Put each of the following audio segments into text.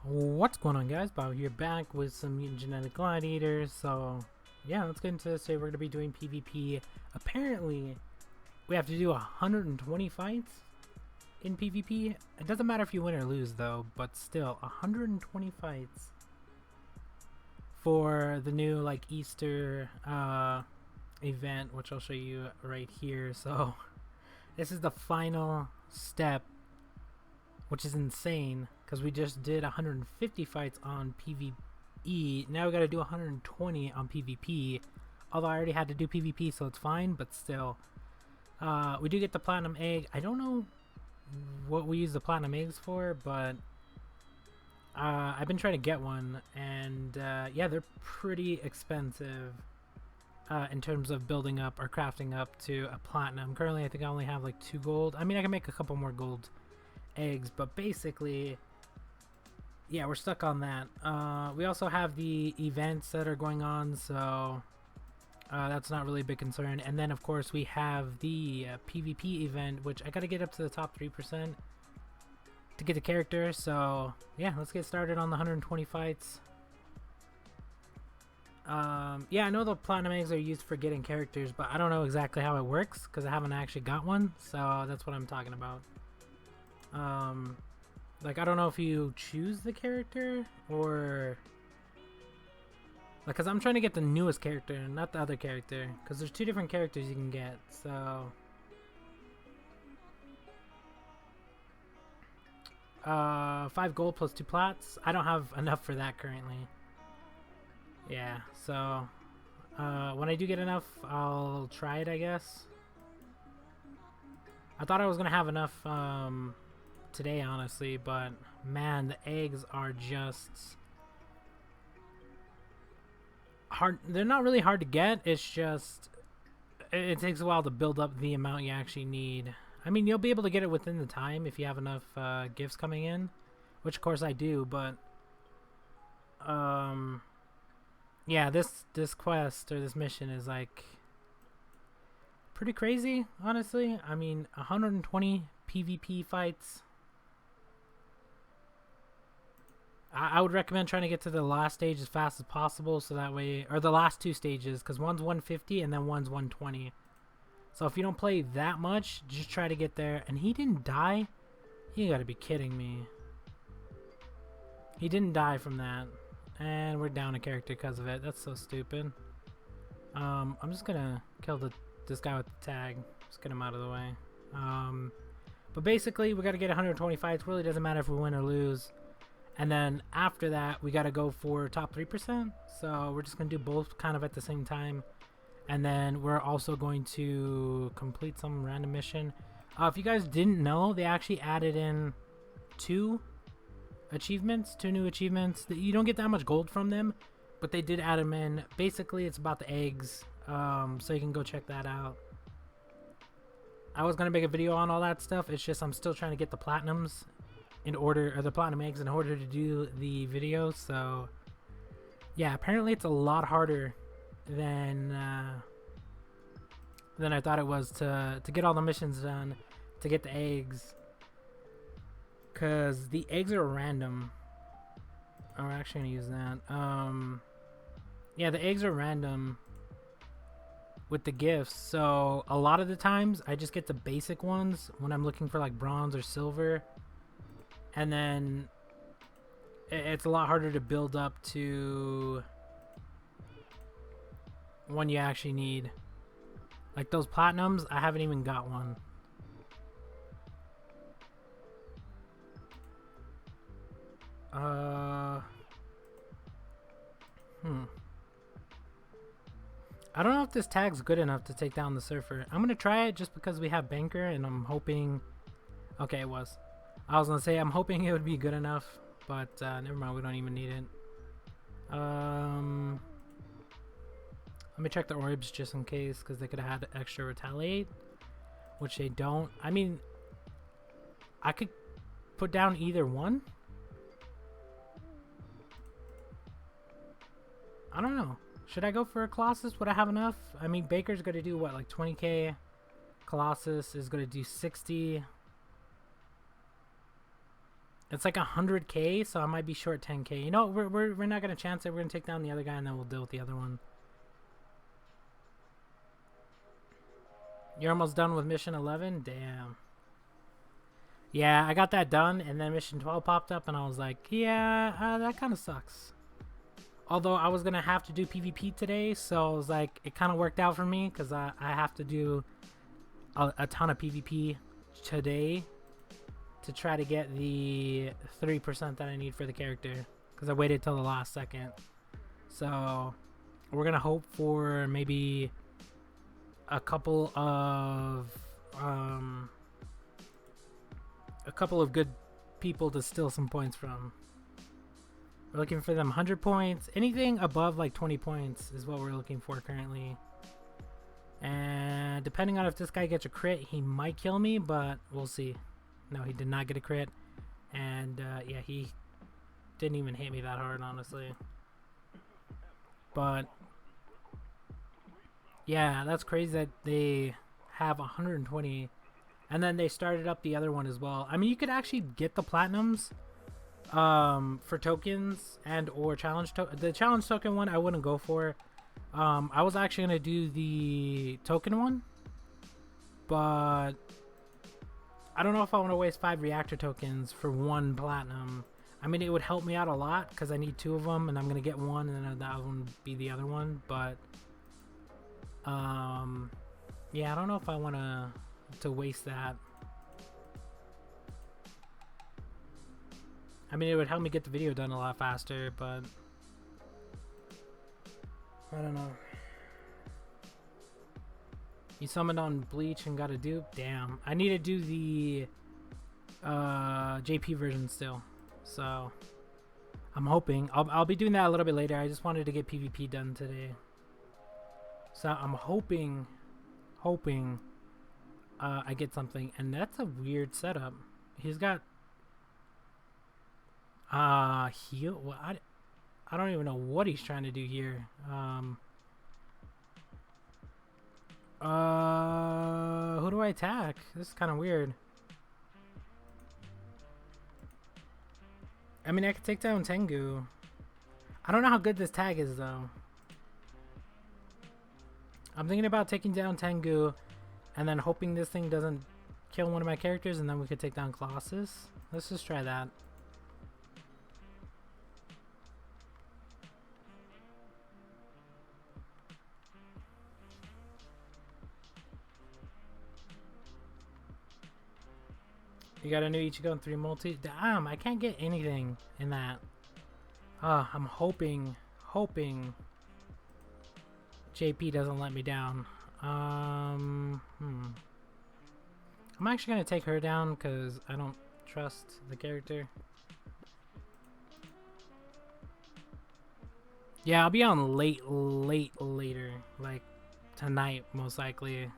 What's going on, guys? Bob here, back with some mutant genetic gladiators. So yeah, let's get into this. Today we're going to be doing PvP. Apparently we have to do 120 fights in PvP. It doesn't matter if you win or lose though, but still 120 fights for the new like Easter event, which I'll show you right here. So this is the final step, which is insane because we just did 150 fights on PvE. Now we got to do 120 on PvP. Although I already had to do PvP, so it's fine, but still. We do get the platinum egg. I don't know what we use the platinum eggs for, but I've been trying to get one, and yeah, they're pretty expensive in terms of building up or crafting up to a platinum. Currently, I think I only have like 2 gold. I mean, I can make a couple more gold eggs, but basically, yeah, we're stuck on that. We also have the events that are going on, so that's not really a big concern. And then of course we have the PvP event, which I gotta get up to the top 3% to get the character. So yeah, let's get started on the 120 fights. Yeah, I know the platinum eggs are used for getting characters, but I don't know exactly how it works because I haven't actually got one, so that's what I'm talking about. Like, I don't know if you choose the character or like, because I'm trying to get the newest character, not the other character, because there's 2 different characters you can get. So 5 gold plus 2 plats. I don't have enough for that currently. Yeah, so when I do get enough, I'll try it, I guess. I thought I was gonna have enough today, honestly, but man, the eggs are just hard. They're not really hard to get. It's just it takes a while to build up the amount you actually need. I mean, you'll be able to get it within the time if you have enough gifts coming in, which of course I do, but yeah, this quest or this mission is like pretty crazy, honestly. I mean, 120 PvP fights. I would recommend trying to get to the last stage as fast as possible, so that way, or the last 2 stages, because one's 150 and then one's 120. So if you don't play that much, just try to get there. And he didn't die? You gotta be kidding me. He didn't die from that. And we're down a character because of it. That's so stupid. I'm just gonna kill this guy with the tag. Just get him out of the way. But basically, we gotta get 120 fights. Really doesn't matter if we win or lose. And then after that, we got to go for top 3%. So we're just going to do both kind of at the same time. And then we're also going to complete some random mission. If you guys didn't know, they actually added in 2 achievements, 2 new achievements. You don't get that much gold from them, but they did add them in. Basically, it's about the eggs. So you can go check that out. I was going to make a video on all that stuff. It's just I'm still trying to get the platinums in order, or the platinum eggs in order to do the video. So yeah, apparently it's a lot harder than I thought it was to get all the missions done, to get the eggs, because the eggs are random. Oh, we're actually gonna use that. Yeah, the eggs are random with the gifts, so a lot of the times I just get the basic ones when I'm looking for like bronze or silver. And then it's a lot harder to build up to one you actually need. Like those platinums, I haven't even got one. I don't know if this tag's good enough to take down the surfer. I'm gonna try it just because we have banker, and I'm hoping. Okay, it was. I was gonna say I'm hoping it would be good enough, but never mind. We don't even need it. Let me check the orbs just in case, because they could have had extra retaliate, which they don't. I mean, I could put down either one. I don't know. Should I go for a Colossus? Would I have enough? I mean, Baker's gonna do what, like 20k? Colossus is gonna do 60. It's like 100k, so I might be short 10k. You know, we're not gonna chance it. We're gonna take down the other guy and then we'll deal with the other one. You're almost done with mission 11? Damn. Yeah, I got that done, and then mission 12 popped up, and I was like, yeah, that kind of sucks. Although I was gonna have to do PvP today, so I was like, it kind of worked out for me because I have to do a ton of PvP today to try to get the 3% that I need for the character, because I waited till the last second. So we're gonna hope for maybe a couple of good people to steal some points from. We're looking for them 100 points. Anything above like 20 points is what we're looking for currently. And depending on if this guy gets a crit, he might kill me, but we'll see. No, he did not get a crit. And yeah, he didn't even hit me that hard, honestly. But yeah, that's crazy that they have 120. And then they started up the other one as well. I mean, you could actually get the platinums for tokens and or challenge the challenge token one I wouldn't go for. I was actually gonna do the token one, but I don't know if I want to waste 5 reactor tokens for 1 platinum. I mean, it would help me out a lot because I need 2 of them, and I'm gonna get 1, and then that one would be the other one. But yeah, I don't know if I want to waste that. I mean, it would help me get the video done a lot faster, but I don't know. You summoned on Bleach and got a dupe? Damn. I need to do the JP version still. So I'm hoping. I'll be doing that a little bit later. I just wanted to get PvP done today. So I'm hoping I get something. And that's a weird setup. He's got heal. Well, I don't even know what he's trying to do here. Who do I attack? This is kind of weird. I mean, I could take down Tengu. I don't know how good this tag is, though. I'm thinking about taking down Tengu and then hoping this thing doesn't kill one of my characters, and then we could take down Colossus. Let's just try that. You got a new Ichigo and 3 multi? Damn, I can't get anything in that. I'm hoping JP doesn't let me down. I'm actually gonna take her down because I don't trust the character. Yeah, I'll be on later, like tonight most likely.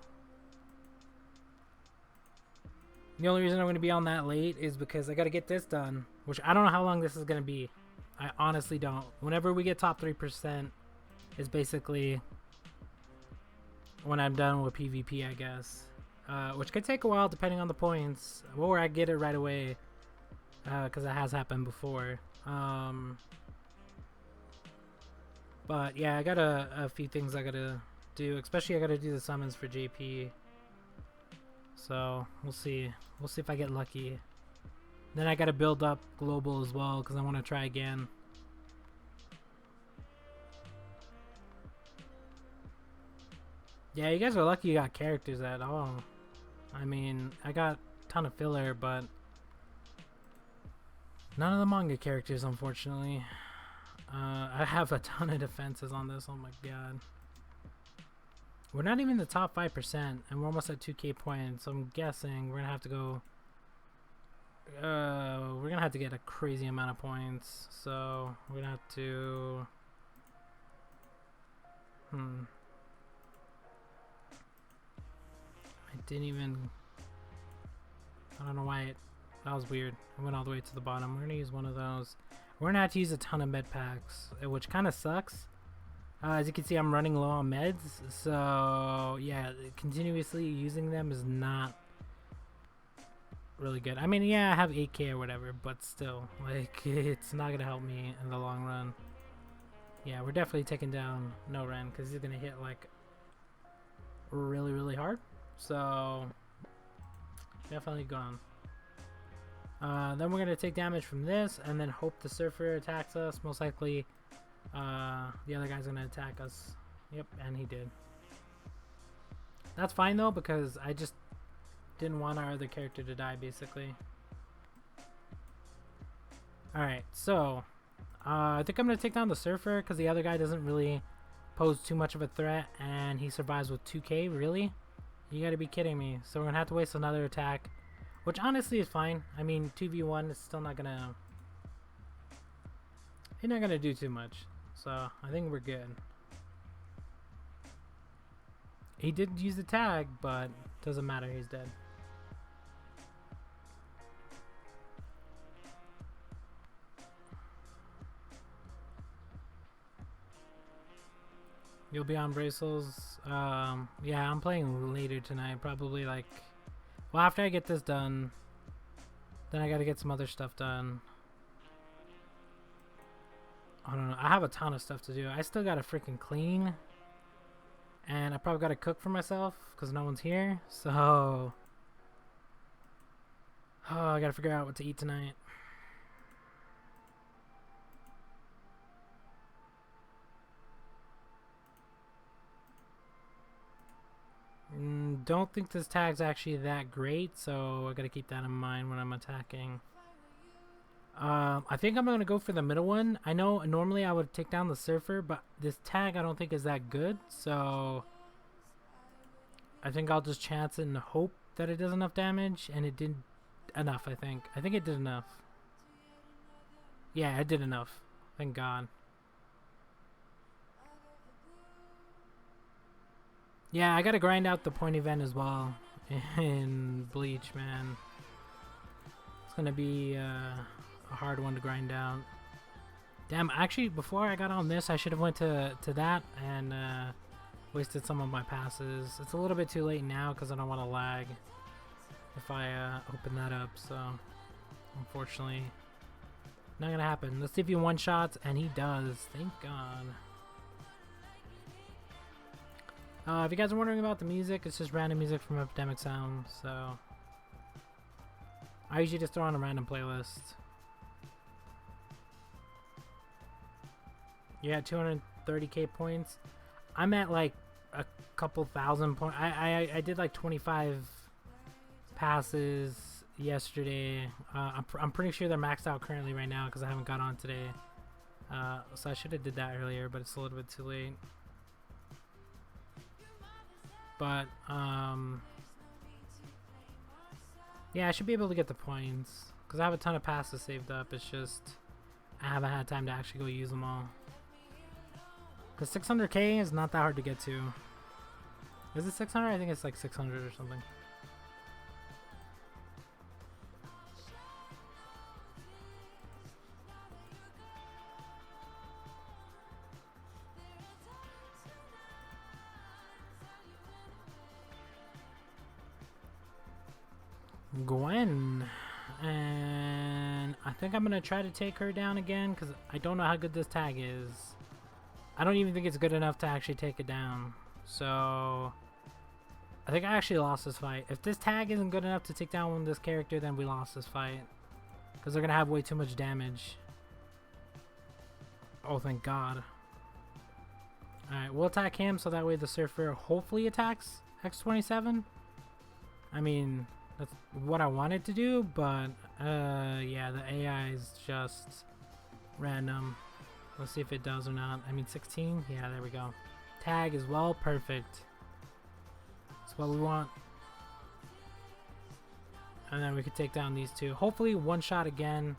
The only reason I'm going to be on that late is because I got to get this done, which I don't know how long this is going to be. I honestly don't. Whenever we get top 3% is basically when I'm done with PvP, I guess. Which could take a while depending on the points, or I get it right away, because it has happened before. But yeah, I got a few things I got to do, especially I got to do the summons for JP. So we'll see if I get lucky. Then I gotta build up global as well because I want to try again. Yeah, you guys are lucky you got characters at all. I mean, I got a ton of filler, but none of the manga characters, unfortunately. I have a ton of defenses on this. Oh my god. We're not even in the top 5%, and we're almost at 2k points, so I'm guessing we're gonna have to go. We're gonna have to get a crazy amount of points, so we're gonna have to. I didn't even. I don't know why that was weird. I went all the way to the bottom. We're gonna use one of those. We're gonna have to use a ton of med packs, which kind of sucks. As you can see, I'm running low on meds, so yeah, continuously using them is not really good. I mean, yeah, I have 8k or whatever, but still, like, it's not gonna help me in the long run. Yeah, we're definitely taking down No Ren because he's gonna hit like really, really hard. So definitely gone. Then we're gonna take damage from this, and then hope the Surfer attacks us. Most likely, the other guy's gonna attack us. Yep, and he did. That's fine though, because I just didn't want our other character to die, basically. Alright, so I think I'm gonna take down the Surfer because the other guy doesn't really pose too much of a threat, and he survives with 2k. Really? You gotta be kidding me. So we're gonna have to waste another attack, which honestly is fine. I mean, 2v1 is still not gonna... He's not gonna do too much. So I think we're good. He did use the tag, but doesn't matter, he's dead. You'll be on Bracels. Yeah, I'm playing later tonight. Probably like... Well, after I get this done, then I gotta get some other stuff done. I don't know. I have a ton of stuff to do. I still gotta freaking clean. And I probably gotta cook for myself because no one's here. So... Oh, I gotta figure out what to eat tonight. Don't think this tag's actually that great, so I gotta keep that in mind when I'm attacking. I think I'm gonna go for the middle one. I know normally I would take down the Surfer, but this tag I don't think is that good, so I think I'll just chance it and hope that it does enough damage, and it did enough. I think it did enough. Yeah, it did enough. Thank God. Yeah, I gotta grind out the point event as well in Bleach, man. It's gonna be a hard one to grind out. Damn, actually, before I got on this, I should have went to that and wasted some of my passes. It's a little bit too late now because I don't want to lag if I open that up, so unfortunately, not gonna happen. Let's see if he one-shots, and he does. Thank God. If you guys are wondering about the music, it's just random music from Epidemic Sound, so I usually just throw on a random playlist. Yeah, 230k points. I'm at like a couple thousand points. I did like 25 passes yesterday. I'm pretty sure they're maxed out currently right now because I haven't got on today. So I should have did that earlier, but it's a little bit too late. But yeah, I should be able to get the points because I have a ton of passes saved up. It's just I haven't had time to actually go use them all. Because 600k is not that hard to get to. Is it 600? I think it's like 600 or something. Gwen, and I think I'm gonna try to take her down again because I don't know how good this tag is. I don't even think it's good enough to actually take it down, so I think I actually lost this fight. If this tag isn't good enough to take down this character, then we lost this fight because they're gonna have way too much damage. Oh, thank God. Alright, we'll attack him so that way the Surfer hopefully attacks X27. I mean, that's what I wanted to do, but yeah, the AI is just random. Let's see if it does or not. I mean, 16? Yeah, there we go. Tag as well, perfect. That's what we want. And then we could take down these two. Hopefully one shot again.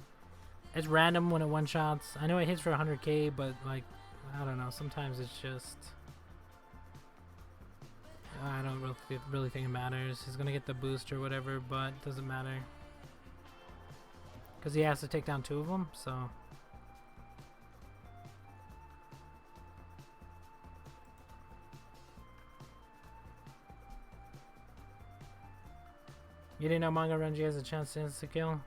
It's random when it one shots. I know it hits for 100k, but like, I don't know, sometimes it's just... I don't really think it matters. He's gonna get the boost or whatever, but it doesn't matter. Because he has to take down two of them, so... You didn't know Manga Renji has a chance to insta-kill?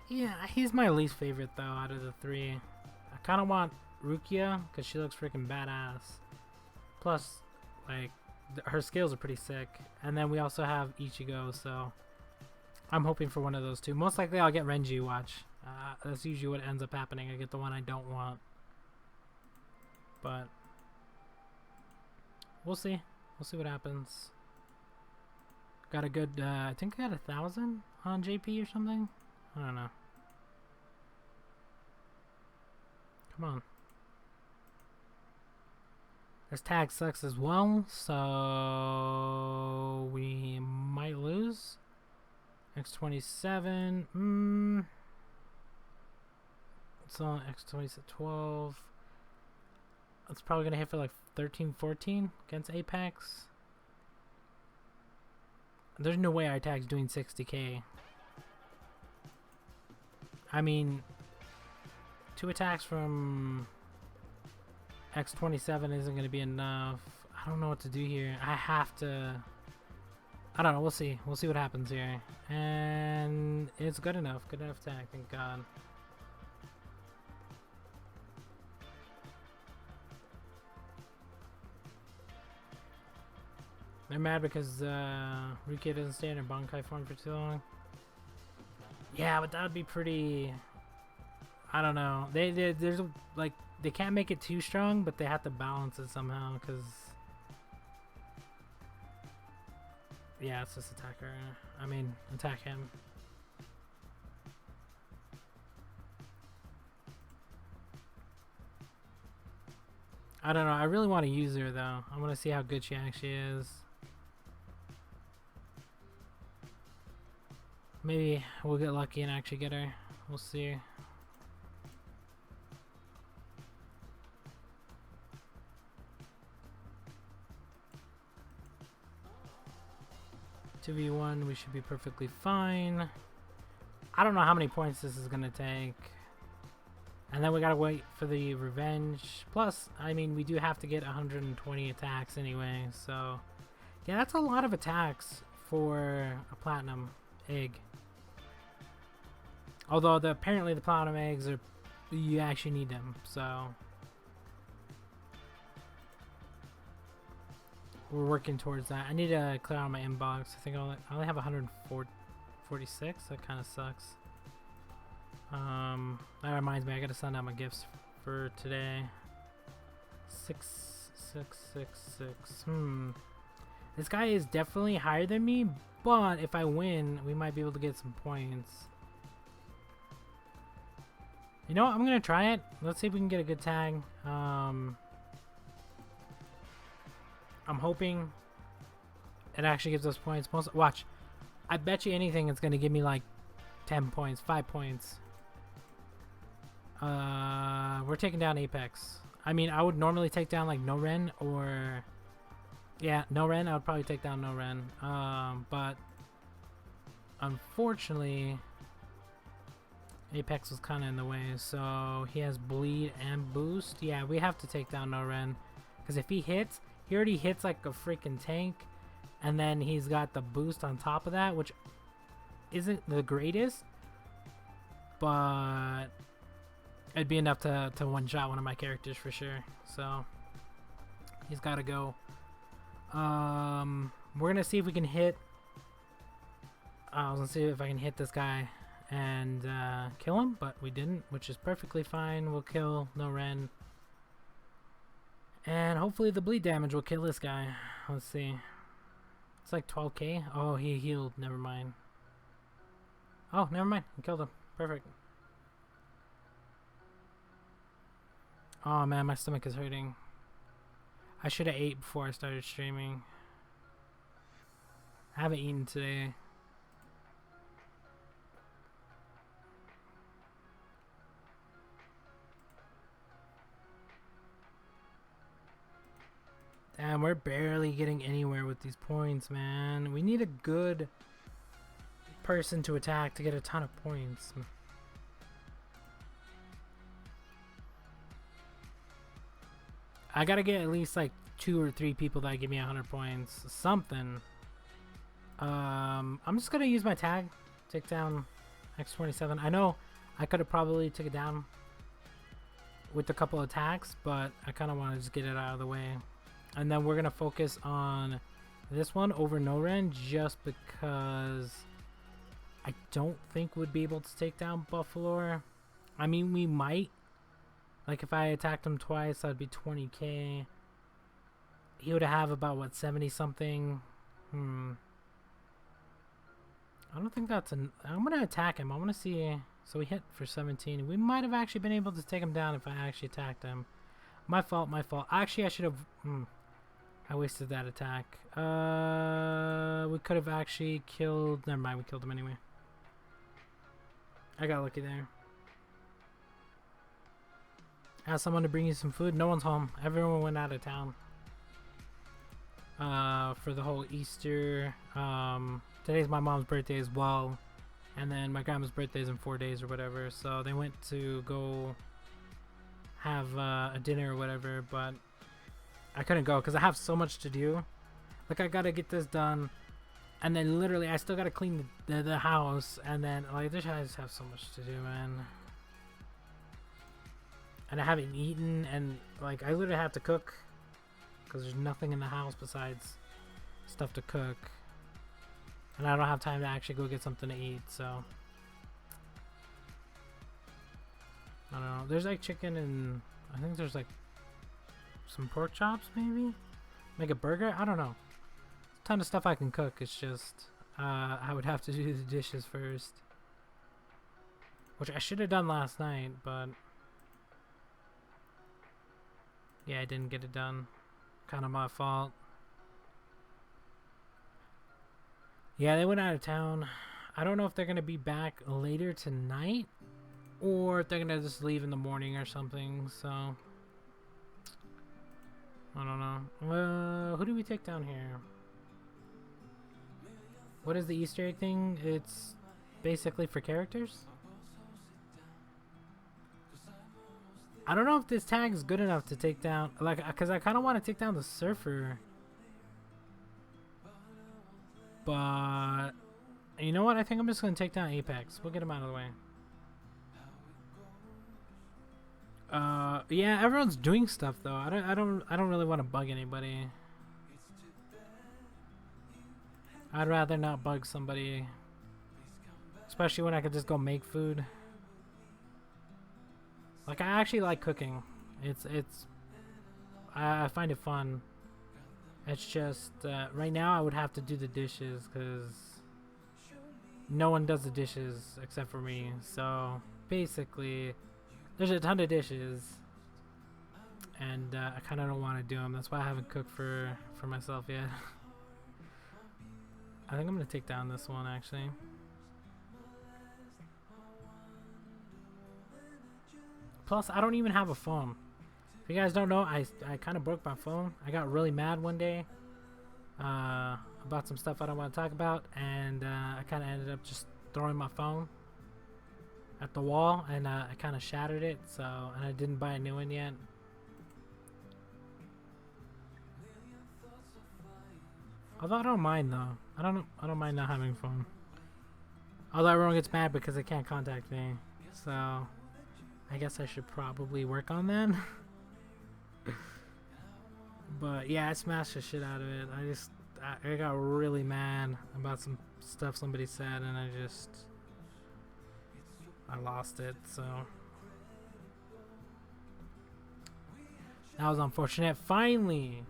Yeah, he's my least favorite though out of the three. I kind of want Rukia because she looks freaking badass. Plus, like, her skills are pretty sick. And then we also have Ichigo, so I'm hoping for one of those two. Most likely I'll get Renji, watch. That's usually what ends up happening. I get the one I don't want. But we'll see. We'll see what happens. Got a good, I think I got 1,000 on JP or something. I don't know. Come on. This tag sucks as well, so we might lose. X27. It's on X27 12. It's probably gonna hit for like 13, 14 against Apex. There's no way our tag's doing 60k. I mean, 2 attacks from X27 isn't going to be enough. I don't know what to do here. I have to... I don't know. We'll see. We'll see what happens here. And it's good enough. Good enough tag. Thank God. They're mad because Rukia doesn't stay in her Bankai form for too long. Yeah, but that would be pretty... I don't know. There's like... They can't make it too strong, but they have to balance it somehow, because... Yeah, it's just attack her. I mean, attack him. I don't know. I really want to use her, though. I want to see how good she actually is. Maybe we'll get lucky and actually get her. We'll see. 2v1, we should be perfectly fine. I don't know how many points this is gonna take. And then we gotta wait for the revenge. Plus, I mean, we do have to get 120 attacks anyway, so... Yeah, that's a lot of attacks for a platinum egg. Although, apparently the platinum eggs are... You actually need them, so... We're working towards that. I need to clear out my inbox. I think I only have 146. That kind of sucks. That reminds me, I gotta send out my gifts for today. 6666. This guy is definitely higher than me, but if I win, we might be able to get some points. You know what? I'm gonna try it. Let's see if we can get a good tag. I'm hoping it actually gives us points. Watch. I bet you anything it's going to give me like 10 points, 5 points. We're taking down Apex. I mean, I would normally take down like No Ren or... Yeah, No Ren. I would probably take down No Ren. But unfortunately, Apex was kind of in the way. So he has bleed and boost. Yeah, we have to take down No Ren. Because if he hits... He already hits like a freaking tank, and then he's got the boost on top of that, which isn't the greatest, but it'd be enough to one-shot one of my characters for sure. So he's got to go. We're gonna see if we can hit. I was gonna see if I can hit this guy and kill him, but we didn't, which is perfectly fine. We'll kill No Ren. And hopefully the bleed damage will kill this guy. Let's see. It's like 12k. Oh, he healed. Never mind. Oh, never mind. I killed him. Perfect. Oh man, my stomach is hurting. I should have ate before I started streaming. I haven't eaten today. Damn, we're barely getting anywhere with these points, man. We need a good person to attack to get a ton of points. I gotta get at least like 2 or 3 people that give me 100 points. Something. I'm just gonna use my tag, take down X27. I know I could have probably took it down with a couple attacks, but I kind of want to just get it out of the way. And then we're gonna focus on this one over Noren, just because I don't think we'd be able to take down Buffalo. I mean, we might. Like, if I attacked him twice, that'd be 20k. He would have about, what, 70 something? I don't think that's an... I'm gonna attack him. I want to see... So we hit for 17. We might have actually been able to take him down if I actually attacked him. My fault, my fault. Actually, I should have... I wasted that attack. We could have actually killed... Never mind, we killed him anyway. I got lucky there. Ask someone to bring you some food. No one's home. Everyone went out of town. For the whole Easter. Today's my mom's birthday as well. And then my grandma's birthday is in 4 days or whatever. So they went to go have a dinner or whatever. But I couldn't go because I have so much to do. Like, I gotta get this done. And then literally I still gotta clean the house. And then, like, I just have so much to do, man. And I haven't eaten. And, like, I literally have to cook. Because there's nothing in the house besides stuff to cook. And I don't have time to actually go get something to eat, so. I don't know. There's like chicken and I think there's like some pork chops maybe? Make a burger? I don't know. A ton of stuff I can cook. It's just I would have to do the dishes first. Which I should have done last night, but yeah, I didn't get it done. Kind of my fault. Yeah, they went out of town. I don't know if they're going to be back later tonight or if they're going to just leave in the morning or something, so I don't know. Who do we take down here? What is the Easter egg thing? It's basically for characters? I don't know if this tag is good enough to take down, like, because I kind of want to take down the surfer. But you know what? I think I'm just gonna take down Apex. We'll get him out of the way. Yeah, everyone's doing stuff though. I don't really want to bug anybody. I'd rather not bug somebody, especially when I could just go make food. Like, I actually like cooking. I find it fun. It's just, right now I would have to do the dishes because no one does the dishes except for me. So, basically, there's a ton of dishes. And I kind of don't want to do them. That's why I haven't cooked for myself yet. I think I'm going to take down this one, actually. Plus, I don't even have a phone. If you guys don't know, I kind of broke my phone. I got really mad one day about some stuff I don't want to talk about, and I kind of ended up just throwing my phone at the wall, and I kind of shattered it. So, and I didn't buy a new one yet. Although I don't mind though. I don't mind not having a phone. Although everyone gets mad because they can't contact me, so I guess I should probably work on that. But yeah, I smashed the shit out of it. I got really mad about some stuff somebody said, and I lost it, so that was unfortunate. Finally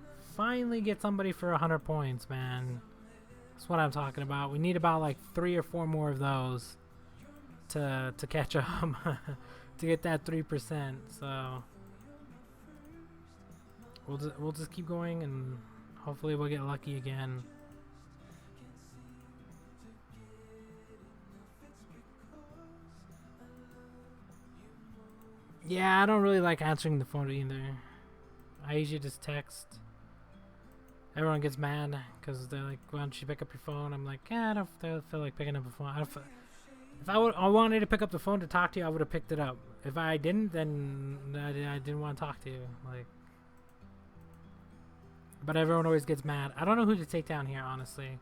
get somebody for 100 points, man. That's what I'm talking about. We need about like 3 or 4 more of those to catch up to get that 3%. So we'll just keep going, and hopefully we'll get lucky again. Yeah, I don't really like answering the phone either. I usually just text. Everyone gets mad because they're like, "Why don't you pick up your phone?" I'm like, "Yeah, I don't feel like picking up a phone." If I wanted to pick up the phone to talk to you, I would have picked it up. If I didn't, then I didn't want to talk to you. Like, but everyone always gets mad. I don't know who to take down here, honestly.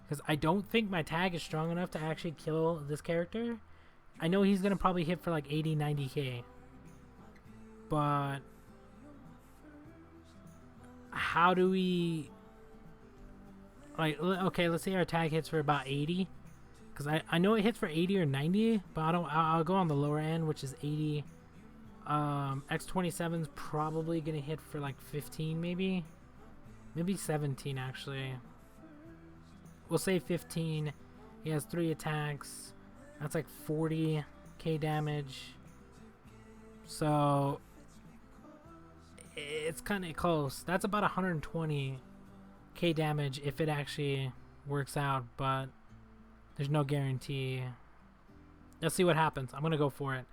because I don't think my tag is strong enough to actually kill this character. I know he's gonna probably hit for like 80, 90k, but how do we, like, okay, let's say our tag hits for about 80, because I know it hits for 80 or 90, but I'll go on the lower end, which is 80. X27's probably gonna hit for like 15, maybe 17 actually. We'll say 15. He has 3 attacks. That's like 40k damage. So it's kind of close. That's about 120k damage if it actually works out, but there's no guarantee. Let's see what happens. I'm gonna go for it.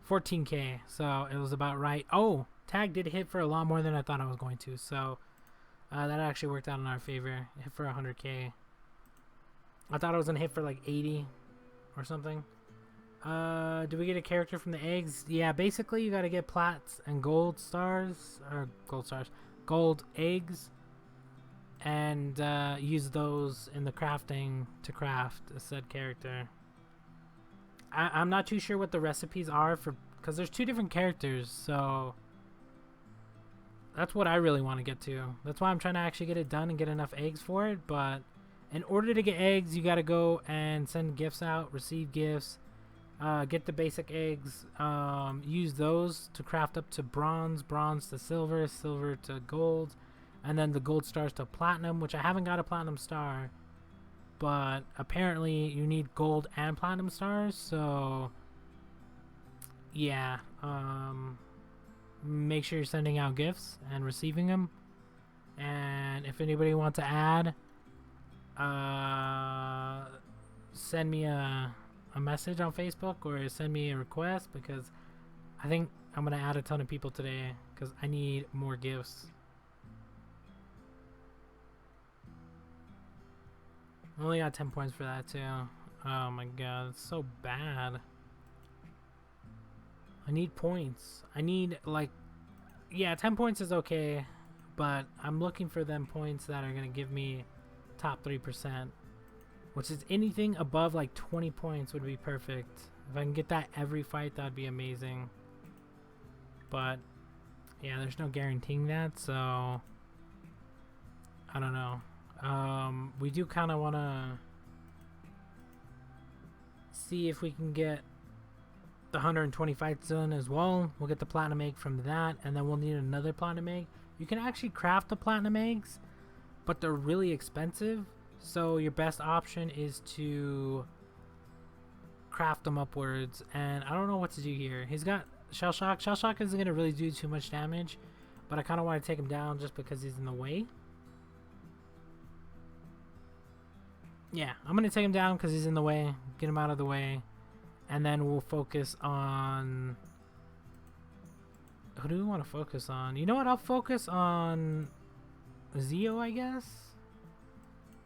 14k, so it was about right. Oh, tag did hit for a lot more than I thought I was going to, so that actually worked out in our favor. It hit for 100k. I thought I was gonna hit for like 80 or something. Do we get a character from the eggs? Yeah, basically you gotta get plats and gold stars, or gold eggs, and use those in the crafting to craft a said character. I'm not too sure what the recipes are for, because there's 2 different characters, so that's what I really want to get to. That's why I'm trying to actually get it done and get enough eggs for it. But in order to get eggs, you got to go and send gifts out, receive gifts, get the basic eggs, use those to craft up to bronze, bronze to silver, silver to gold, and then the gold stars to platinum, which I haven't got a platinum star. But apparently you need gold and platinum stars, so yeah, make sure you're sending out gifts and receiving them. And if anybody wants to add, send me a message on Facebook or send me a request, because I think I'm gonna add a ton of people today because I need more gifts. I only got 10 points for that too. Oh my god, it's so bad. I need points. I need, like, yeah, 10 points is okay, but I'm looking for them points that are gonna give me top 3%, which is anything above like 20 points would be perfect. If I can get that every fight, that'd be amazing. But yeah, there's no guaranteeing that, so I don't know. We do kind of want to see if we can get the 120 fights done as well. We'll get the platinum egg from that, and then we'll need another platinum egg. You can actually craft the platinum eggs, but they're really expensive, so your best option is to craft them upwards. And I don't know what to do here. He's got shell shock. Shell shock isn't going to really do too much damage, but I kind of want to take him down just because he's in the way. Yeah, I'm going to take him down because he's in the way. Get him out of the way. And then we'll focus on... Who do we want to focus on? You know what? I'll focus on Zeo, I guess.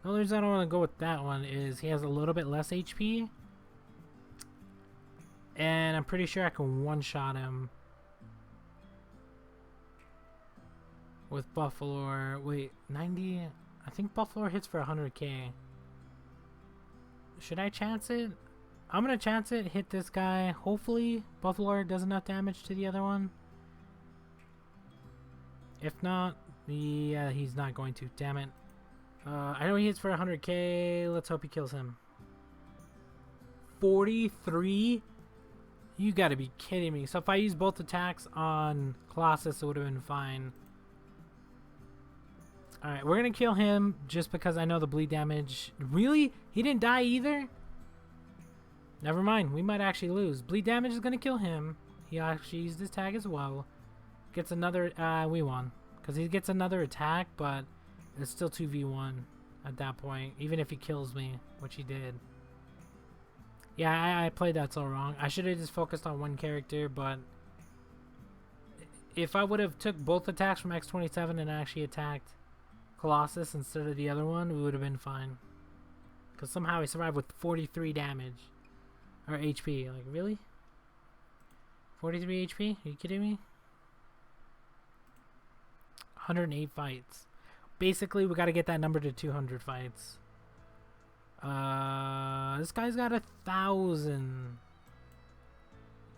The only reason I don't want to go with that one is he has a little bit less HP. And I'm pretty sure I can one-shot him with Buffalo. Wait, 90? I think Buffalo hits for 100k. Should I chance it? I'm going to chance it, hit this guy. Hopefully, Buffalo does enough damage to the other one. If not, yeah, he's not going to. Damn it. I know he hits for 100k. Let's hope he kills him. 43? You gotta be kidding me. So if I use both attacks on Colossus, it would have been fine. Alright, we're gonna kill him just because I know the bleed damage. Really? He didn't die either? Never mind. We might actually lose. Bleed damage is gonna kill him. He actually used his tag as well. Gets another... we won. Because he gets another attack, but it's still 2v1 at that point. Even if he kills me, which he did. Yeah, I played that so wrong. I should have just focused on one character, but... If I would have took both attacks from X27 and actually attacked Colossus instead of the other one, we would have been fine. Because somehow he survived with 43 damage. Or HP. Like, really? 43 HP? Are you kidding me? 108 fights. Basically, we got to get that number to 200 fights. this guy's got 1,000.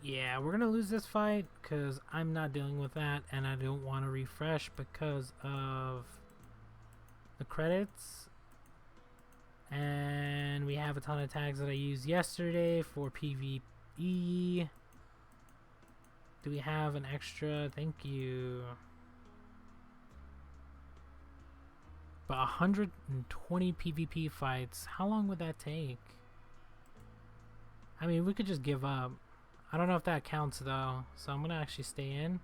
Yeah, we're gonna lose this fight because I'm not dealing with that, and I don't want to refresh because of the credits. And we have a ton of tags that I used yesterday for PvE. Do we have an extra? Thank you. But 120 PvP fights, how long would that take? I mean, we could just give up. I don't know if that counts though, so I'm gonna actually stay in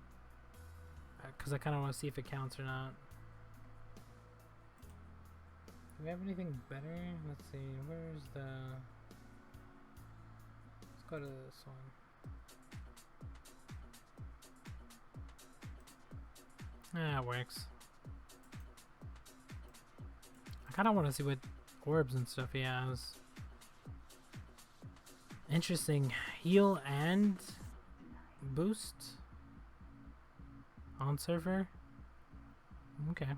because I kind of want to see if it counts or not. Do we have anything better? Let's see. Where's the? Let's go to this one. Ah, it works. I kind of want to see what orbs and stuff he has. Interesting. Heal and boost on server. Okay.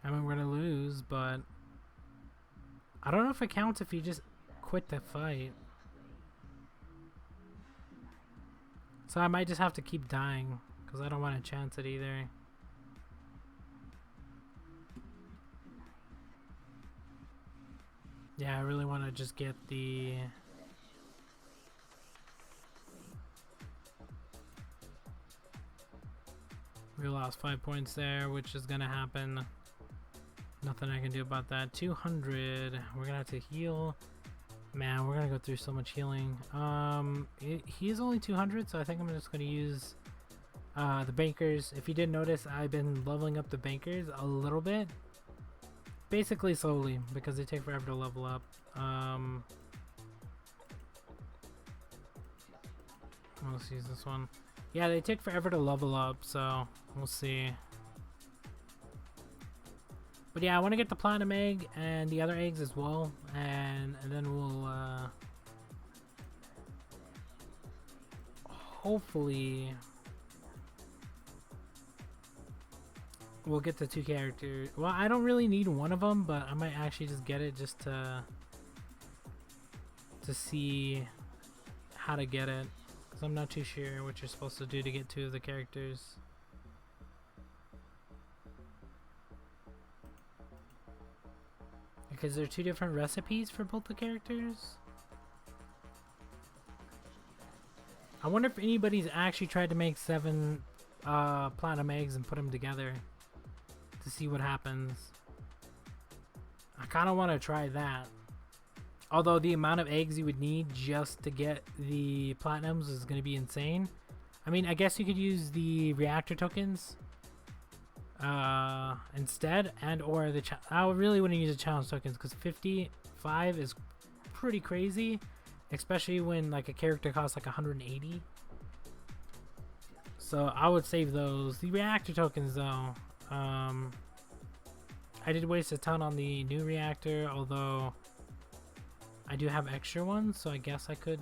I mean, we're gonna lose, but I don't know if it counts if you just quit the fight. So I might just have to keep dying because I don't want to chance it either. Yeah, I really want to just get the... We lost 5 points there, which is going to happen. Nothing I can do about that. 200. We're going to have to heal. Man, we're going to go through so much healing. He is only 200, so I think I'm just going to use the bankers. If you didn't notice, I've been leveling up the bankers a little bit. Basically slowly, because they take forever to level up. Let's use this one. Yeah, they take forever to level up, so we'll see. But yeah, I want to get the platinum egg and the other eggs as well, and then we'll hopefully we'll get the 2 characters. Well, I don't really need one of them, but I might actually just get it just to see how to get it, because I'm not too sure what you're supposed to do to get 2 of the characters. Because there are 2 different recipes for both the characters. I wonder if anybody's actually tried to make 7 platinum eggs and put them together to see what happens. I kind of want to try that. Although the amount of eggs you would need just to get the platinums is going to be insane. I mean, I guess you could use the reactor tokens instead, and or the I really wouldn't use the challenge tokens because 55 is pretty crazy, especially when like a character costs like 180. So I would save those. The reactor tokens though, I did waste a ton on the new reactor, although I do have extra ones, so I guess I could.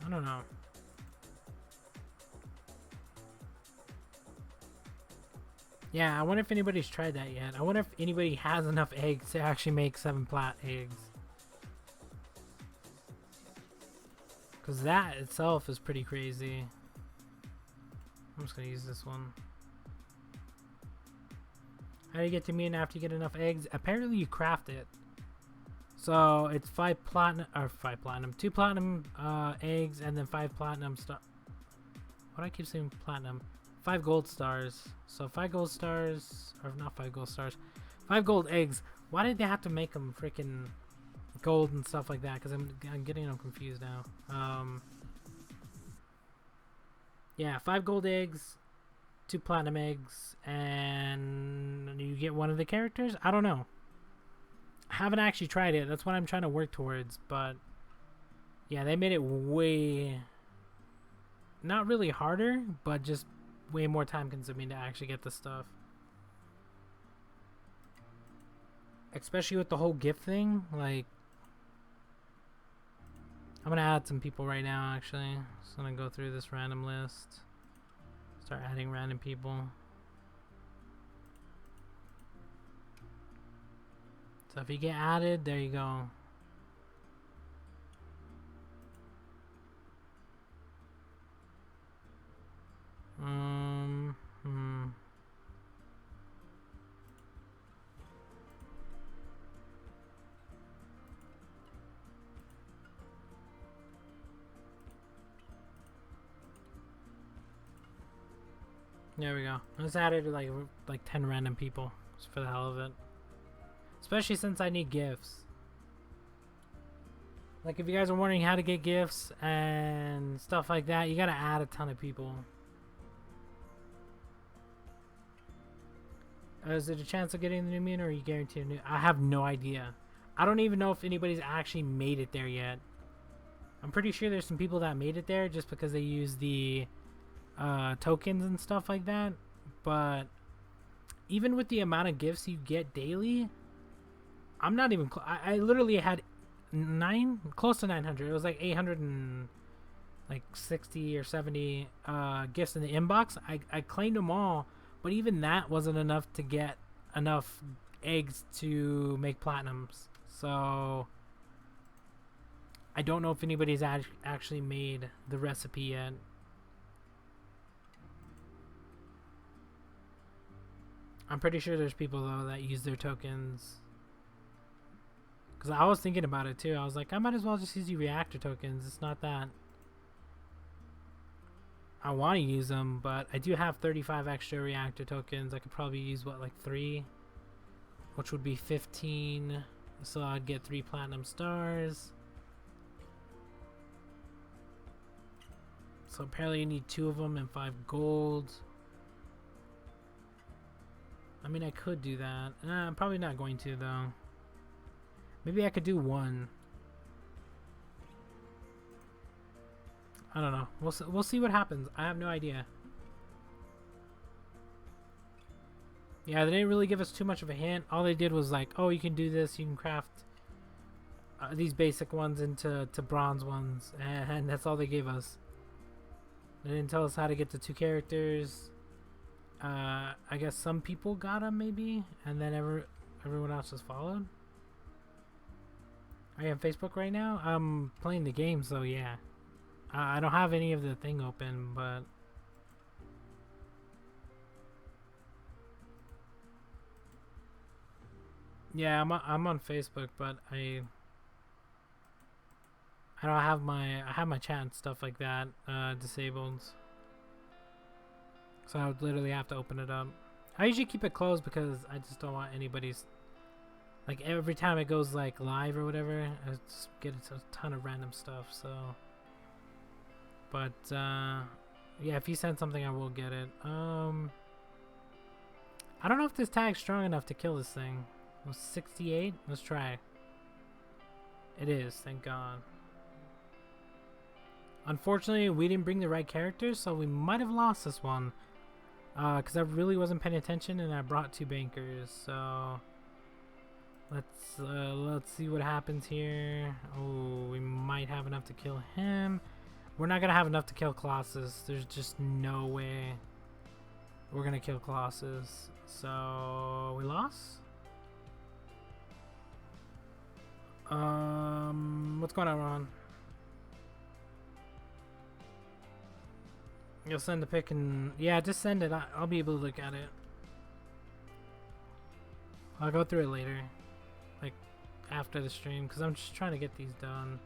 I don't know. Yeah, I wonder if anybody's tried that yet. I wonder if anybody has enough eggs to actually make 7 plat eggs. Because that itself is pretty crazy. I'm just going to use this one. How do you get to mutant after you get enough eggs? Apparently you craft it. So it's 2 platinum eggs, and then 5 platinum star. What do I keep saying platinum? 5 gold stars. So 5 gold stars, or not 5 gold stars, 5 gold eggs. Why did they have to make them freaking gold and stuff like that? Because I'm getting them confused now. Yeah, 5 gold eggs, 2 platinum eggs, and you get one of the characters. I don't know. I haven't actually tried it. That's what I'm trying to work towards. But yeah, they made it way, not really harder, but just way more time consuming to actually get the stuff. Especially with the whole gift thing. Like, I'm gonna add some people right now actually. Just gonna go through this random list. Start adding random people. So if you get added, there you go. There we go. Let's add it to like 10 random people just for the hell of it. Especially since I need gifts. Like if you guys are wondering how to get gifts and stuff like that, you gotta add a ton of people. Is there a chance of getting the new mutant, or are you guaranteed a new? I have no idea. I don't even know if anybody's actually made it there yet. I'm pretty sure there's some people that made it there just because they use the tokens and stuff like that. But even with the amount of gifts you get daily, I'm not even I literally had close to 900. It was like 860 or 70 gifts in the inbox. I claimed them all, but even that wasn't enough to get enough eggs to make platinums. So I don't know if anybody's actually made the recipe yet. I'm pretty sure there's people though that use their tokens. Because I was thinking about it too. I was like, I might as well just use the reactor tokens. It's not that I want to use them, but I do have 35 extra reactor tokens. I could probably use what, like 3, which would be 15. So I'd get 3 platinum stars. So apparently you need 2 of them and 5 gold. I mean, I could do that. I'm probably not going to though. Maybe I could do 1. I don't know. We'll see what happens. I have no idea. Yeah, they didn't really give us too much of a hint. All they did was like, oh, you can do this. You can craft these basic ones into bronze ones, and that's all they gave us. They didn't tell us how to get the 2 characters. I guess some people got them maybe, and then everyone else just followed. Are you on Facebook right now? I'm playing the game, so yeah. I don't have any of the thing open, but yeah, I'm on Facebook, but I don't have my chat and stuff like that disabled. So I would literally have to open it up. I usually keep it closed because I just don't want anybody's, like, every time it goes like live or whatever, I just get a ton of random stuff. So, but yeah, if you send something, I will get it. I don't know if this tag's strong enough to kill this thing. It was 68. Let's try. It is, thank God. Unfortunately, we didn't bring the right characters, so we might have lost this one. Because I really wasn't paying attention, and I brought 2 bankers. So let's see what happens here. Oh, we might have enough to kill him. We're not gonna have enough to kill Colossus. There's just no way we're gonna kill Colossus. So we lost. What's going on, Ron? You'll send the pic, and yeah, just send it. I'll be able to look at it. I'll go through it later, like after the stream, because I'm just trying to get these done.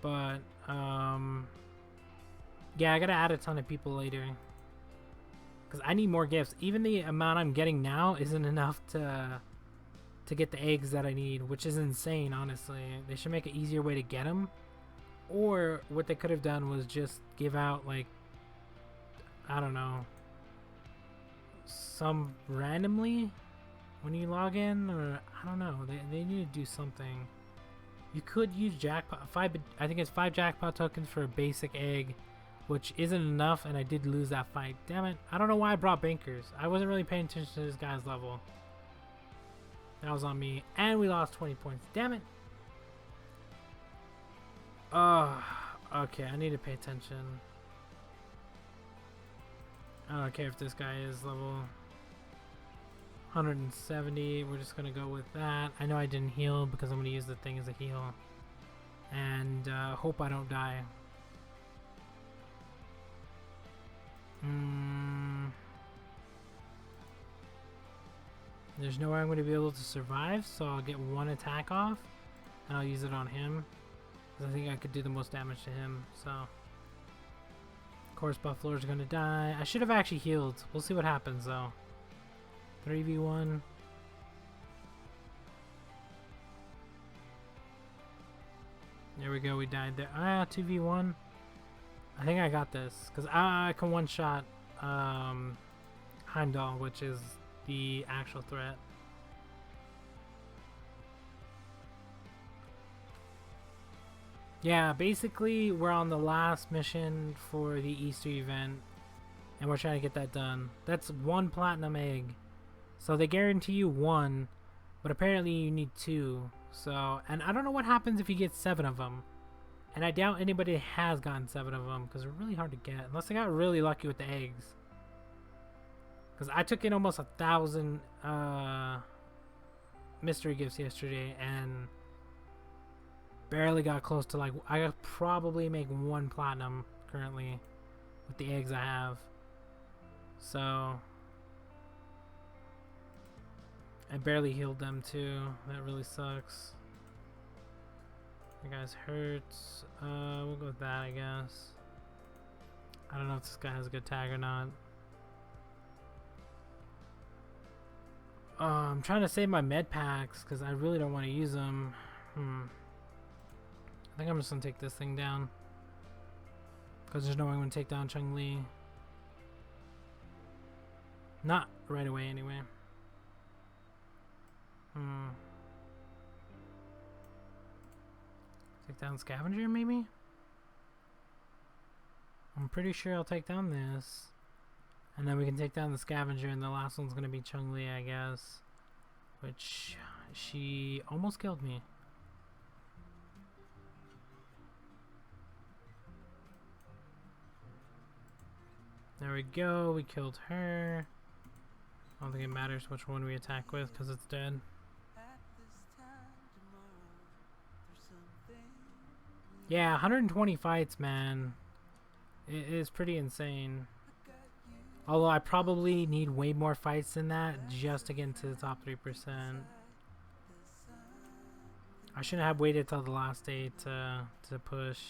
But yeah, I gotta add a ton of people later because I need more gifts. Even the amount I'm getting now isn't enough to get the eggs that I need, which is insane, honestly. They should make an easier way to get them. Or what they could have done was just give out, like, I don't know, some randomly when you log in, or I don't know. They need to do something. You could use jackpot 5. I think it's 5 jackpot tokens for a basic egg, which isn't enough, and I did lose that fight. Damn it! I don't know why I brought bankers. I wasn't really paying attention to this guy's level. That was on me, and we lost 20 points. Damn it! Okay, I need to pay attention. I don't care if this guy is level 170. We're just gonna go with that. I know I didn't heal because I'm gonna use the thing as a heal. And hope I don't die. There's no way I'm going to be able to survive, so I'll get one attack off, and I'll use it on him. I think I could do the most damage to him, so... Of course, Buffalo's going to die. I should have actually healed. We'll see what happens, though. 3v1. There we go, we died there. 2v1. I think I got this, because I can one-shot Heimdall, which is the actual threat. Yeah, basically we're on the last mission for the Easter event, and we're trying to get that done. That's 1 platinum egg. So they guarantee you 1, but apparently you need 2. So, and I don't know what happens if you get 7 of them. And I doubt anybody has gotten 7 of them, because they're really hard to get, unless I got really lucky with the eggs. Because I took in almost 1,000 mystery gifts yesterday, and barely got close to, like, I could probably make 1 platinum currently with the eggs I have. So I barely healed them too. That really sucks. That guy's hurt. We'll go with that, I guess. I don't know if this guy has a good tag or not. I'm trying to save my med packs because I really don't want to use them. I think I'm just gonna take this thing down because there's no way I'm gonna take down Chung-Li. Not right away, anyway. Take down Scavenger, maybe? I'm pretty sure I'll take down this. And then we can take down the Scavenger, and the last one's gonna be Chung-Li, I guess. Which, she almost killed me. There we go, we killed her. I don't think it matters which one we attack with, because it's dead. Yeah, 120 fights, man. It is pretty insane. Although I probably need way more fights than that just to get into the top 3%. I shouldn't have waited till the last day to push.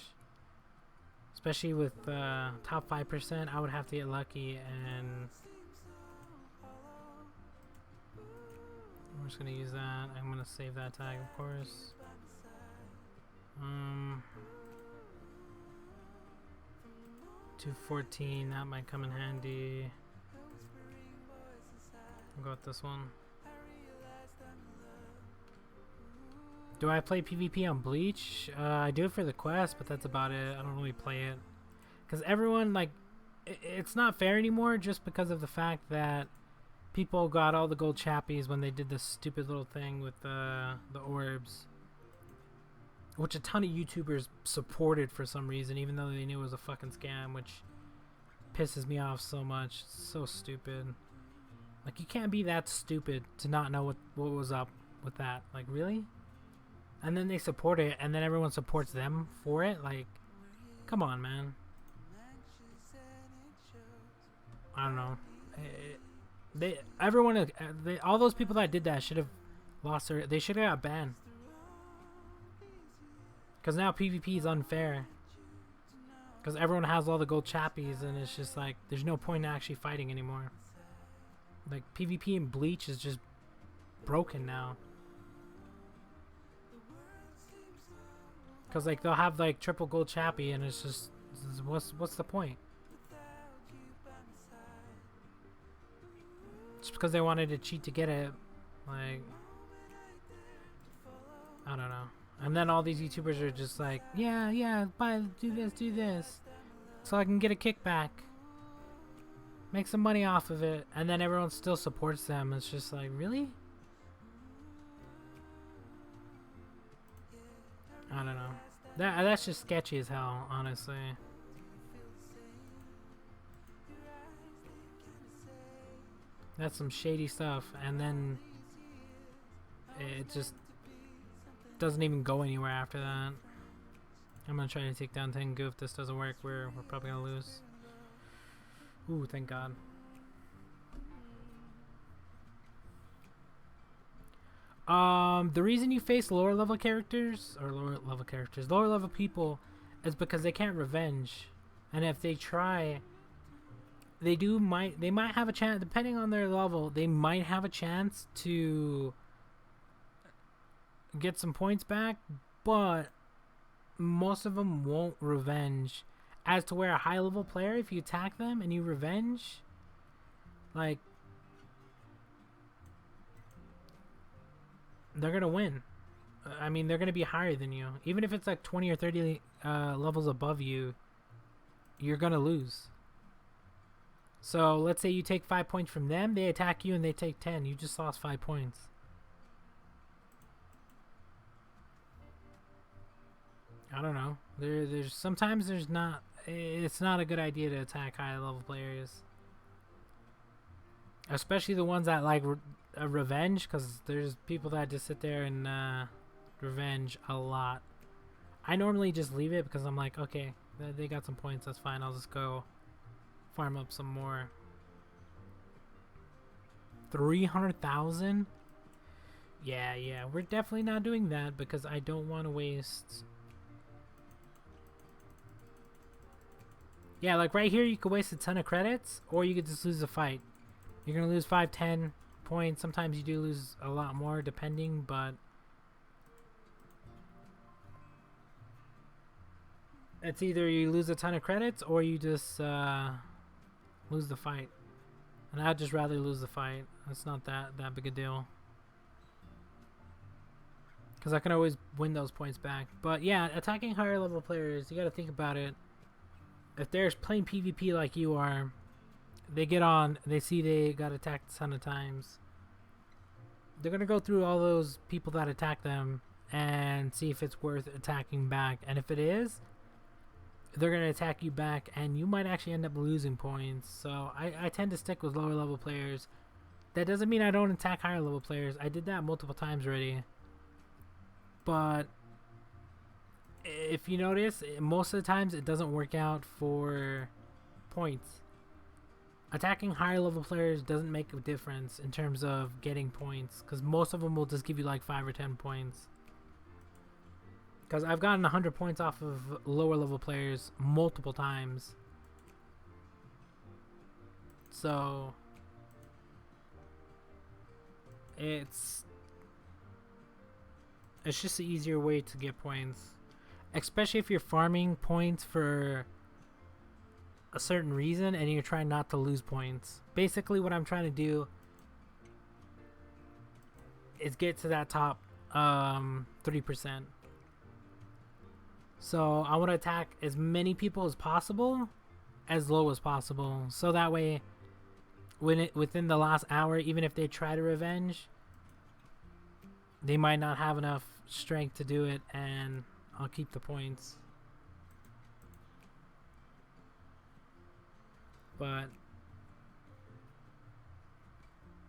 Especially with top 5%, I would have to get lucky, and I'm just gonna use that. I'm gonna save that tag, of course. 214, that might come in handy. I'll go with this one. Do I play PvP on Bleach? I do it for the quest, but that's about it. I don't really play it. Because everyone, like, it's not fair anymore just because of the fact that people got all the gold chappies when they did this stupid little thing with the orbs. Which a ton of YouTubers supported for some reason, even though they knew it was a fucking scam, which pisses me off so much. It's so stupid. Like, you can't be that stupid to not know what was up with that. Like, really? And then they support it, and then everyone supports them for it? Like, come on, man. I don't know. All those people that did that should have lost their... They should have got banned. Because now PvP is unfair. Because everyone has all the gold chappies, and it's just like, there's no point in actually fighting anymore. Like, PvP in Bleach is just broken now. Because, like, they'll have, like, triple gold chappie, and it's just, what's the point? Just because they wanted to cheat to get it. Like, I don't know. And then all these YouTubers are just like, yeah, do this, so I can get a kickback, make some money off of it, and then everyone still supports them. It's just like, really? I don't know. That's just sketchy as hell, honestly. That's some shady stuff, and then it just doesn't even go anywhere after that. I'm gonna try to take down Tengu. If this doesn't work, we're probably gonna lose. Ooh, thank God. The reason you face lower level people is because they can't revenge, and if they try, they might have a chance. Depending on their level, they might have a chance to get some points back, but most of them won't revenge. As to where a high level player, if you attack them and you revenge, like, they're gonna win. I mean, they're gonna be higher than you. Even if it's like 20 or 30 levels above you, you're gonna lose. So let's say you take 5 points from them, they attack you and they take 10. You just lost 5 points. I don't know. There's sometimes there's not. It's not a good idea to attack high level players, especially the ones that like revenge, because there's people that just sit there and revenge a lot. I normally just leave it because I'm like, okay, they got some points, that's fine. I'll just go farm up some more. 300,000? Yeah, we're definitely not doing that because I don't want to waste. Yeah, like right here, you could waste a ton of credits, or you could just lose a fight. You're gonna lose 5, 10 points. Sometimes you do lose a lot more, depending, but it's either you lose a ton of credits or you just lose the fight. And I'd just rather lose the fight. It's not that big a deal, because I can always win those points back. But yeah, attacking higher level players, you gotta think about it. If they're playing PvP like you are, they get on, they see they got attacked a ton of times. They're going to go through all those people that attack them and see if it's worth attacking back. And if it is, they're going to attack you back, and you might actually end up losing points. So I tend to stick with lower level players. That doesn't mean I don't attack higher level players. I did that multiple times already. But if you notice, most of the times it doesn't work out for points. Attacking higher level players doesn't make a difference in terms of getting points, because most of them will just give you like 5 or 10 points. Because I've gotten 100 points off of lower level players multiple times. So it's just an easier way to get points. Especially if you're farming points for a certain reason and you're trying not to lose points. Basically what I'm trying to do is get to that top 3%. So I want to attack as many people as possible, as low as possible. So that way, within the last hour, even if they try to revenge, they might not have enough strength to do it, and I'll keep the points. But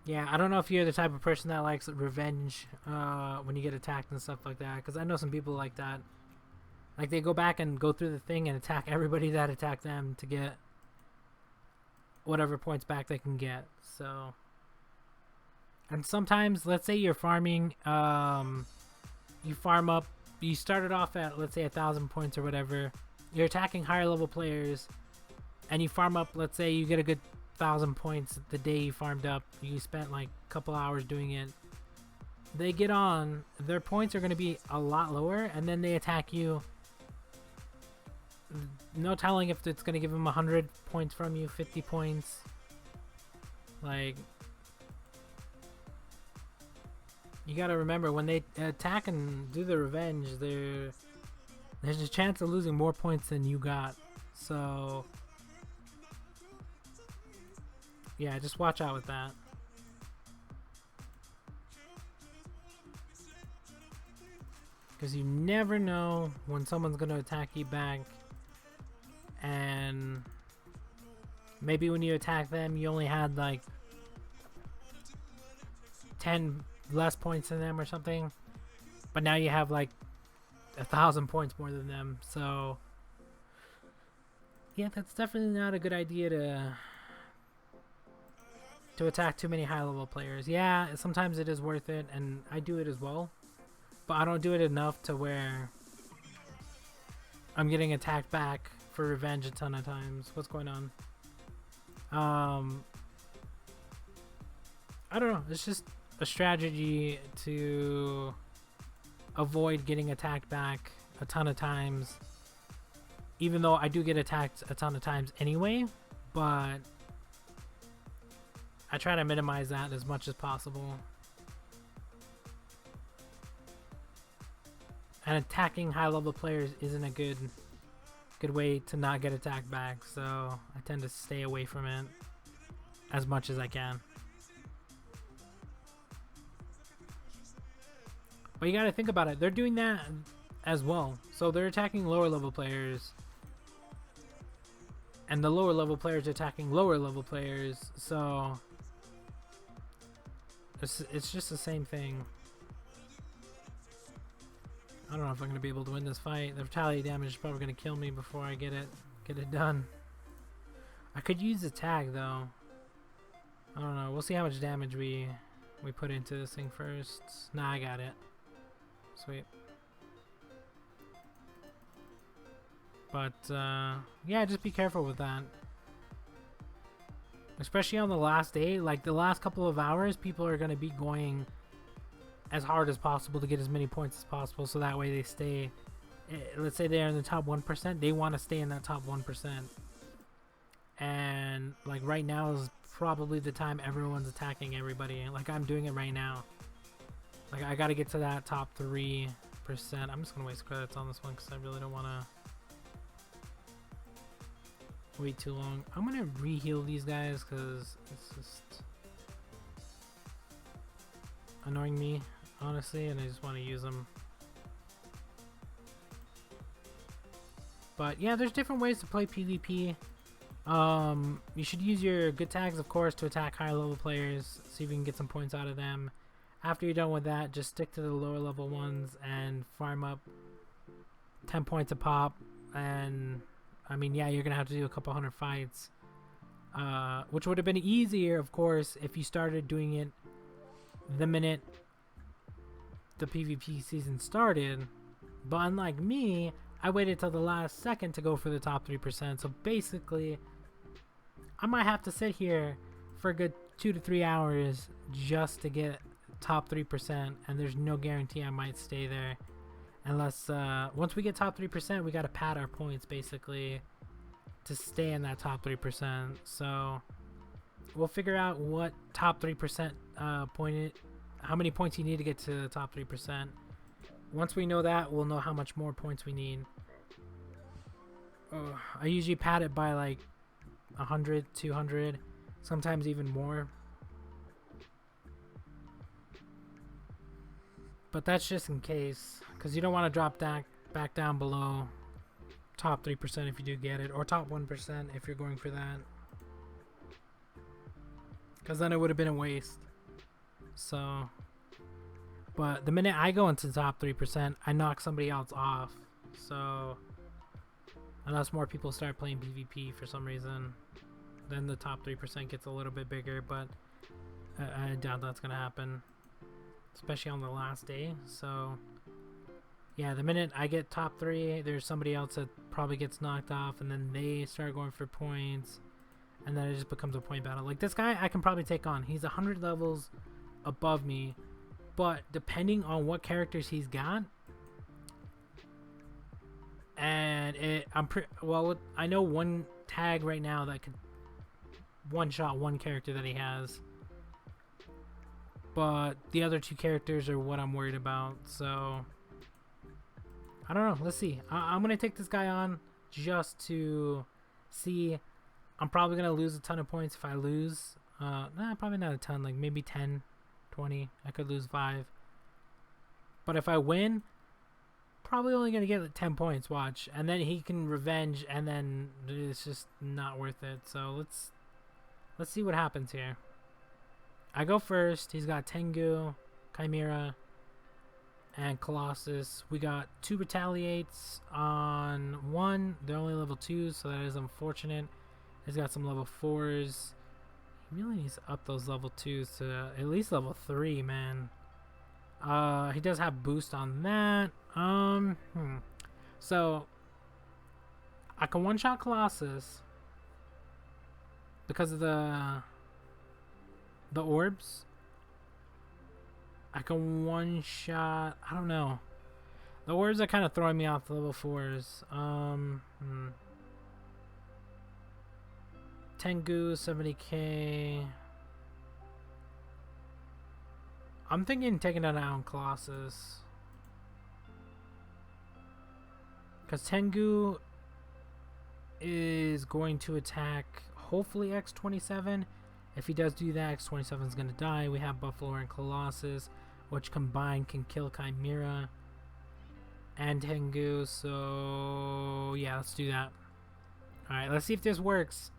yeah, I don't know if you're the type of person that likes revenge when you get attacked and stuff like that, because I know some people like that. Like, they go back and go through the thing and attack everybody that attacked them to get whatever points back they can get. So, and sometimes, let's say you're farming, you farm up. You started off at, let's say, 1,000 points or whatever. You're attacking higher level players, and you farm up. Let's say you get a good 1,000 points the day you farmed up. You spent like a couple hours doing it. They get on. Their points are going to be a lot lower, and then they attack you. No telling if it's going to give them 100 points from you, 50 points. Like, you gotta remember, when they attack and do the revenge, there's a chance of losing more points than you got. So yeah, just watch out with that. Because you never know when someone's gonna attack you back, and maybe when you attack them, you only had like 10 less points than them or something, but now you have like 1,000 points more than them. So yeah, that's definitely not a good idea to attack too many high level players. Yeah, sometimes it is worth it, and I do it as well, but I don't do it enough to where I'm getting attacked back for revenge a ton of times. What's going on? I don't know. It's just a strategy to avoid getting attacked back a ton of times, even though I do get attacked a ton of times anyway, but I try to minimize that as much as possible. And attacking high level players isn't a good way to not get attacked back, so I tend to stay away from it as much as I can. But you gotta think about it, they're doing that as well. So they're attacking lower level players, and the lower level players are attacking lower level players, so it's just the same thing. I don't know if I'm gonna be able to win this fight. The retaliate damage is probably gonna kill me before I get it done. I could use the tag though. I don't know. We'll see how much damage we put into this thing first. Nah, I got it. Sweet. But yeah, just be careful with that. Especially on the last day, like the last couple of hours, people are gonna be going as hard as possible to get as many points as possible, so that way they stay. Let's say they're in the top 1%, they want to stay in that top 1%. And like right now is probably the time everyone's attacking everybody. Like I'm doing it right now. Like I gotta get to that top 3%. I'm just gonna waste credits on this one because I really don't want to wait too long. I'm gonna re-heal these guys because it's just annoying me, honestly, and I just want to use them. But yeah, there's different ways to play PvP. You should use your good tags, of course, to attack higher level players, see if you can get some points out of them. After you're done with that, just stick to the lower level ones and farm up 10 points a pop. And I mean, yeah, you're gonna have to do a couple hundred fights, which would have been easier, of course, if you started doing it the minute the PvP season started. But unlike me, I waited till the last second to go for the top 3%. So basically, I might have to sit here for a good 2 to 3 hours just to get top 3%, and there's no guarantee I might stay there. Unless, once we get top 3%, we gotta pad our points, basically, to stay in that top 3%. So, we'll figure out what top 3% how many points you need to get to the top 3%. Once we know that, we'll know how much more points we need. I usually pad it by like 100, 200, sometimes even more. But that's just in case, because you don't want to drop back down below top 3% if you do get it, or top 1% if you're going for that, because then it would have been a waste. So, but the minute I go into the top 3%, I knock somebody else off. So, unless more people start playing PvP for some reason, then the top 3% gets a little bit bigger, but I doubt that's going to happen, especially on the last day. So, yeah, the minute I get top 3, there's somebody else that probably gets knocked off, and then they start going for points, and then it just becomes a point battle. Like this guy, I can probably take on. He's 100 levels above me, but depending on what characters he's got, and I know one tag right now that could one-shot one character that he has, but the other 2 characters are what I'm worried about. So I don't know. Let's see. I'm gonna take this guy on just to see. I'm probably gonna lose a ton of points if I lose. Nah, probably not a ton, like maybe 10, 20. I could lose 5. But if I win, probably only gonna get like 10 points. Watch, and then he can revenge, and then it's just not worth it. So let's see what happens here. I go first. He's got Tengu, Chimera, and Colossus. We got 2 Retaliates on 1. They're only level 2s, so that is unfortunate. He's got some level 4s. He really needs to up those level 2s to at least level 3, man. He does have boost on that. So I can one-shot Colossus because of the orbs. I can one-shot. I don't know. The orbs are kind of throwing me off the level 4s. Tengu 70k. I'm thinking taking it out on Colossus. Because Tengu is going to attack, hopefully, X27. If he does do that, X27 is going to die. We have Buffalo and Colossus, which combined can kill Chimera and Tengu. So, yeah, let's do that. Alright, let's see if this works.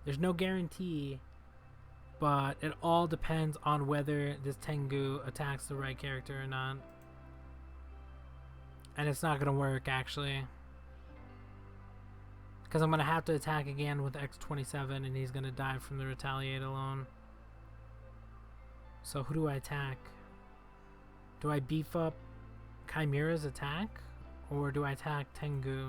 There's no guarantee, but it all depends on whether this Tengu attacks the right character or not. And it's not going to work, actually. Because I'm going to have to attack again with X27, and he's going to die from the Retaliate alone. So who do I attack? Do I beef up Chimera's attack? Or do I attack Tengu?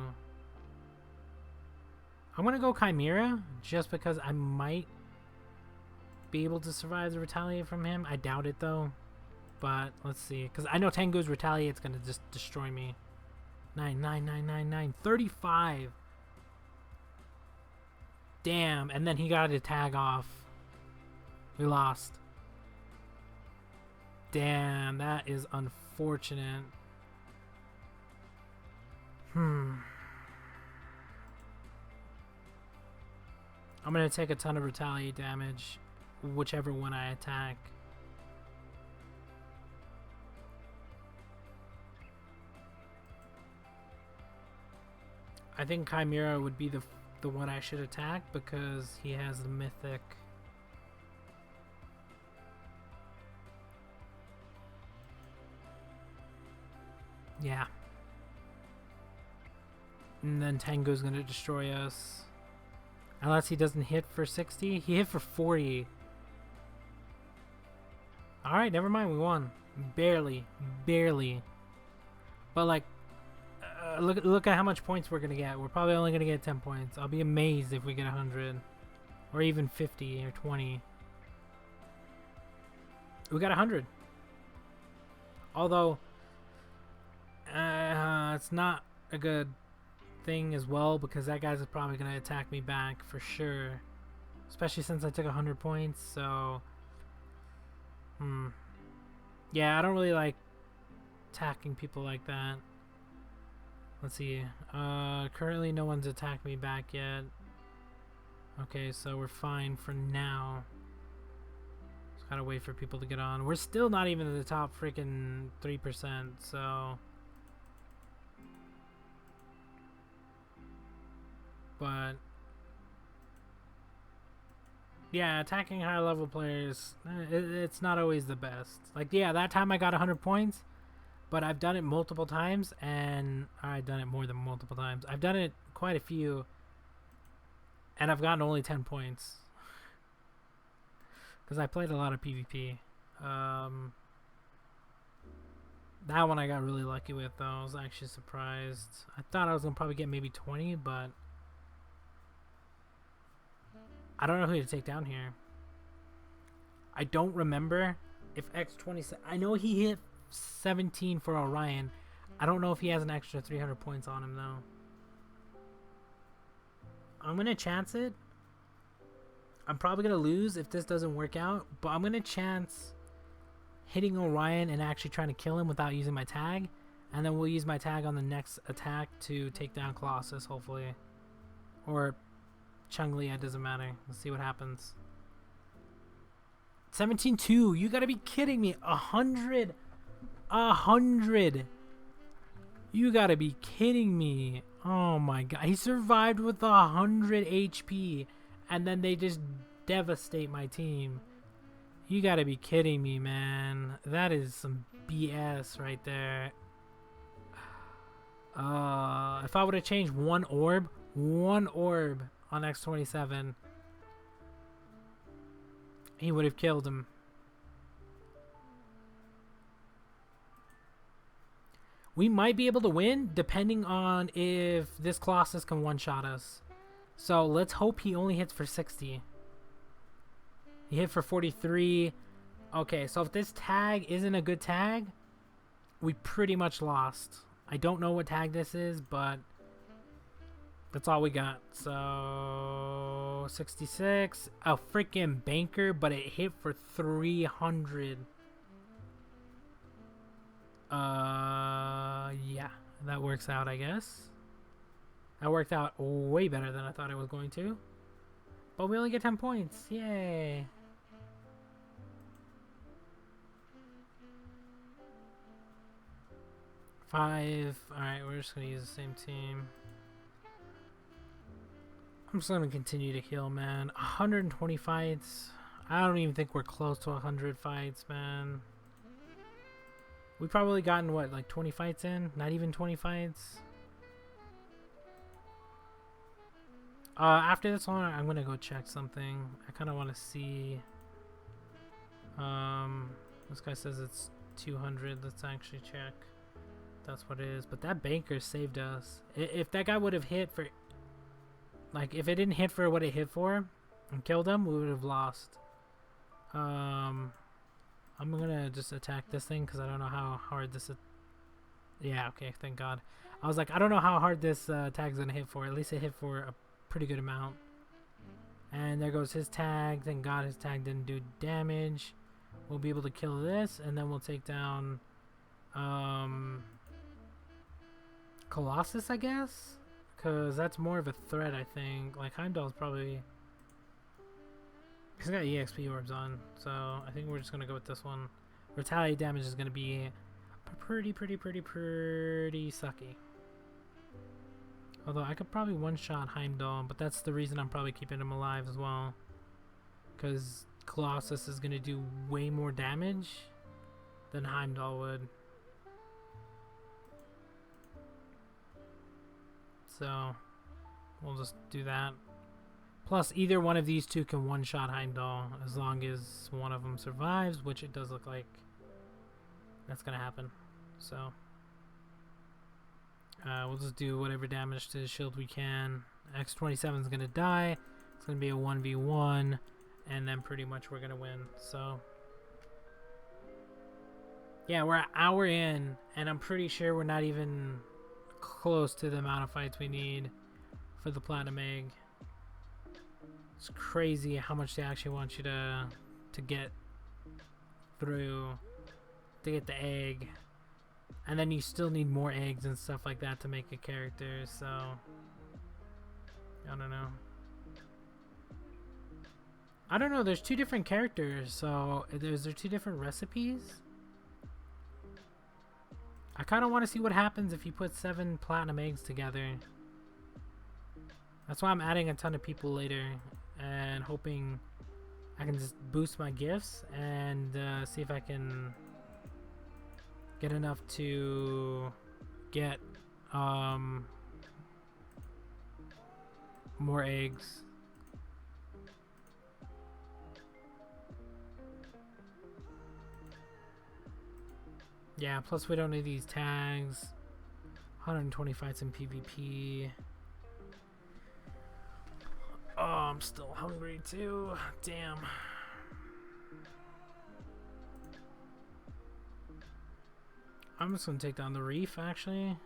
I'm going to go Chimera, just because I might be able to survive the Retaliate from him. I doubt it, though. But let's see. Because I know Tengu's Retaliate's going to just destroy me. 9, 9, 9, 9, 9. 35. Damn. And then he got to tag off. We lost. Damn. That is unfortunate. I'm going to take a ton of Retaliate damage, whichever one I attack. I think Chimera would be the one I should attack because he has the mythic. Yeah. And then Tengu's going to destroy us. Unless he doesn't hit for 60. He hit for 40. Alright, never mind. We won. Barely. Barely. But, like, look at how much points we're going to get. We're probably only going to get 10 points. I'll be amazed if we get 100. Or even 50 or 20. We got 100. Although, it's not a good thing as well, because that guy's probably going to attack me back for sure, especially since I took 100 points. So yeah, I don't really like attacking people like that. Let's see. Currently no one's attacked me back yet. Okay, so we're fine for now. Just gotta wait for people to get on. We're still not even in the top freaking 3%, so but yeah, attacking higher level players, it's not always the best. Like, yeah, that time I got 100 points, but I've done it multiple times, and I've done it more than multiple times. I've done it quite a few, and I've gotten only 10 points because I played a lot of PvP. That one I got really lucky with, though. I was actually surprised. I thought I was gonna probably get maybe 20, but I don't know who to take down here. I don't remember if X27... I know he hit 17 for Orion. I don't know if he has an extra 300 points on him, though. I'm going to chance it. I'm probably going to lose if this doesn't work out, but I'm going to chance hitting Orion and actually trying to kill him without using my tag. And then we'll use my tag on the next attack to take down Colossus, hopefully. Or Chun-Li, it doesn't matter. Let's see what happens. 17-2. You gotta be kidding me. 100. 100. You gotta be kidding me. Oh my god. He survived with 100 HP. And then they just devastate my team. You gotta be kidding me, man. That is some BS right there. If I would have changed one orb on X27, he would have killed him. We might be able to win depending on if this Colossus can one-shot us. So let's hope he only hits for 60. He hit for 43. Okay, so if this tag isn't a good tag, we pretty much lost. I don't know what tag this is, but that's all we got. So 66, a freaking banker, but it hit for 300. Yeah, that works out, I guess. That worked out way better than I thought it was going to. But we only get 10 points. Yay. Five. Alright, we're just going to use the same team. I'm just going to continue to heal, man. 120 fights. I don't even think we're close to 100 fights, man. We've probably gotten, what, like 20 fights in? Not even 20 fights? After this one, I'm going to go check something. I kind of want to see... this guy says it's 200. Let's actually check. That's what it is. But that banker saved us. If that guy would have hit for... Like, if it didn't hit for what it hit for and killed him, we would have lost. I'm gonna just attack this thing because I don't know how hard this is. Yeah, okay, thank God. I was like, I don't know how hard this tag's gonna hit for. At least it hit for a pretty good amount. And there goes his tag. Thank God his tag didn't do damage. We'll be able to kill this, and then we'll take down Colossus, I guess? Because that's more of a threat, I think. Like, Heimdall's probably... He's got EXP orbs on, so I think we're just going to go with this one. Retaliate damage is going to be pretty sucky. Although I could probably one-shot Heimdall, but that's the reason I'm probably keeping him alive as well. Because Colossus is going to do way more damage than Heimdall would. So, we'll just do that. Plus, either one of these two can one-shot Heimdall as long as one of them survives, which it does look like that's going to happen. So, we'll just do whatever damage to his shield we can. X27 is going to die. It's going to be a 1v1, and then pretty much we're going to win. So, yeah, we're an hour in, and I'm pretty sure we're not even close to the amount of fights we need for the Platinum Egg. It's crazy how much they actually want you to get through to get the egg, and then you still need more eggs and stuff like that to make a character. So I don't know. There's two different characters, so is there two different recipes? I kind of want to see what happens if you put 7 platinum eggs together. That's why I'm adding a ton of people later and hoping I can just boost my gifts and see if I can get enough to get more eggs. Yeah, plus we don't need these tags. 120 fights in PvP. Oh, I'm still hungry too. Damn. I'm just gonna take down the Reef, actually.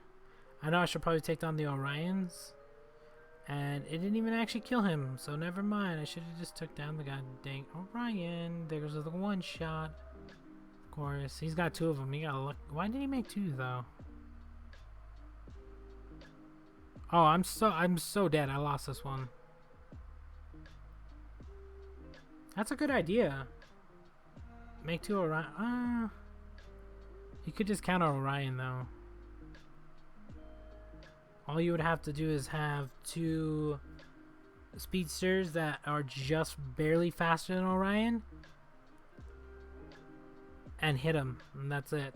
I know I should probably take down the Orions. And it didn't even actually kill him, so never mind. I should have just took down the goddamn Orion. There goes the one shot. Of course, he's got 2 of them. He got luck. Why did he make 2 though? Oh, I'm so dead. I lost this one. That's a good idea. Make 2 Orion. You could just counter Orion though. All you would have to do is have 2 speedsters that are just barely faster than Orion, and hit him, and that's it.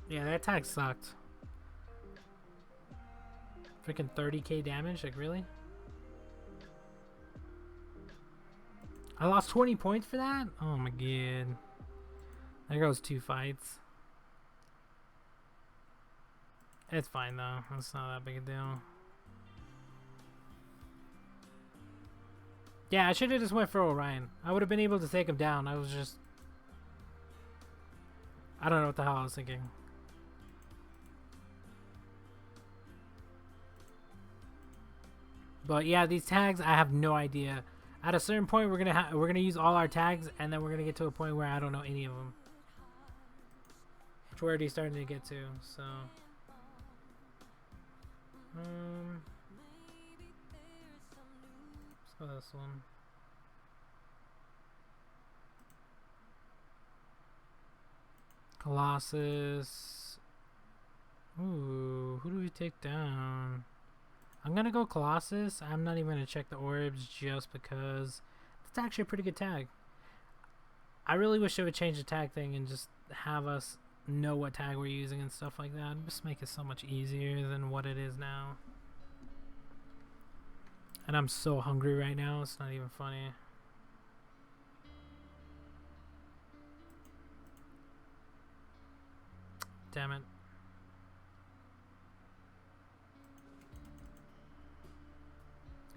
Yeah, that tag sucked. Freaking 30k damage, like really? I lost 20 points for that? Oh my god. There goes 2 fights. It's fine though, it's not that big a deal. Yeah, I should have just went for Orion. I would have been able to take him down. I don't know what the hell I was thinking. But yeah, these tags, I have no idea. At a certain point, we're gonna use all our tags, and then we're gonna get to a point where I don't know any of them, which we're already starting to get to. So, let's go this one. Colossus. Ooh, who do we take down? I'm gonna go Colossus. I'm not even gonna check the orbs just because it's actually a pretty good tag. I really wish they would change the tag thing and just have us know what tag we're using and stuff like that. Just make it so much easier than what it is now. And I'm so hungry right now, it's not even funny. Damn it.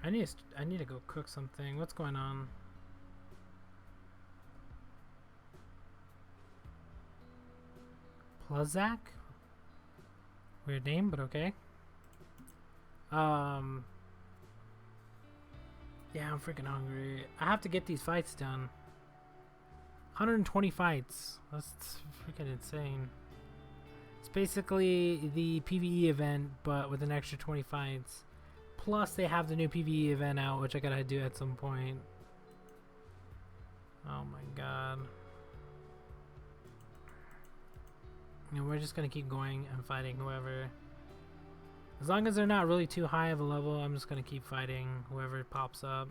I need to go cook something. What's going on? Plazak? Weird name, but okay. Yeah, I'm freaking hungry. I have to get these fights done. 120 fights. That's freaking insane. It's basically the PvE event, but with an extra 20 fights. Plus, they have the new PvE event out, which I gotta do at some point. Oh my god. And we're just gonna keep going and fighting whoever. As long as they're not really too high of a level, I'm just gonna keep fighting whoever pops up.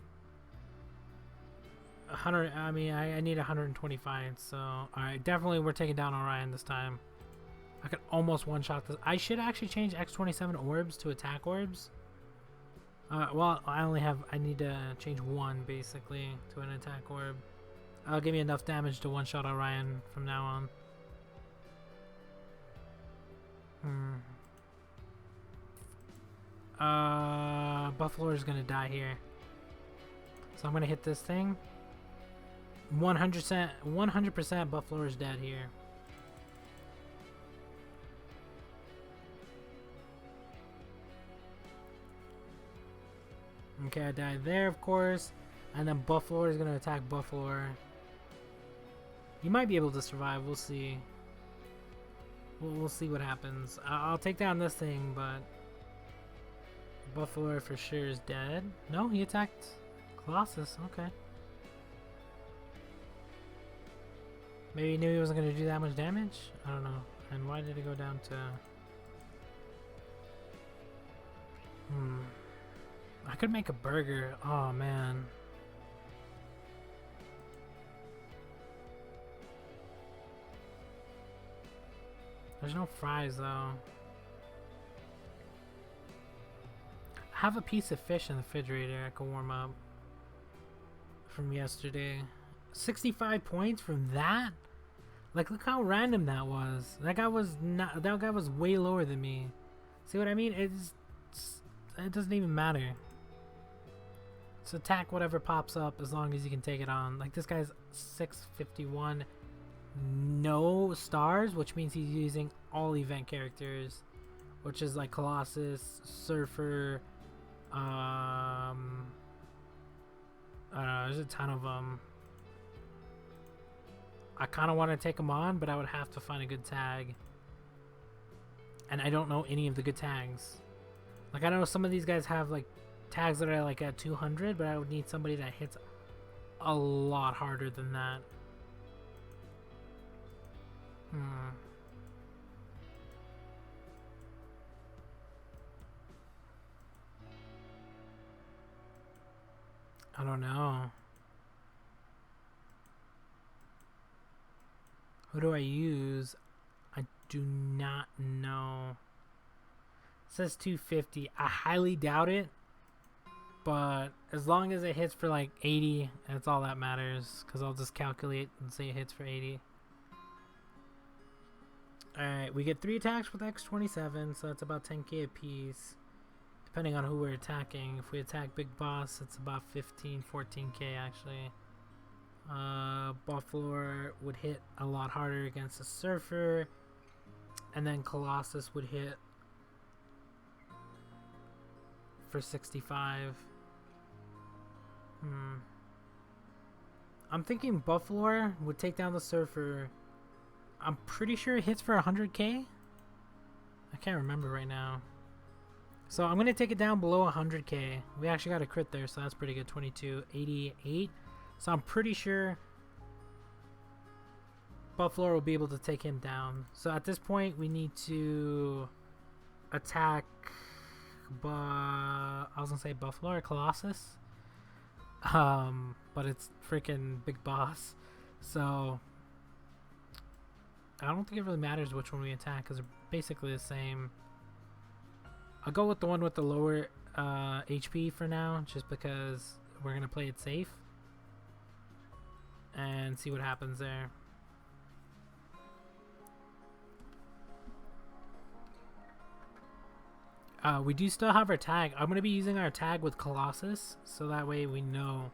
100. I mean, I need 125. So, all right, definitely we're taking down Orion this time. I could almost one-shot this. I should actually change X27 orbs to attack orbs. Well, I need to change one basically to an attack orb. I'll give me enough damage to one-shot Orion from now on. Buffalo is gonna die here, so I'm gonna hit this thing. 100% Buffalo is dead here. Okay, I died there, of course, and then Buffalo is gonna attack Buffalo. You might be able to survive. We'll see. We'll see what happens. I'll take down this thing, but Buffalo for sure is dead. No, he attacked Colossus. Okay. Maybe he knew he wasn't going to do that much damage? I don't know. And why did it go down to... I could make a burger. Oh, man. There's no fries, though. I have a piece of fish in the refrigerator I can warm up from yesterday. 65 points from that? Like, look how random that was. That guy was not. That guy was way lower than me. See what I mean? It doesn't even matter. So attack whatever pops up as long as you can take it on. Like, this guy's 651. No stars, which means he's using all event characters, which is like Colossus, Surfer. I don't know. There's a ton of them. I kind of want to take them on, but I would have to find a good tag. And I don't know any of the good tags. Like, I know some of these guys have like tags that are like at 200, but I would need somebody that hits a lot harder than that. I don't know. Who do I use? I do not know. It says 250. I highly doubt it. But as long as it hits for like 80, that's all that matters. Because I'll just calculate and say it hits for 80. Alright, we get 3 attacks with X27, so that's about 10k a piece. Depending on who we're attacking. If we attack Big Boss, it's about 14k actually. Buffalo would hit a lot harder against the Surfer. And then Colossus would hit for 65. I'm thinking Buffalo would take down the Surfer. I'm pretty sure it hits for 100k. I can't remember right now. So I'm going to take it down below 100k. We actually got a crit there, so that's pretty good. 2288. So I'm pretty sure Buffalo will be able to take him down. So at this point, we need to attack, I was going to say Buffalo or Colossus. But it's freaking Big Boss. So I don't think it really matters which one we attack because they're basically the same. I'll go with the one with the lower HP for now, just because we're going to play it safe and see what happens there. We do still have our tag. I'm going to be using our tag with Colossus, so that way we know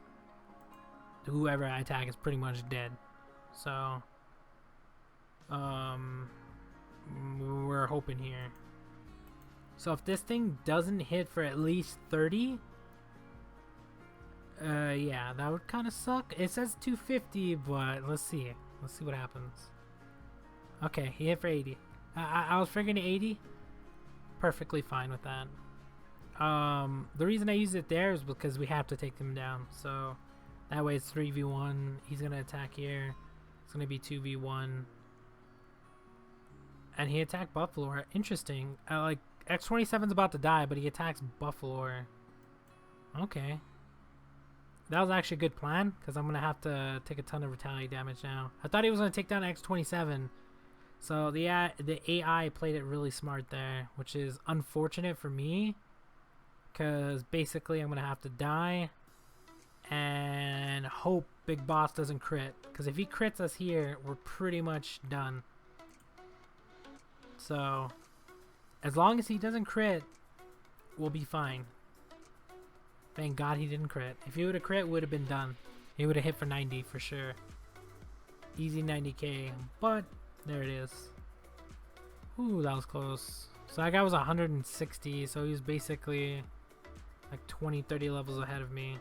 whoever I tag is pretty much dead. So we're hoping here. So if this thing doesn't hit for at least 30, yeah, that would kind of suck. It says 250, but let's see. Let's see what happens. Okay, he hit for 80. I was figuring 80. Perfectly fine with that. The reason I use it there is because we have to take him down. So that way it's 3v1. He's going to attack here. It's going to be 2v1. And he attacked Buffalo. Interesting. Like, X27's about to die, but he attacks Buffalo. Okay. That was actually a good plan, because I'm going to have to take a ton of retaliate damage now. I thought he was going to take down X27. So the AI played it really smart there, which is unfortunate for me, because basically I'm going to have to die and hope Big Boss doesn't crit. Because if he crits us here, we're pretty much done. So as long as he doesn't crit, we'll be fine. Thank God he didn't crit. If he would have crit, we would have been done. He would have hit for 90 for sure. Easy 90k. But there it is. Ooh, that was close. So that guy was 160, so he was basically like 20-30 levels ahead of me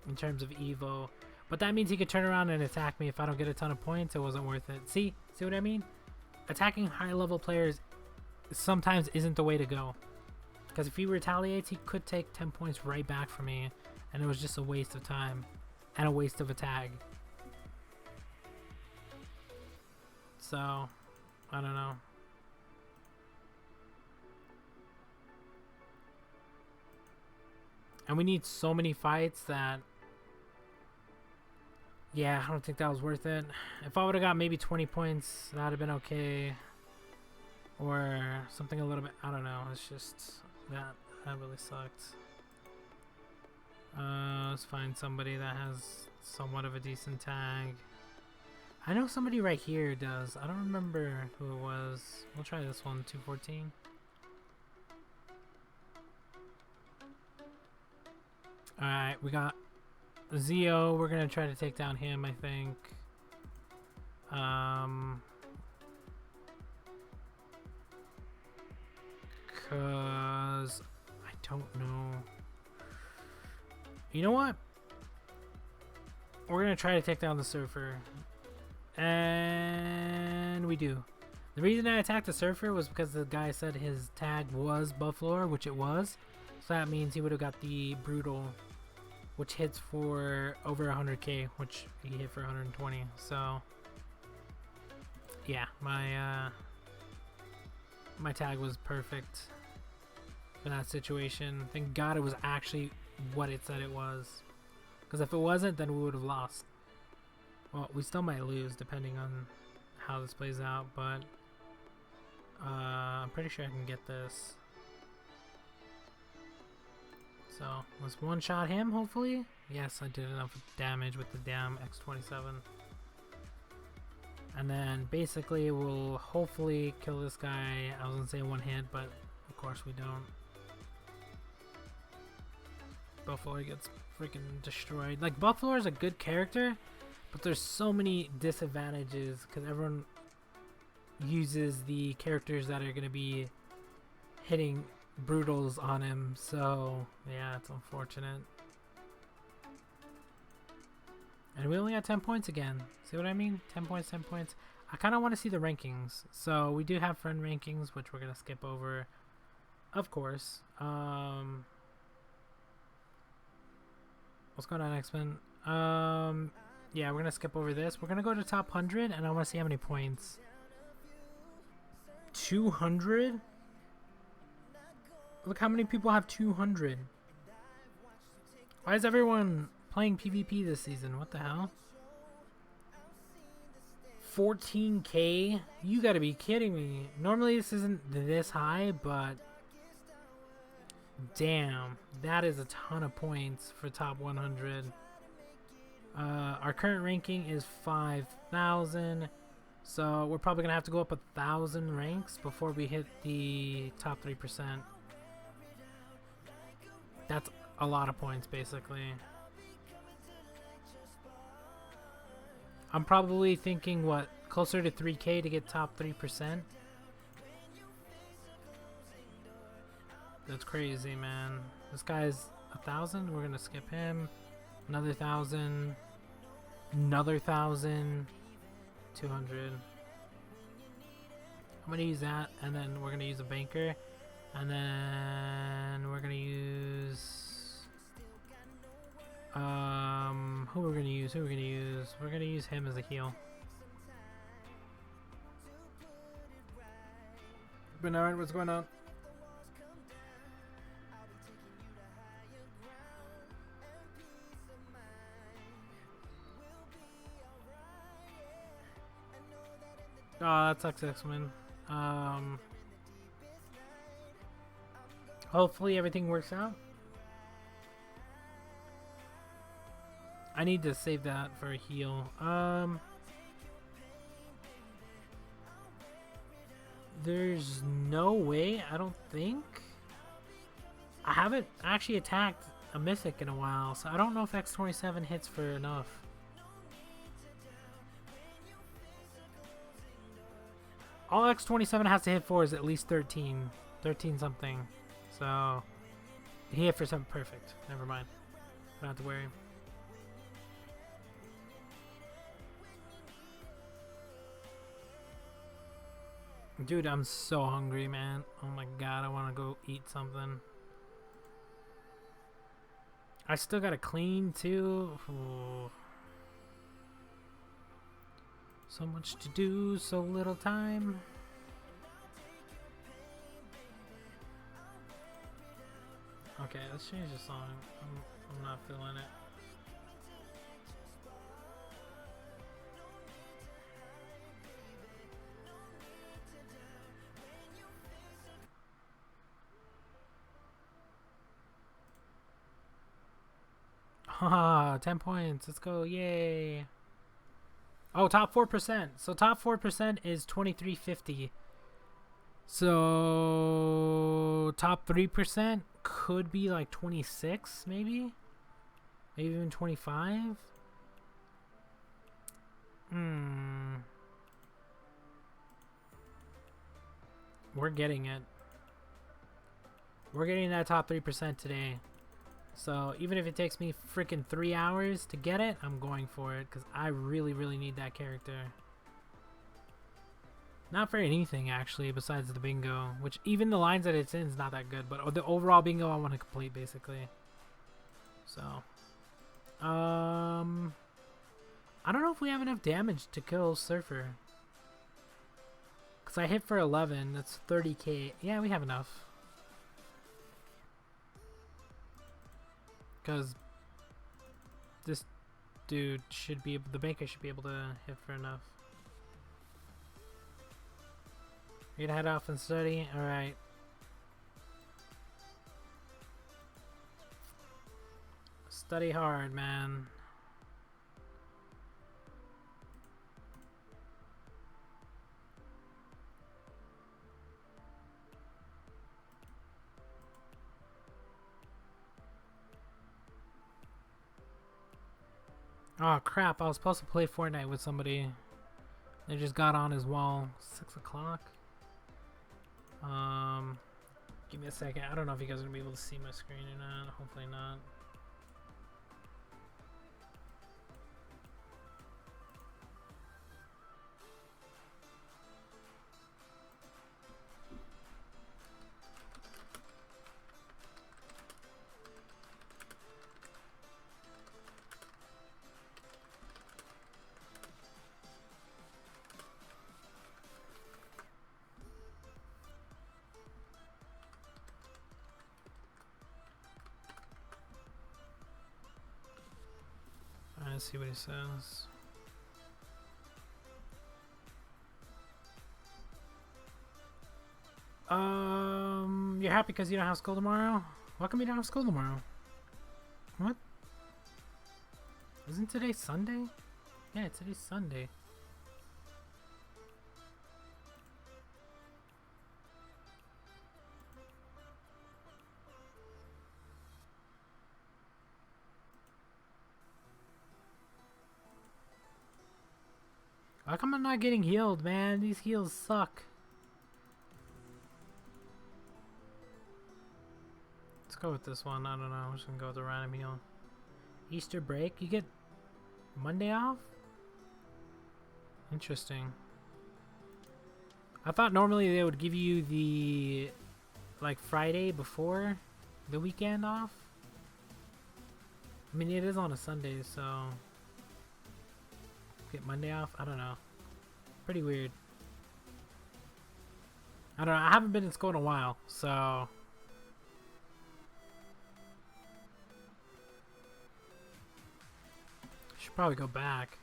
in terms of Evo. But that means he could turn around and attack me if I don't get a ton of points. It wasn't worth it. See what I mean? Attacking high level players sometimes isn't the way to go. Because if he retaliates, he could take 10 points right back from me. And it was just a waste of time. And a waste of a tag. So, I don't know. And we need so many fights that... yeah, I don't think that was worth it. If I would have got maybe 20 points, that would have been okay. Or something a little bit... I don't know. It's just... that really sucked. Let's find somebody that has somewhat of a decent tag. I know somebody right here does. I don't remember who it was. We'll try this one, 214. Alright, we got Zeo. We're going to try to take down him, I think. Because I don't know. You know what? We're going to try to take down the Surfer. And we do. The reason I attacked the Surfer was because the guy said his tag was Buffalo, which it was. So that means he would have got the Brutal, which hits for over 100k, which he hit for 120. So yeah, my tag was perfect for that situation. Thank God it was actually what it said it was. Because if it wasn't, then we would have lost. Well, we still might lose depending on how this plays out, but I'm pretty sure I can get this. So let's one-shot him, hopefully. Yes, I did enough damage with the damn X-27. And then basically we'll hopefully kill this guy. I was gonna say one hit, but of course we don't. Buffalo gets freaking destroyed. Like, Buffalo is a good character, but there's so many disadvantages because everyone uses the characters that are gonna be hitting brutals on him. So yeah, it's unfortunate. And we only got 10 points again. See what I mean? 10 points, 10 points. I kind of want to see the rankings. So we do have friend rankings, which we're going to skip over, of course. What's going on, X-Men? Yeah, we're going to skip over this. We're going to go to top 100, and I want to see how many points. 200? Look how many people have 200. Why is everyone playing PvP this season? What the hell? 14k? You gotta be kidding me. Normally this isn't this high, but damn, that is a ton of points for top 100. Our current ranking is 5,000, so we're probably gonna have to go up 1,000 ranks before we hit the top 3%. That's a lot of points, basically. I'm probably thinking, what, closer to 3k to get top 3%? That's crazy, man. This guy's 1,000. We're gonna skip him. Another 1,000. Another 1,000. 200. I'm gonna use that, and then we're gonna use a banker, and then we're gonna use who we're gonna use? We're gonna use him as a heal. Bernard, what's going on? Oh, that sucks, X-Men. Hopefully everything works out. I need to save that for a heal. There's no way, I don't think. I haven't actually attacked a mythic in a while, so I don't know if X-27 hits for enough. All X-27 has to hit for is at least 13 something. So he hit for something perfect. Never mind. Don't have to worry. Dude, I'm so hungry, man. Oh my god, I want to go eat something. I still gotta clean too. Ooh. So much to do, so little time. Okay, let's change the song. I'm not feeling it. Haha, 10 points. Let's go. Yay. Oh, top 4%. So top 4% is 2350. So top 3% could be like 26, maybe? Maybe even 25? We're getting it. We're getting that top 3% today. So even if it takes me freaking 3 hours to get it, I'm going for it because I really, really need that character. Not for anything actually besides the bingo, which even the lines that it's in is not that good, but the overall bingo I want to complete basically. So, I don't know if we have enough damage to kill Surfer. Because I hit for 11, that's 30k. Yeah, we have enough. Because this dude should be able, the banker should be able to hit for enough. You're gonna head off and study? Alright. Study hard, man. Oh crap, I was supposed to play Fortnite with somebody. They just got on as well. 6 o'clock. Give me a second. I don't know if you guys are gonna be able to see my screen or not. Hopefully not. Let's see what he says. You're happy because you don't have school tomorrow? Why come you don't have school tomorrow? What? Isn't today Sunday? Yeah, today's Sunday. How come I'm not getting healed, man? These heals suck. Let's go with this one. I don't know. I'm just gonna go with the random heal. Easter break? You get Monday off? Interesting. I thought normally they would give you the like Friday before the weekend off. I mean, it is on a Sunday, so get Monday off? I don't know. Pretty weird. I don't know. I haven't been in school in a while, so should probably go back.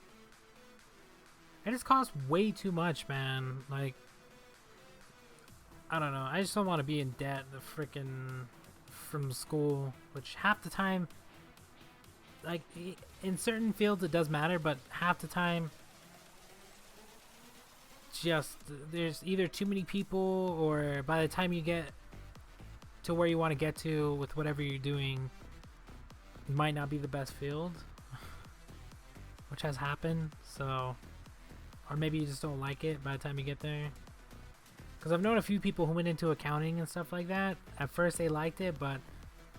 It just costs way too much, man. Like, I don't know. I just don't want to be in debt from school, which half the time, like in certain fields it does matter, but half the time just there's either too many people, or by the time you get to where you want to get to with whatever you're doing, it might not be the best field, which has happened. So, or maybe you just don't like it by the time you get there. Because I've known a few people who went into accounting and stuff like that. At first they liked it, but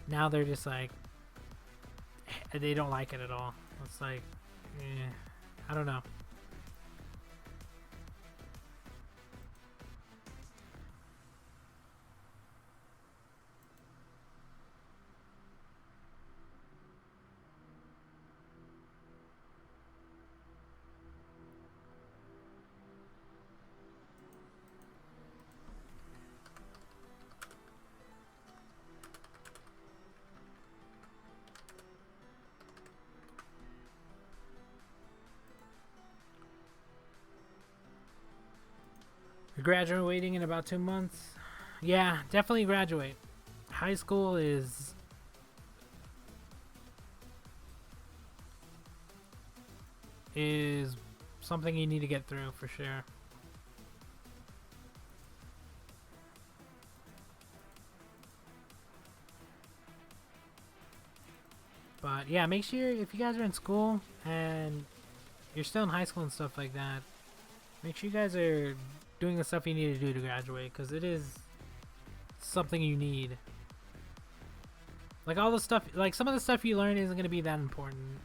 now they're just like, they don't like it at all. It's like, I don't know. You're graduating in about 2 months? Yeah, definitely graduate. High school is something you need to get through for sure. But yeah, make sure if you guys are in school and you're still in high school and stuff like that, make sure you guys are doing the stuff you need to do to graduate, because it is something you need. Like all the stuff, like some of the stuff you learn isn't going to be that important,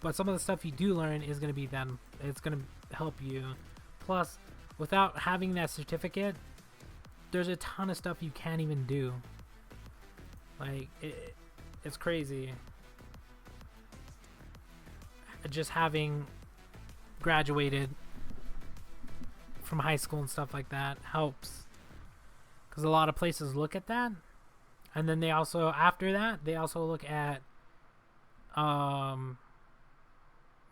but some of the stuff you do learn is going to be that, it's going to help you. Plus, without having that certificate, there's a ton of stuff you can't even do. Like, it's crazy. Just having graduated from high school and stuff like that helps, because a lot of places look at that, and then they also, after that, they also look at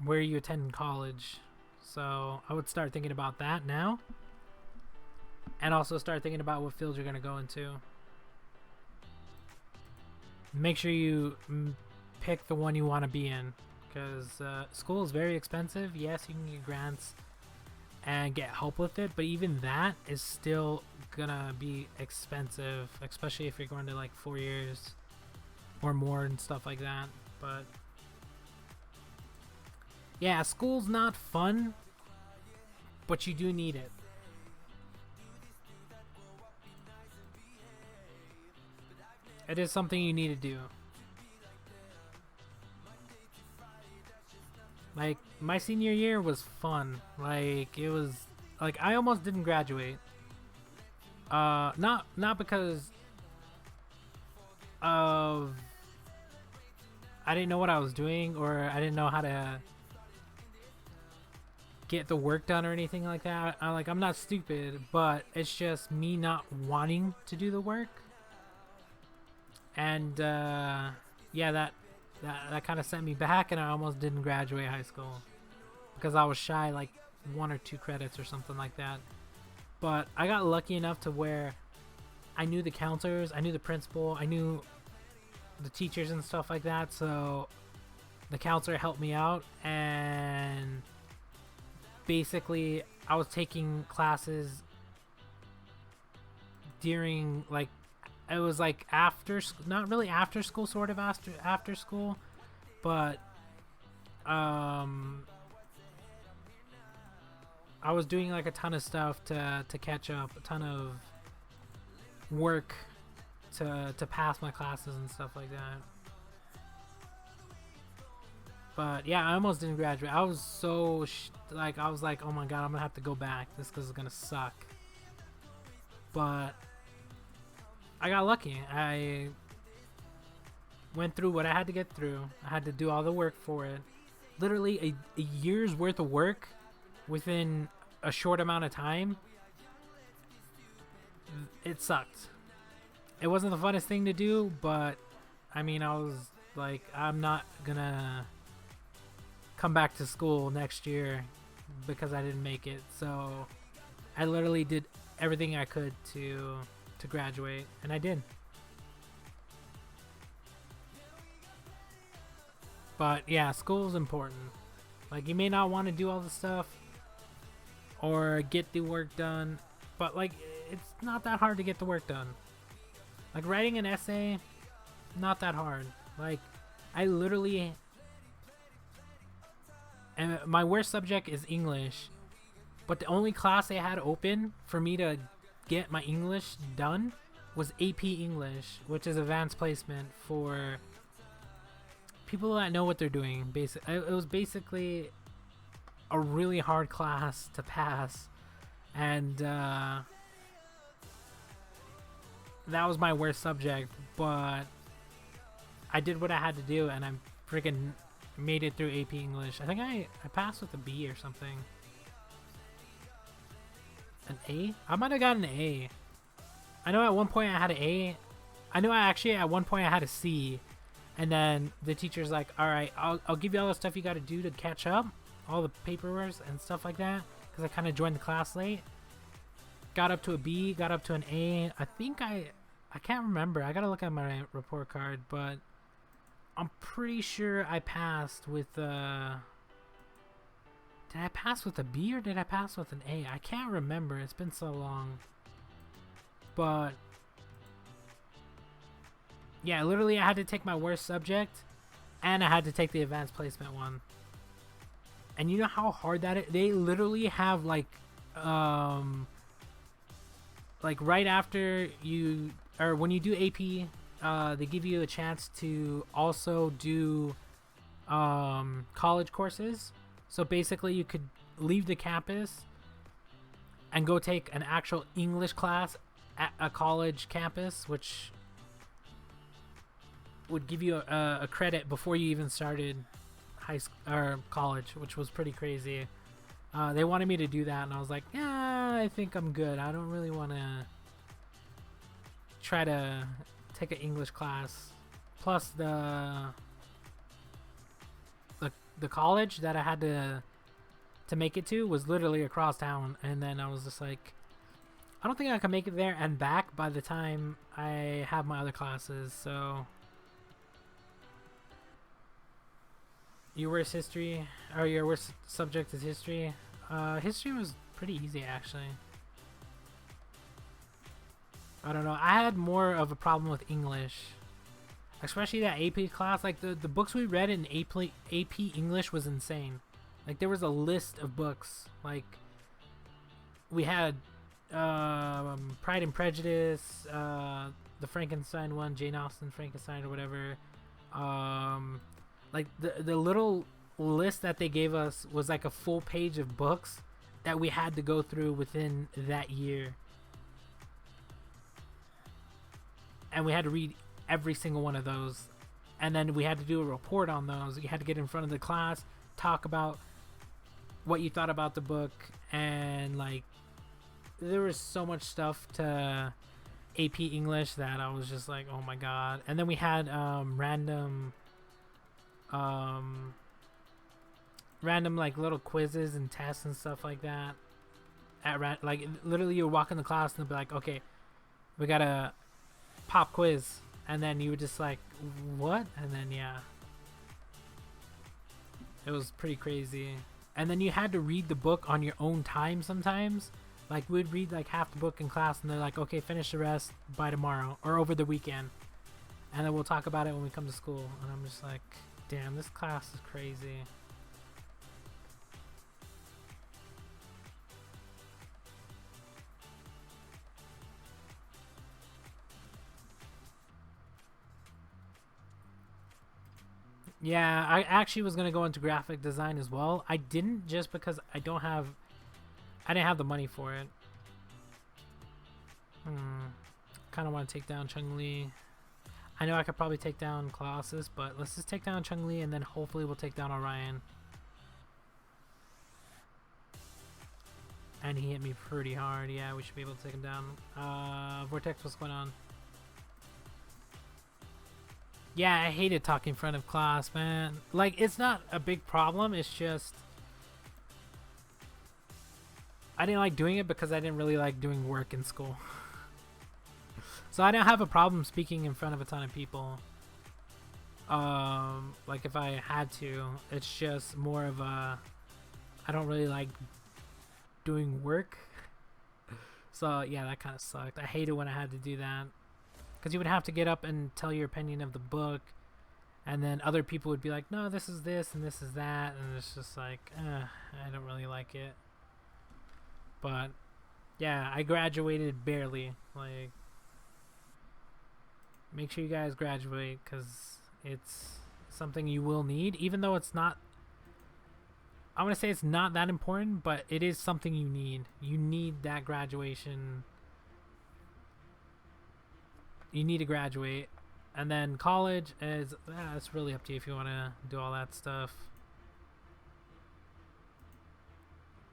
where you attend college. So I would start thinking about that now. and also start thinking about what field you're going to go into. Make sure you pick the one you want to be in, because school is very expensive. Yes, you can get grants and get help with it, but even that is still gonna be expensive, especially if you're going to like 4 years or more and stuff like that. But yeah, school's not fun, but you do need it. It is something you need to do. Like, my senior year was fun. Like, it was like I almost didn't graduate. Not because of I didn't know what I was doing, or I didn't know how to get the work done or anything like that. I'm not stupid, but it's just me not wanting to do the work. And yeah, that kind of set me back, and I almost didn't graduate high school because I was shy like 1 or 2 credits or something like that. But I got lucky enough to where I knew the counselors, I knew the principal, I knew the teachers and stuff like that. So the counselor helped me out, and basically I was taking classes during like, it was like after, not really after school, sort of after school, but I was doing like a ton of stuff to catch up, a ton of work to pass my classes and stuff like that. But yeah, I almost didn't graduate. I was so I was like, oh my god, I'm gonna have to go back. This is gonna suck. But I got lucky. I went through what I had to get through. I had to do all the work for it. Literally a year's worth of work within a short amount of time. It sucked. It wasn't the funnest thing to do, but I mean, I was like, I'm not gonna come back to school next year because I didn't make it. So I literally did everything I could to graduate, and I did. But yeah, school is important. Like, you may not want to do all the stuff or get the work done, but like, it's not that hard to get the work done. Like, writing an essay, not that hard. Like, I literally, and my worst subject is English, but the only class they had open for me to get my English done was AP English, which is advanced placement for people that know what they're doing. It was basically a really hard class to pass, and that was my worst subject, but I did what I had to do, and I freaking made it through AP English. I think I passed with a B or something. An A? I might have gotten an A. I know at one point I had an A. I know at one point I had a C. And then the teacher's like, alright, I'll give you all the stuff you got to do to catch up. All the paperwork and stuff like that. Because I kind of joined the class late. Got up to a B, got up to an A. I think I can't remember. I got to look at my report card. But I'm pretty sure I passed with did I pass with a B or did I pass with an A? I can't remember. It's been so long. But yeah, literally I had to take my worst subject and I had to take the advanced placement one. And you know how hard that is? They literally have like right after you, or when you do AP, they give you a chance to also do college courses. So basically you could leave the campus and go take an actual English class at a college campus, which would give you a credit before you even started high school or college, which was pretty crazy. They wanted me to do that, and I was like, yeah, I think I'm good. I don't really want to try to take an English class. Plus the college that I had to make it to was literally across town, and then I was just like, I don't think I can make it there and back by the time I have my other classes. So your worst history, or your worst subject is history. History was pretty easy actually. I don't know. I had more of a problem with English, especially that AP class. Like the books we read in AP English was insane. Like there was a list of books. Like we had Pride and Prejudice, the Frankenstein one, Jane Austen Frankenstein or whatever. Like the little list that they gave us was like a full page of books that we had to go through within that year. And we had to read every single one of those. And then we had to do a report on those. You had to get in front of the class, talk about what you thought about the book, and like there was so much stuff to AP English that I was just like, oh my god. And then we had random like little quizzes and tests and stuff like that at like literally you would walk in the class and they'd be like, okay, we got a pop quiz, and then you would just like, what? And then yeah, it was pretty crazy. And then you had to read the book on your own time sometimes. Like we'd read like half the book in class and they're like, okay, finish the rest by tomorrow or over the weekend, and then we'll talk about it when we come to school. And I'm just like, damn, this class is crazy. Yeah, I actually was gonna go into graphic design as well. I didn't, just because I didn't have the money for it. Kind of want to take down Chun-Li. I know I could probably take down Colossus, but let's just take down Chun-Li and then hopefully we'll take down Orion. And he hit me pretty hard. Yeah, we should be able to take him down. Vortex, what's going on? Yeah, I hated talking in front of class, man. Like, it's not a big problem. It's just I didn't like doing it because I didn't really like doing work in school. So I don't have a problem speaking in front of a ton of people. Like if I had to, it's just more of a, I don't really like doing work. So yeah, that kind of sucked. I hated when I had to do that, because you would have to get up and tell your opinion of the book, and then other people would be like, no, this is this and this is that, and it's just like, I don't really like it. But yeah, I graduated barely. Like, make sure you guys graduate, because it's something you will need, even though it's not, I want to say it's not that important, but it is something you need. You need that graduation. You need to graduate. And then college is, it's really up to you if you want to do all that stuff.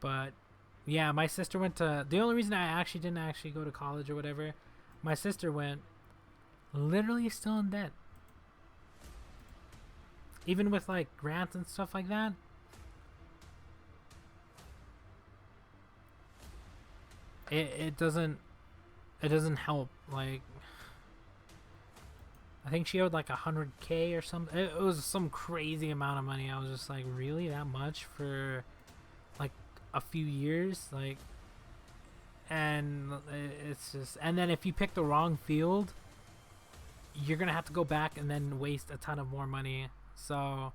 But yeah, my sister went to, the only reason I didn't go to college or whatever, my sister went literally still in debt. Even with like grants and stuff like that. It doesn't help. Like, I think she owed like 100K or something. It was some crazy amount of money. I was just like, really, that much for like a few years? Like, and it's just, and then if you pick the wrong field, you're gonna have to go back and then waste a ton of more money. So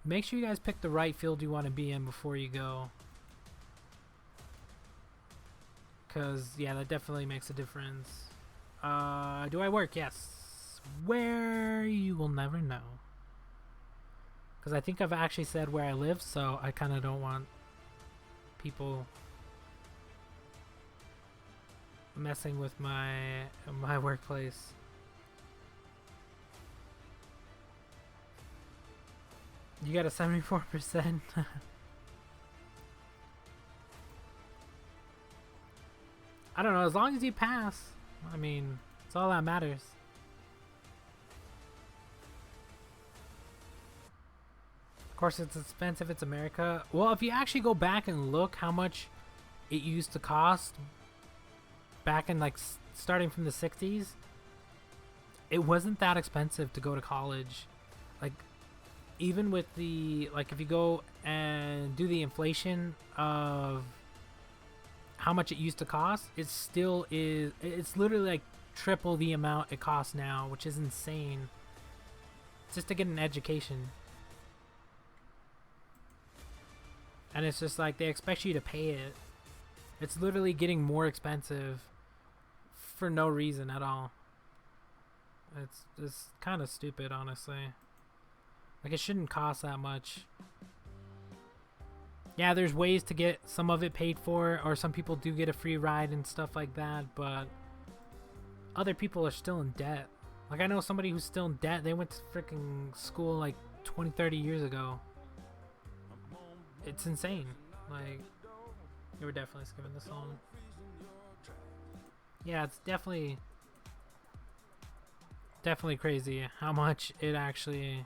make sure you guys pick the right field you want to be in before you go, because yeah, that definitely makes a difference. Do I work? Yes. Where? You will never know, because I think I've actually said where I live, so I kind of don't want people messing with my workplace. You got a 74%. I don't know, as long as you pass, I mean, it's all that matters. Of course, it's expensive. It's America. Well, if you actually go back and look how much it used to cost back in like starting from the 60s, it wasn't that expensive to go to college. Like even with the like if you go and do the inflation of how much it used to cost, it still is, it's literally like triple the amount it costs now, which is insane. Just to get an education. And it's just like they expect you to pay it. It's literally getting more expensive for no reason at all. It's kind of stupid, honestly. Like it shouldn't cost that much. Yeah, there's ways to get some of it paid for, or some people do get a free ride and stuff like that, but other people are still in debt. Like I know somebody who's still in debt. They went to freaking school like 20, 30 years ago. It's insane. Like, you were definitely skipping this song. Yeah, it's definitely crazy how much it actually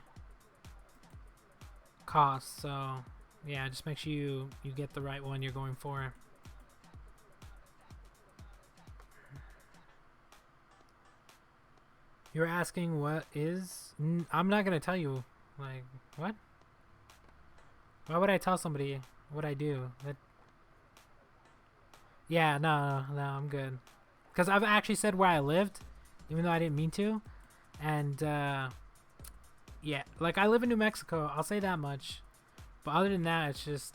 costs. So yeah, just make sure you get the right one you're going for. You're asking what is? I'm not gonna tell you. Like, what? Why would I tell somebody what I do? That. Yeah, no, I'm good. Because I've actually said where I lived, even though I didn't mean to. And yeah, like I live in New Mexico. I'll say that much. But other than that, it's just,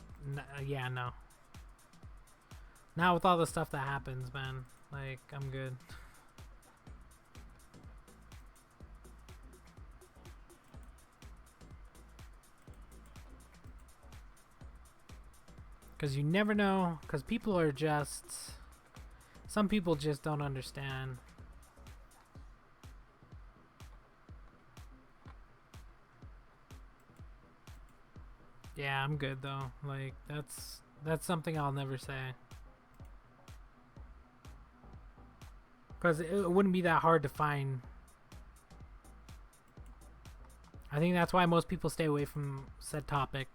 yeah, no. Now with all the stuff that happens, man, like I'm good. Because you never know. Because people are just, some people just don't understand. Yeah, I'm good though. Like that's something I'll never say. Because it wouldn't be that hard to find. I think that's why most people stay away from said topic.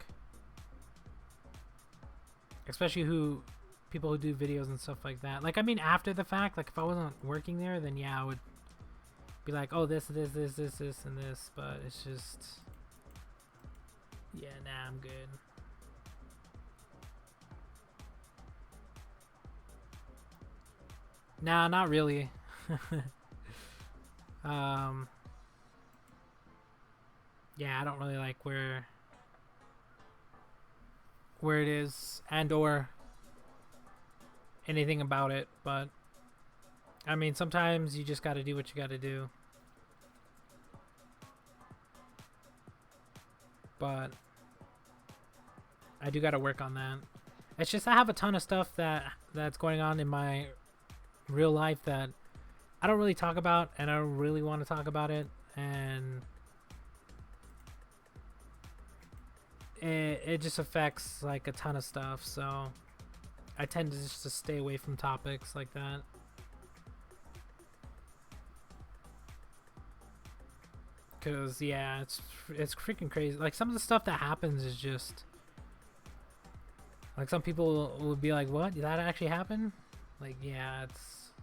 Especially people who do videos and stuff like that. Like, I mean, after the fact, like if I wasn't working there, then yeah, I would be like, oh, this, and this. But it's just, yeah, nah, I'm good. Nah, not really. Yeah, I don't really like where it is and or anything about it, but I mean, sometimes you just got to do what you got to do. But I do got to work on that. It's just I have a ton of stuff that's going on in my real life that I don't really talk about, and I don't really want to talk about it, and it just affects like a ton of stuff, so I tend to just to stay away from topics like that. Cause yeah, it's freaking crazy. Like some of the stuff that happens is just like some people would be like, "What? Did that actually happen?" Like yeah, it's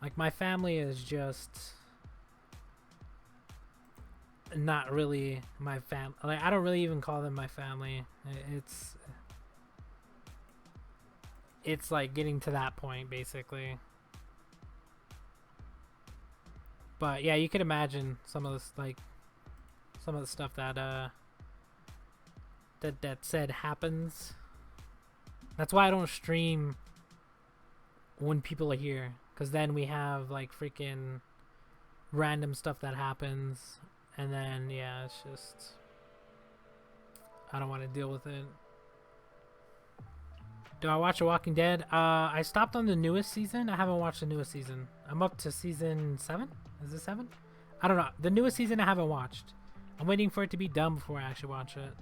like my family is just not really my fam. Like I don't really even call them my family. It's like getting to that point basically. But yeah, you could imagine some of this, like some of the stuff that that said happens. That's why I don't stream when people are here, because then we have like freaking random stuff that happens, and then yeah, it's just I don't want to deal with it. Do I watch The Walking Dead? I stopped on the newest season. I haven't watched the newest season. I'm up to season 7. Is it 7? I don't know. The newest season I haven't watched. I'm waiting for it to be done before I actually watch it.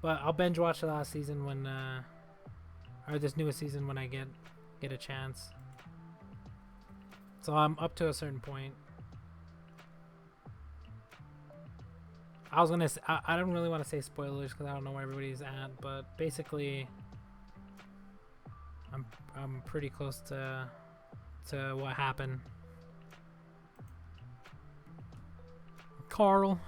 But I'll binge watch the last season when, or this newest season when I get a chance. So I'm up to a certain point. I was gonna say, I don't really want to say spoilers because I don't know where everybody's at, but basically I'm pretty close to what happened. Carl.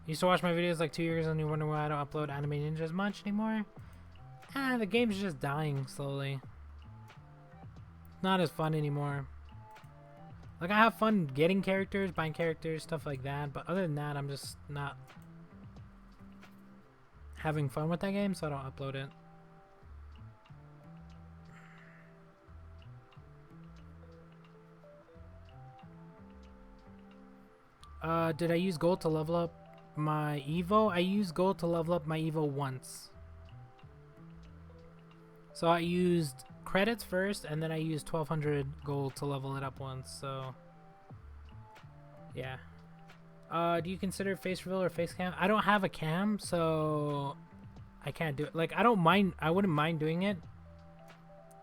Used to watch my videos like 2 years and you wonder why I don't upload Anime Ninja as much anymore. The game's just dying slowly. Not as fun anymore. Like, I have fun getting characters, buying characters, stuff like that, but other than that, I'm just not having fun with that game, so I don't upload it. Did I use gold to level up my Evo? I used gold to level up my Evo once. So I used credits first, and then I used 1200 gold to level it up once, so yeah. Do you consider face reveal or face cam? I don't have a cam, so I can't do it. Like, I wouldn't mind doing it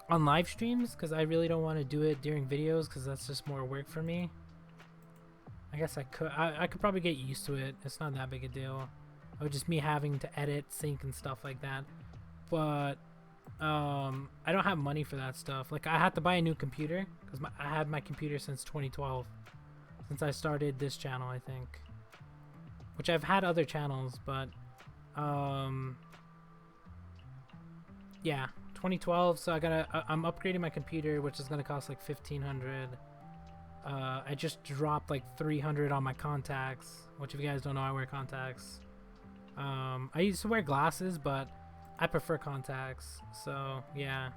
on live streams, because I really don't want to do it during videos, because that's just more work for me. I guess I could probably get used to it. It's not that big a deal. It was just me having to edit, sync, and stuff like that. But I don't have money for that stuff. Like, I had to buy a new computer because I had my computer since 2012, since I started this channel, I think. Which I've had other channels, but yeah, 2012. So I'm upgrading my computer, which is gonna cost like 1,500. I just dropped like 300 on my contacts, which if you guys don't know, I wear contacts. I used to wear glasses, but I prefer contacts, so yeah.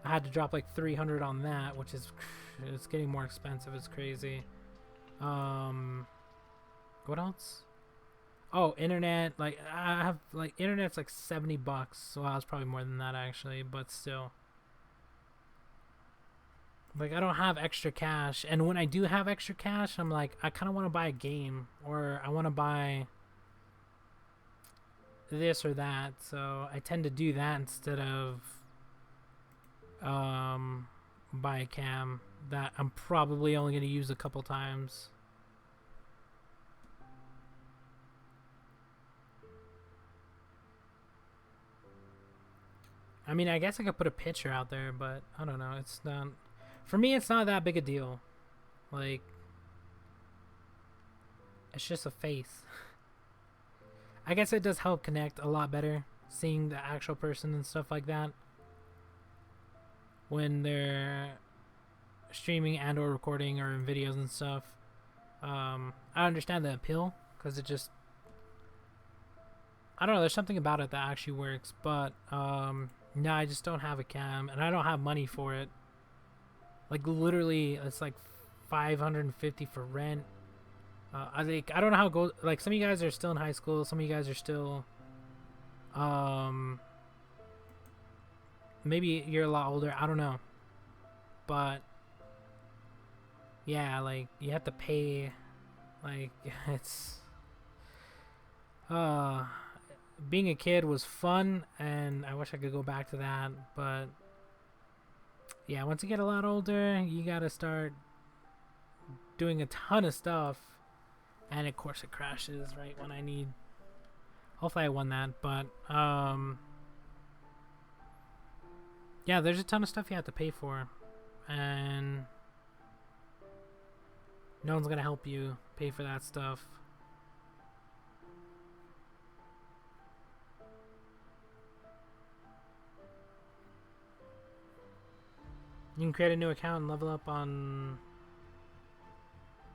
I had to drop like 300 on that, which is, it's getting more expensive. It's crazy. What else? Oh, internet. Like, I have, like, internet's like $70. Well, it's probably more than that actually, but still. Like, I don't have extra cash, and when I do have extra cash, I'm like, I kind of want to buy a game, or I want to buy this or that, so I tend to do that instead of buy a cam that I'm probably only going to use a couple times. I mean, I guess I could put a picture out there, but I don't know, it's not, for me, it's not that big a deal. Like, it's just a face. I guess it does help connect a lot better, seeing the actual person and stuff like that when they're streaming and or recording or in videos and stuff. I understand the appeal, because it just, I don't know, there's something about it that actually works, but no, I just don't have a cam, and I don't have money for it. Like, literally, it's like $550 for rent. I don't know how it goes. Like, some of you guys are still in high school. Some of you guys are still, maybe you're a lot older. I don't know. But yeah, like, you have to pay. Like, it's being a kid was fun, and I wish I could go back to that, but yeah, once you get a lot older, you gotta start doing a ton of stuff, and of course it crashes right when I need. Hopefully I won that, but yeah, there's a ton of stuff you have to pay for, and no one's gonna help you pay for that stuff. You can create a new account and level up on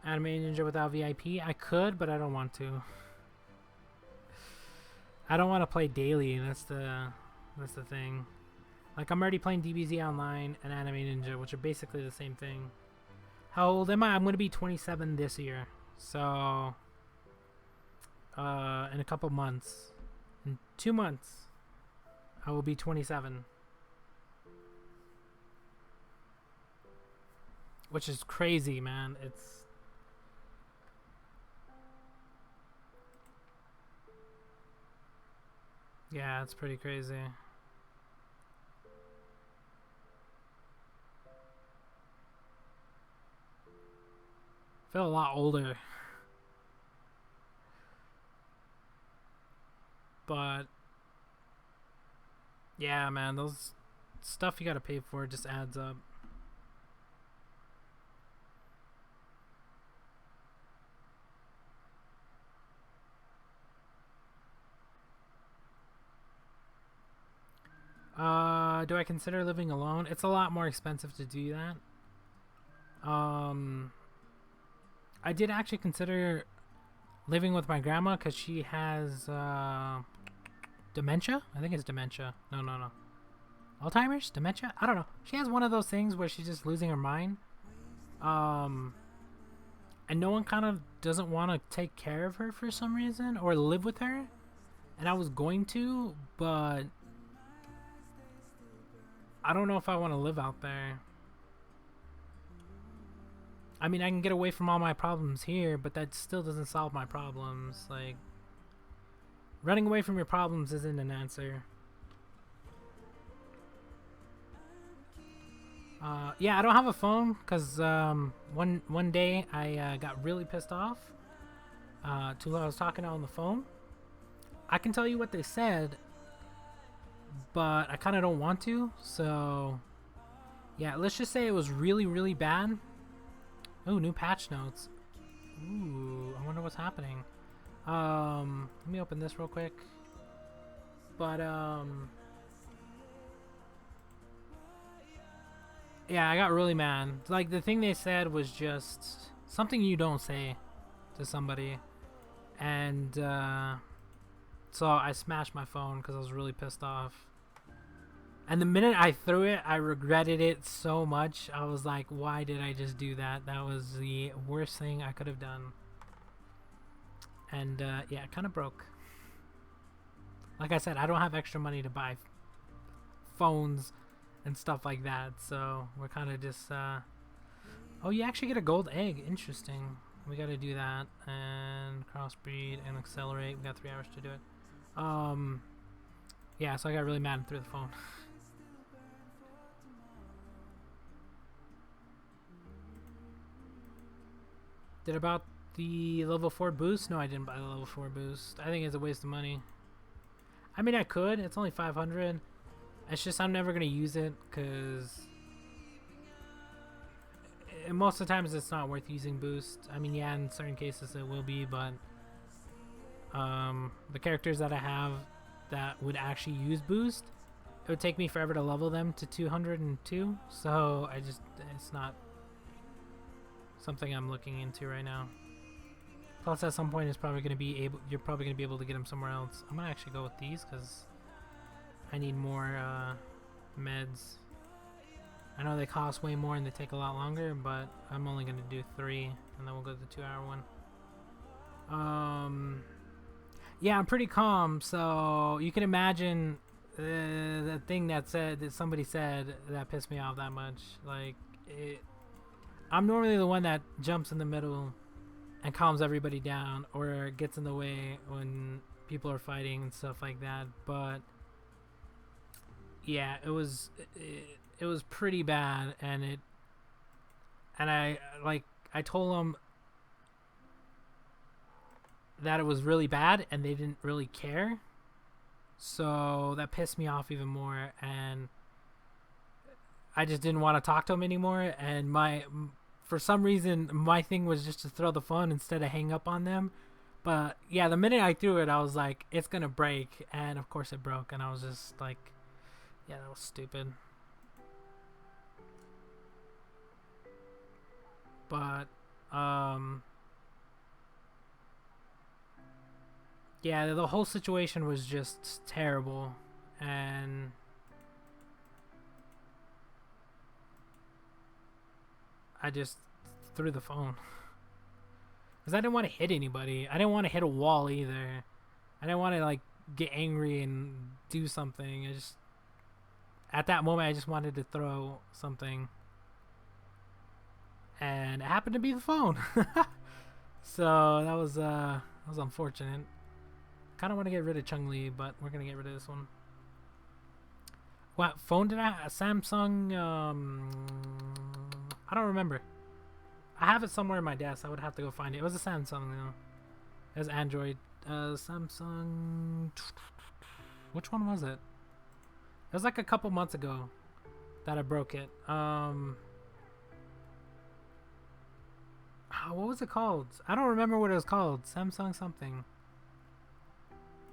Anime Ninja without VIP. I could, but I don't want to. I don't want to play daily. That's the thing. Like, I'm already playing DBZ Online and Anime Ninja, which are basically the same thing. How old am I? I'm gonna be 27 this year. So, in a couple months, in 2 months, I will be 27. Which is crazy, man. It's... yeah, it's pretty crazy. I feel a lot older. But yeah, man, those stuff you gotta pay for just adds up. Do I consider living alone? It's a lot more expensive to do that. I did actually consider living with my grandma because she has dementia. I think it's dementia. No. Alzheimer's? Dementia? I don't know. She has one of those things where she's just losing her mind. And no one kind of doesn't want to take care of her for some reason or live with her. And I was going to, but I don't know if I want to live out there. I mean, I can get away from all my problems here, but that still doesn't solve my problems. Like, running away from your problems isn't an answer. Yeah, I don't have a phone because one day I got really pissed off to who I was talking to on the phone. I can tell you what they said, but I kind of don't want to. So, yeah, let's just say it was really, really bad. Oh, new patch notes. Ooh, I wonder what's happening. Let me open this real quick. But, yeah, I got really mad. Like, the thing they said was just something you don't say to somebody. And, so I smashed my phone because I was really pissed off. And the minute I threw it, I regretted it so much. I was like, why did I just do that? That was the worst thing I could have done. And, yeah, it kind of broke. Like I said, I don't have extra money to buy phones and stuff like that. So we're kind of just, oh, you actually get a gold egg. Interesting. We got to do that. And crossbreed and accelerate. We got 3 hours to do it. Yeah, so I got really mad and threw the phone. Did about the level 4 boost? No, I didn't buy the level 4 boost. I think it's a waste of money. I mean, I could. It's only 500. It's just I'm never going to use it because most of the times it's not worth using boost. I mean, yeah, in certain cases it will be, but the characters that I have that would actually use boost, it would take me forever to level them to 202. So it's not something I'm looking into right now. Plus, at some point, you're probably going to be able to get them somewhere else. I'm gonna actually go with these because I need more meds. I know they cost way more and they take a lot longer, but I'm only gonna do 3, and then we'll go to the 2-hour one. Yeah, I'm pretty calm, so you can imagine the thing that somebody said that pissed me off that much. Like, I'm normally the one that jumps in the middle and calms everybody down or gets in the way when people are fighting and stuff like that. But yeah, it was pretty bad, and I told them that it was really bad and they didn't really care, so that pissed me off even more, and I just didn't want to talk to them anymore. And for some reason my thing was just to throw the phone instead of hang up on them. But yeah, the minute I threw it, I was like, it's gonna break, and of course it broke, and I was just like, yeah, that was stupid. But yeah, the whole situation was just terrible, and I just threw the phone because I didn't want to hit anybody. I didn't want to hit a wall either. I didn't want to like get angry and do something. At that moment I just wanted to throw something, and it happened to be the phone. So that was unfortunate. Kind of want to get rid of Chung-Li, but we're gonna get rid of this one. What phone did I have? A Samsung? I don't remember. I have it somewhere in my desk. I would have to go find it. It was a Samsung though. It was Android. Samsung. Which one was it? It was like a couple months ago that I broke it. What was it called? I don't remember what it was called. Samsung something.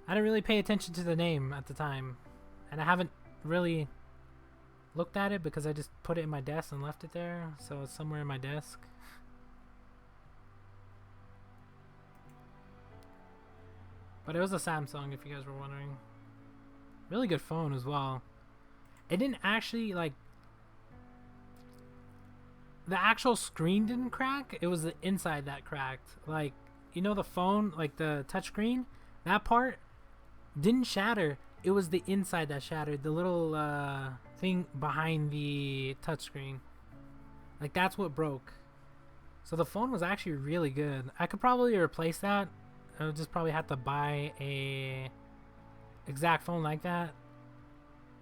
I didn't really pay attention to the name at the time, and I haven't really looked at it because I just put it in my desk and left it there, so it's somewhere in my desk. But it was a Samsung, if you guys were wondering. Really good phone as well. It didn't actually, like, the actual screen didn't crack. It was the inside that cracked. Like, you know the phone, like the touchscreen? That part didn't shatter. It was the inside that shattered. The little thing behind the touchscreen. Like, that's what broke. So the phone was actually really good. I could probably replace that. I would just probably have to buy a exact phone like that,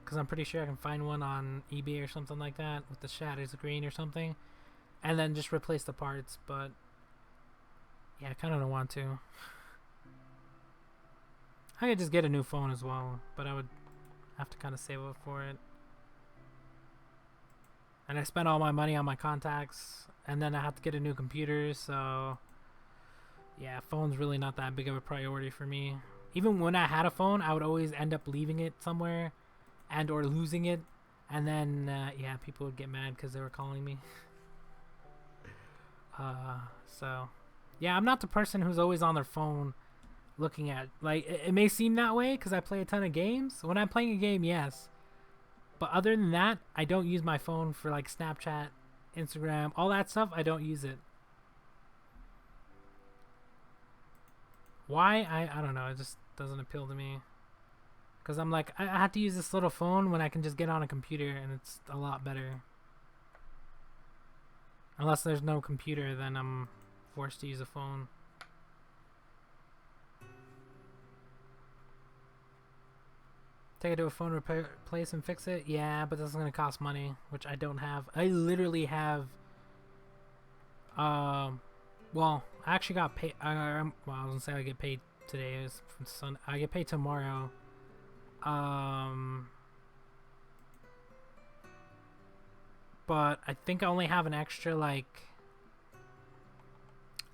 because I'm pretty sure I can find one on eBay or something like that with the shattered screen or something, and then just replace the parts. But yeah, I kind of don't want to. I could just get a new phone as well, but I would have to kind of save up for it. And I spent all my money on my contacts, and then I have to get a new computer, so yeah, phone's really not that big of a priority for me. Even when I had a phone, I would always end up leaving it somewhere and or losing it, and then yeah, people would get mad because they were calling me. So yeah, I'm not the person who's always on their phone looking at, like, it may seem that way because I play a ton of games. When I'm playing a game, yes, but other than that, I don't use my phone for like Snapchat, Instagram, all that stuff. I don't use it. Why? I don't know. It just doesn't appeal to me. Because I'm like, I have to use this little phone when I can just get on a computer, and it's a lot better. Unless there's no computer, then I'm forced to use a phone. Take it to a phone repair place and fix it? Yeah, but that's going to cost money, which I don't have. I literally have... well, I actually got paid. Well, I was gonna say I get paid today. It's from Sunday. I get paid tomorrow. But I think I only have an extra, like,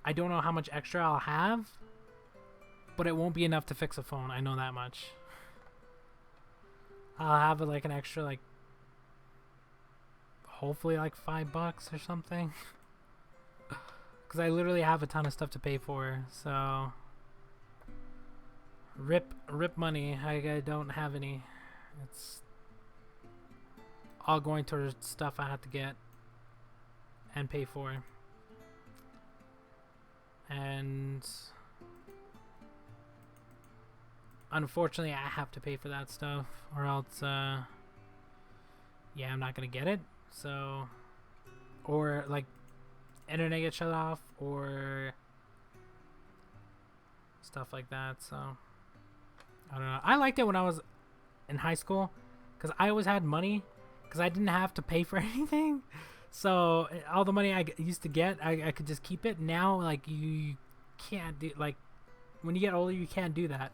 I don't know how much extra I'll have, but it won't be enough to fix a phone. I know that much. I'll have like an extra, like, hopefully like $5 or something. Because I literally have a ton of stuff to pay for, so rip money. I don't have any. It's all going towards stuff I have to get and pay for, and unfortunately I have to pay for that stuff, or else yeah, I'm not gonna get it. So, or like internet gets shut off or stuff like that. So I don't know. I liked it when I was in high school because I always had money because I didn't have to pay for anything. So all the money I used to get, I could just keep it. Now, like, you can't do, like, when you get older, you can't do that.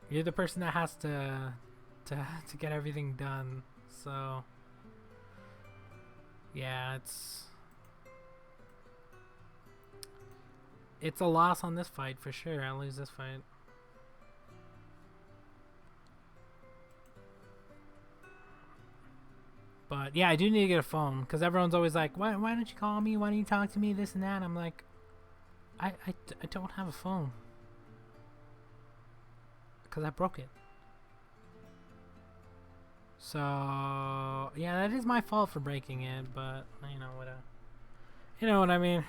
You're the person that has to get everything done. So yeah, it's a loss on this fight for sure. I'll lose this fight. But yeah, I do need to get a phone because everyone's always like, why don't you call me? Why don't you talk to me? This and that. I'm like, I don't have a phone because I broke it. So yeah, that is my fault for breaking it, but you know what? You know what I mean?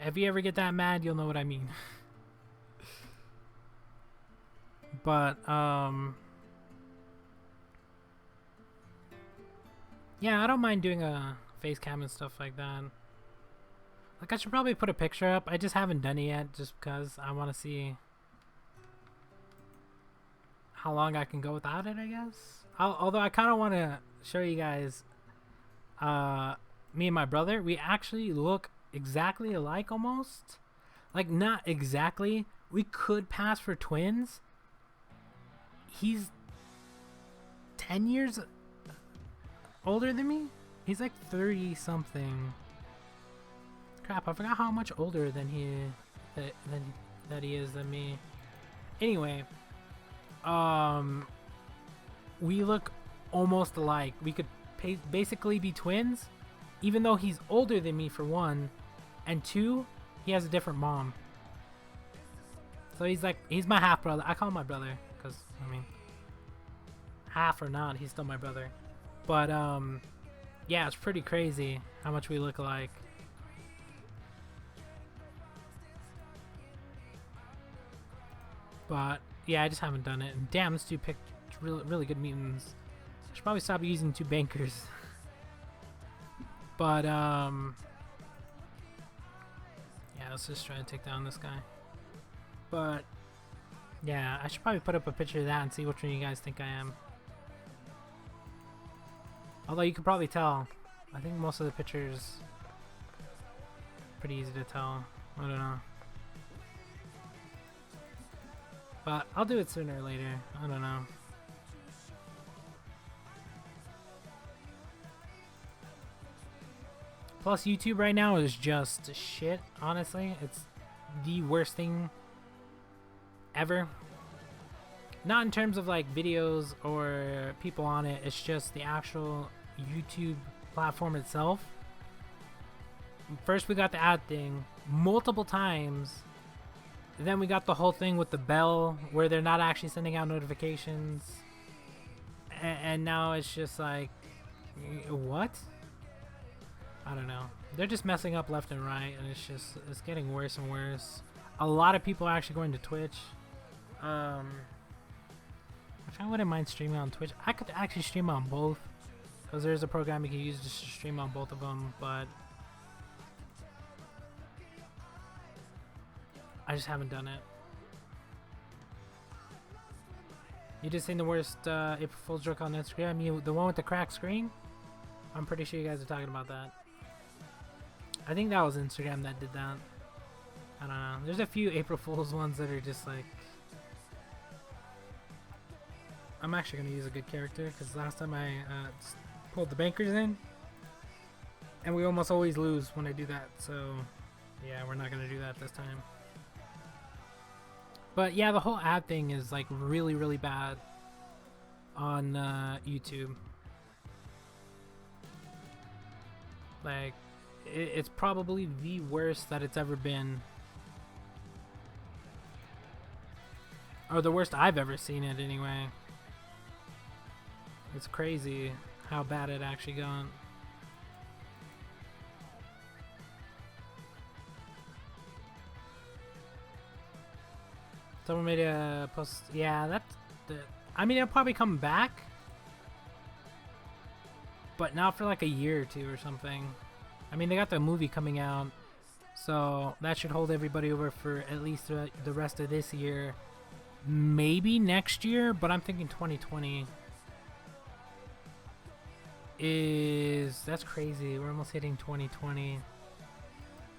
If you ever get that mad, you'll know what I mean. But yeah, I don't mind doing a face cam and stuff like that. Like, I should probably put a picture up. I just haven't done it yet, just because I want to see how long I can go without it, I guess. Although I kind of want to show you guys, me and my brother, we actually look exactly alike almost. Like, not exactly, we could pass for twins. He's 10 years older than me. He's like 30 something. Crap, I forgot how much older than he is than me. Anyway, we look almost alike. We could basically be twins, even though he's older than me for one, and two, he has a different mom. So he's my half brother. I call him my brother because I mean, half or not, he's still my brother. But yeah, it's pretty crazy how much we look alike. But yeah, I just haven't done it. And damn, this dude picked really good mutants. I should probably stop using 2 bankers. But yeah, let's just try to take down this guy. But yeah, I should probably put up a picture of that and see which one you guys think I am. Although you could probably tell. I think most of the pictures pretty easy to tell. I don't know. But I'll do it sooner or later. I don't know. Plus, YouTube right now is just shit, honestly. It's the worst thing ever. Not in terms of like videos or people on it, it's just the actual YouTube platform itself. First we got the ad thing multiple times. Then we got the whole thing with the bell where they're not actually sending out notifications. And now it's just like, what? I don't know. They're just messing up left and right, and it's getting worse and worse. A lot of people are actually going to Twitch. Which I wouldn't mind streaming on Twitch. I could actually stream on both, because there's a program you can use to stream on both of them, but I just haven't done it. You just seen the worst April Fool's joke on Instagram? The one with the cracked screen? I'm pretty sure you guys are talking about that. I think that was Instagram that did that. I don't know. There's a few April Fool's ones that are just like... I'm actually going to use a good character, because last time I pulled the bankers in, and we almost always lose when I do that, so yeah, we're not going to do that this time. But yeah, the whole ad thing is like really bad on YouTube. Like, it's probably the worst that it's ever been. Or the worst I've ever seen it anyway. It's crazy how bad it actually got. Someone made a post. Yeah, that's the. I mean, it'll probably come back, but not for like a year or two or something. I mean, they got the movie coming out, so that should hold everybody over for at least the rest of this year, maybe next year. But I'm thinking 2020 that's crazy. We're almost hitting 2020.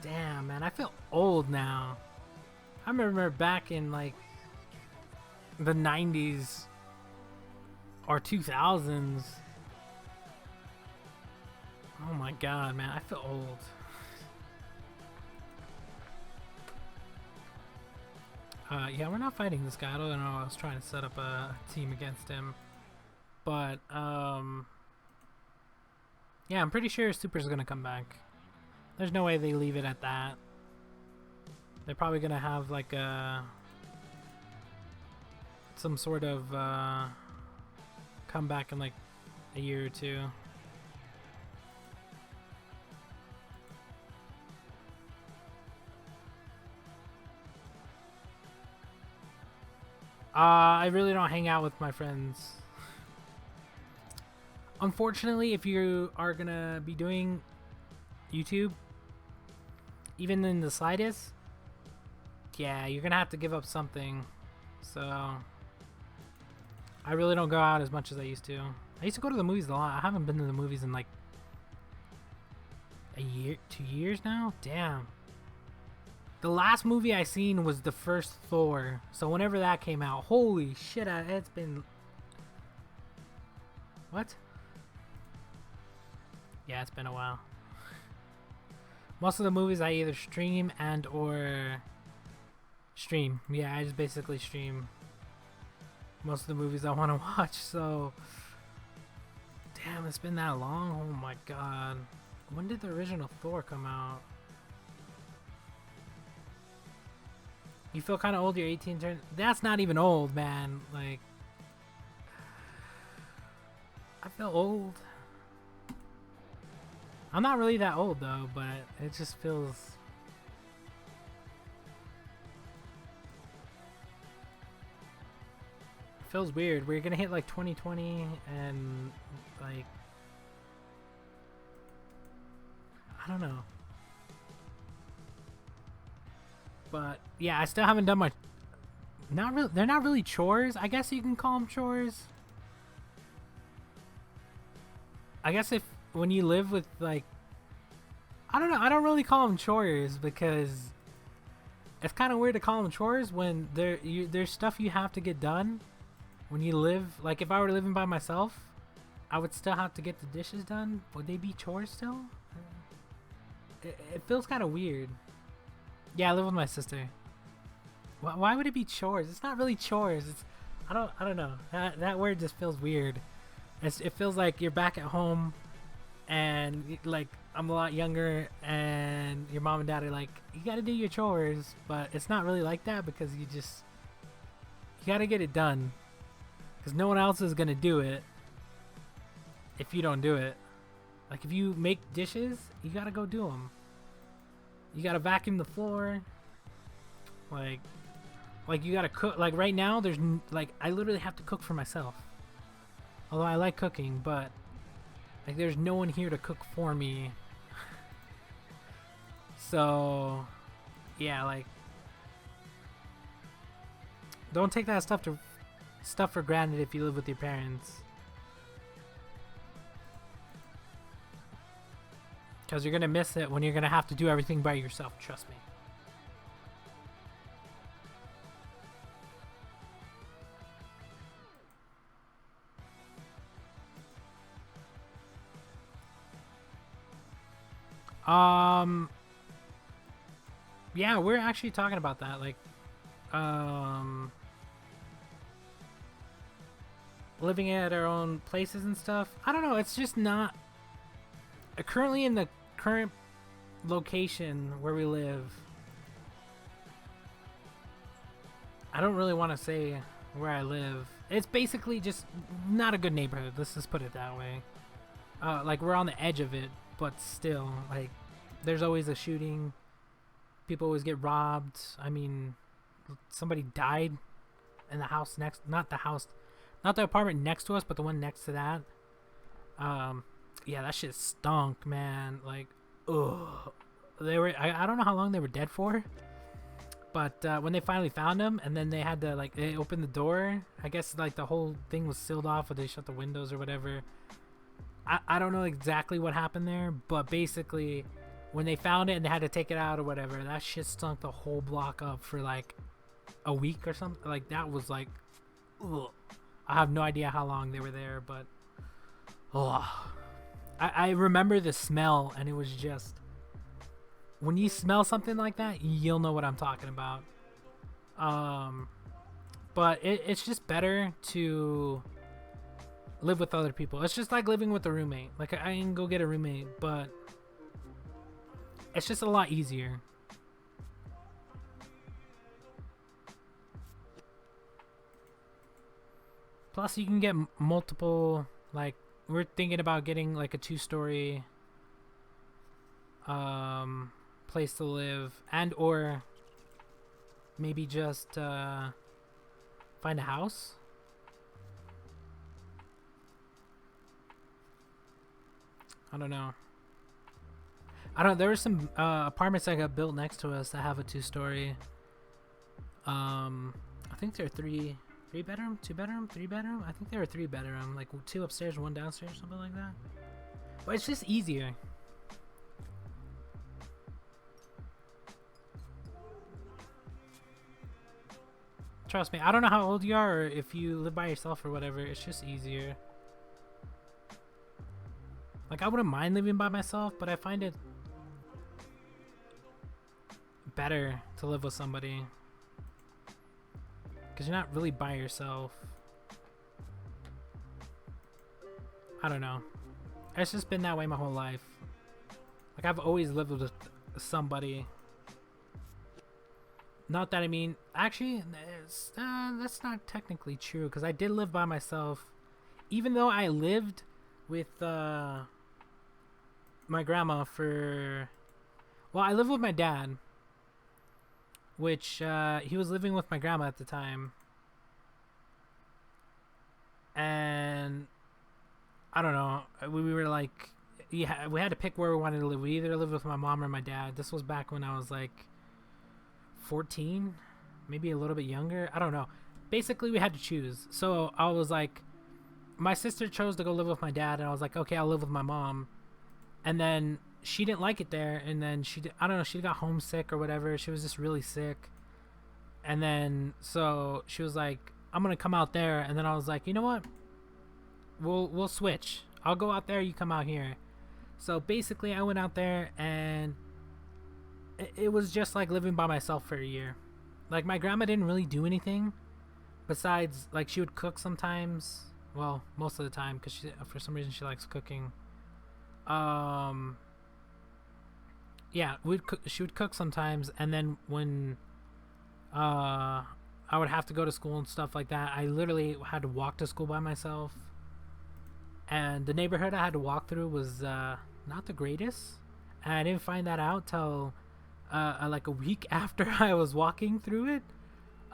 Damn, man, I feel old now. I remember back in like the 90s or 2000s. Oh my god, man, I feel old. Yeah, we're not fighting this guy. I don't know. I was trying to set up a team against him. But, yeah, I'm pretty sure Super's gonna come back. There's no way they leave it at that. They're probably gonna have like some sort of comeback in like a year or two. I really don't hang out with my friends. Unfortunately, if you are gonna be doing YouTube, even in the slightest, yeah, you're gonna have to give up something. So I really don't go out as much as I used to. I used to go to the movies a lot. I haven't been to the movies in like a year, 2 years now. Damn. The last movie I seen was the first Thor. So whenever that came out, holy shit, it's been... What? Yeah, it's been a while. Most of the movies I either stream and or... Stream. Yeah, I just basically stream most of the movies I want to watch, so... Damn, it's been that long? Oh my god. When did the original Thor come out? You feel kind of old, you're 18 turn. That's not even old, man. Like, I feel old. I'm not really that old though, but it just feels... Feels weird. We're gonna hit like 2020 and like... I don't know. But yeah, I still haven't done my... Not really. They're not really chores. I guess you can call them chores. I guess if when you live with like... I don't know. I don't really call them chores because it's kind of weird to call them chores when there's stuff you have to get done when you live. Like if I were living by myself, I would still have to get the dishes done. Would they be chores still? It feels kind of weird. Yeah, I live with my sister. Why would it be chores? It's not really chores. It's I don't know. That word just feels weird. It feels like you're back at home, and like I'm a lot younger, and your mom and dad are like, you got to do your chores, but it's not really like that because you got to get it done, because no one else is gonna do it if you don't do it. Like if you make dishes, you gotta go do them. You gotta vacuum the floor. Like you gotta cook. Like right now, I literally have to cook for myself. Although I like cooking, but like there's no one here to cook for me. So yeah, like don't take that stuff for granted if you live with your parents. Because you're going to miss it when you're going to have to do everything by yourself. Trust me. Yeah, we're actually talking about that. Like, living at our own places and stuff. I don't know. It's just not... Currently in the current location where we live, I don't really want to say where I live. It's basically just not a good neighborhood. Let's just put it that way. Like we're on the edge of it, but still, like there's always a shooting. People always get robbed. I mean, somebody died in the house next, not the apartment next to us, but the one next to that. Yeah, that shit stunk, man. Like, ugh. I don't know how long they were dead for. But when they finally found them, and then they had to, like, they opened the door. I guess, like, the whole thing was sealed off, or they shut the windows or whatever. I don't know exactly what happened there, but basically, when they found it and they had to take it out or whatever, that shit stunk the whole block up for, like, a week or something. Like, that was, like, ugh. I have no idea how long they were there, but, ugh. I remember the smell, and it was just... When you smell something like that, you'll know what I'm talking about. But it's just better to live with other people. It's just like living with a roommate. Like, I can go get a roommate, but it's just a lot easier. Plus, you can get multiple, like... We're thinking about getting like a 2-story place to live, and or maybe just find a house. I don't know. There were some apartments that got built next to us that have a 2-story. I think they're 3-bedroom, 2-bedroom, 3-bedroom. I think they were 3-bedroom, like 2 upstairs, 1 downstairs, something like that. But it's just easier. Trust me, I don't know how old you are or if you live by yourself or whatever. It's just easier. Like, I wouldn't mind living by myself, but I find it better to live with somebody. Because you're not really by yourself. I don't know. It's just been that way my whole life. Like, I've always lived with somebody. Not that I mean, actually, that's not technically true, because I did live by myself. Even though I lived with my grandma for... Well, I lived with my dad, which he was living with my grandma at the time. And I don't know, we were like, yeah, we had to pick where we wanted to live. We either lived with my mom or my dad. This was back when I was like 14, maybe a little bit younger. I don't know. Basically, we had to choose. So I was like, my sister chose to go live with my dad, and I was like, okay, I'll live with my mom. And then she didn't like it there, and then I don't know, she got homesick or whatever. She was just really sick. And then so she was like, I'm gonna come out there. And then I was like, you know what? We'll switch. I'll go out there, you come out here. So basically, I went out there, and it was just like living by myself for a year. Like, my grandma didn't really do anything besides, like, she would cook sometimes. Well, most of the time, because for some reason she likes cooking. Yeah, she would cook sometimes, and then when I would have to go to school and stuff like that, I literally had to walk to school by myself. And the neighborhood I had to walk through was not the greatest. And I didn't find that out till like a week after I was walking through it.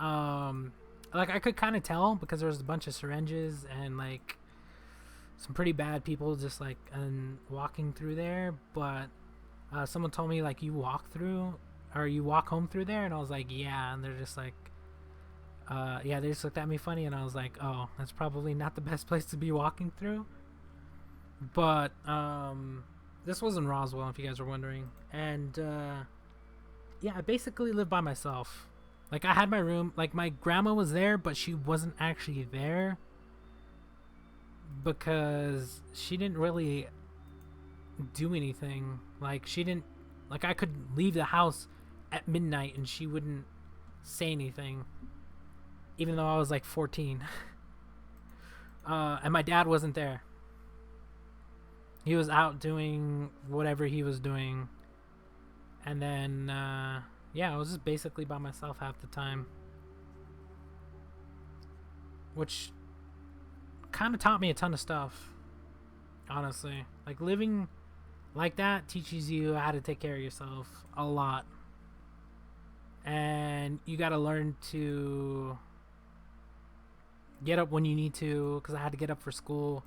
Like, I could kind of tell because there was a bunch of syringes and like some pretty bad people just like walking through there. But someone told me, like, you walk home through there, and I was like, yeah. And they're just like, yeah, they just looked at me funny, and I was like, oh, that's probably not the best place to be walking through. But this was in Roswell, if you guys were wondering. And yeah, I basically lived by myself. Like, I had my room. Like, my grandma was there, but she wasn't actually there because she didn't really do anything. Like, she didn't, like, I could leave the house at midnight and she wouldn't say anything, even though I was like 14. And my dad wasn't there. He was out doing whatever he was doing. And then yeah, I was just basically by myself half the time, which kind of taught me a ton of stuff, honestly. Like, living like that teaches you how to take care of yourself a lot. And you got to learn to get up when you need to, because I had to get up for school.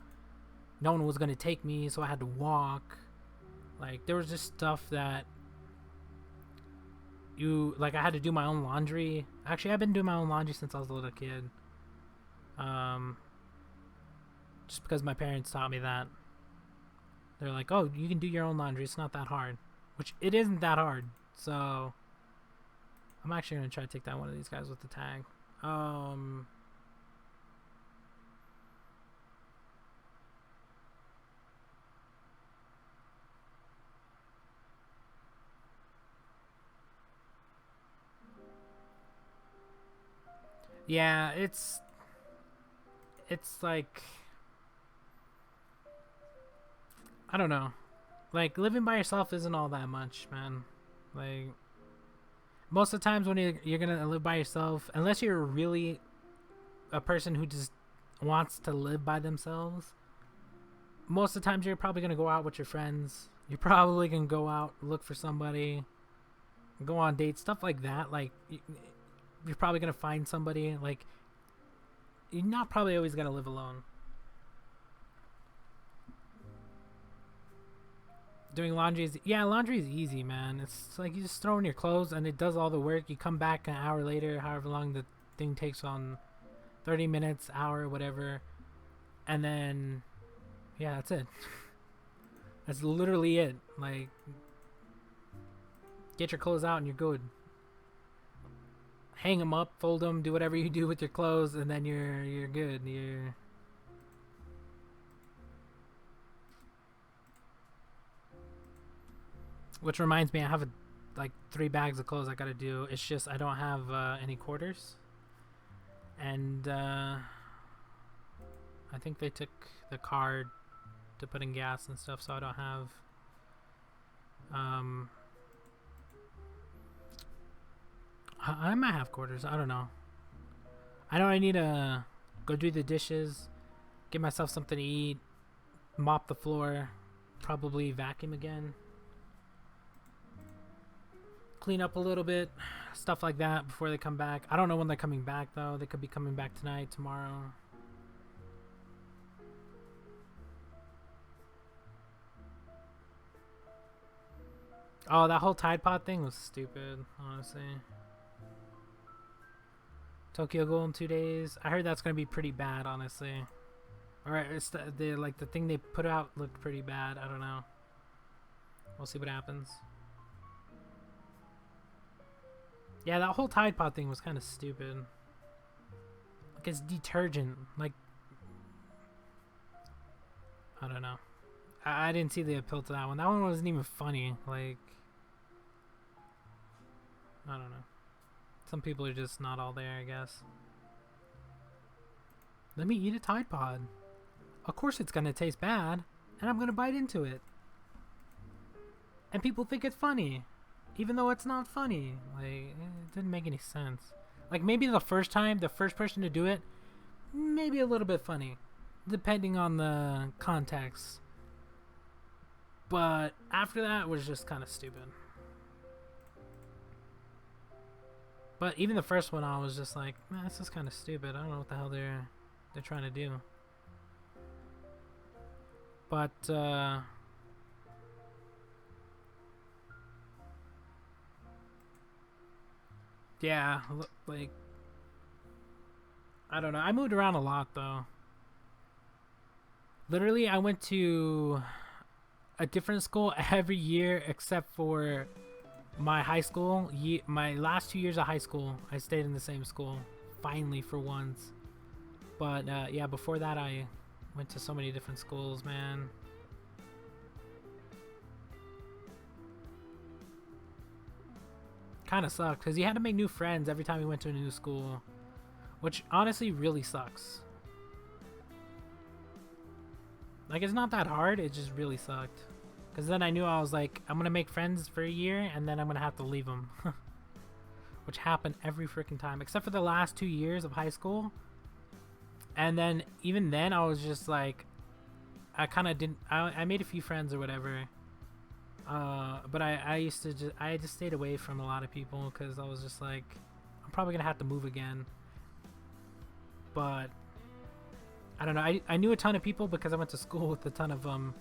No one was going to take me, so I had to walk. Like, there was just stuff that I had to do my own laundry. Actually, I've been doing my own laundry since I was a little kid. Just because my parents taught me that. They're like, oh, you can do your own laundry. It's not that hard. Which, it isn't that hard. So, I'm actually going to try to take down one of these guys with the tag. Yeah, it's like, I don't know. Like, living by yourself isn't all that much, man. Like, most of the times when you're gonna live by yourself, unless you're really a person who just wants to live by themselves, most of the times you're probably gonna go out with your friends. You're probably gonna go out, look for somebody, go on dates, stuff like that. Like, you're probably gonna find somebody. Like, you're not probably always gonna live alone. Doing laundry is easy, man. It's like you just throw in your clothes and it does all the work. You come back an hour later, however long the thing takes, on 30 minutes, hour, whatever, and then yeah, that's it. That's literally it. Like, get your clothes out and you're good. hang them up, fold them, do whatever you do with your clothes, and then you're good. Which reminds me, I have like 3 bags of clothes I gotta do. It's just I don't have any quarters, and I think they took the card to put in gas and stuff, so I don't have. I might have quarters. I don't know. I know I need to go do the dishes, get myself something to eat, mop the floor, probably vacuum again, clean up a little bit, stuff like that before they come back. I don't know when they're coming back though. They could be coming back tonight, tomorrow. Oh, that whole Tide Pod thing was stupid, honestly. Tokyo Ghoul in 2 days. I heard that's gonna be pretty bad, honestly. Alright, it's the thing they put out looked pretty bad. I don't know. We'll see what happens. Yeah, that whole Tide Pod thing was kind of stupid. Like, it's detergent. Like, I don't know. I didn't see the appeal to that one. That one wasn't even funny. Like, I don't know. Some people are just not all there, I guess. Let me eat a Tide Pod. Of course it's gonna taste bad, and I'm gonna bite into it. And people think it's funny, even though it's not funny. Like, it didn't make any sense. Like, maybe the first time, the first person to do it, maybe a little bit funny, depending on the context. But after that, it was just kind of stupid. But even the first one, I was just like, man, this is kind of stupid. I don't know what the hell they're trying to do. But yeah, like, I don't know. I moved around a lot though. Literally, I went to a different school every year except for my high school. My last 2 years of high school, I stayed in the same school. Finally, for once. But yeah, before that, I went to so many different schools, man. Kind of sucked because you had to make new friends every time you went to a new school, which honestly really sucks. Like, it's not that hard, it just really sucked. Because then I knew I was like, I'm going to make friends for a year and then I'm going to have to leave them. Which happened every freaking time, except for the last 2 years of high school. And then, even then, I was just like, I kind of didn't, I made a few friends or whatever. But I just stayed away from a lot of people because I was just like, I'm probably going to have to move again. But I don't know. I knew a ton of people because I went to school with a ton of them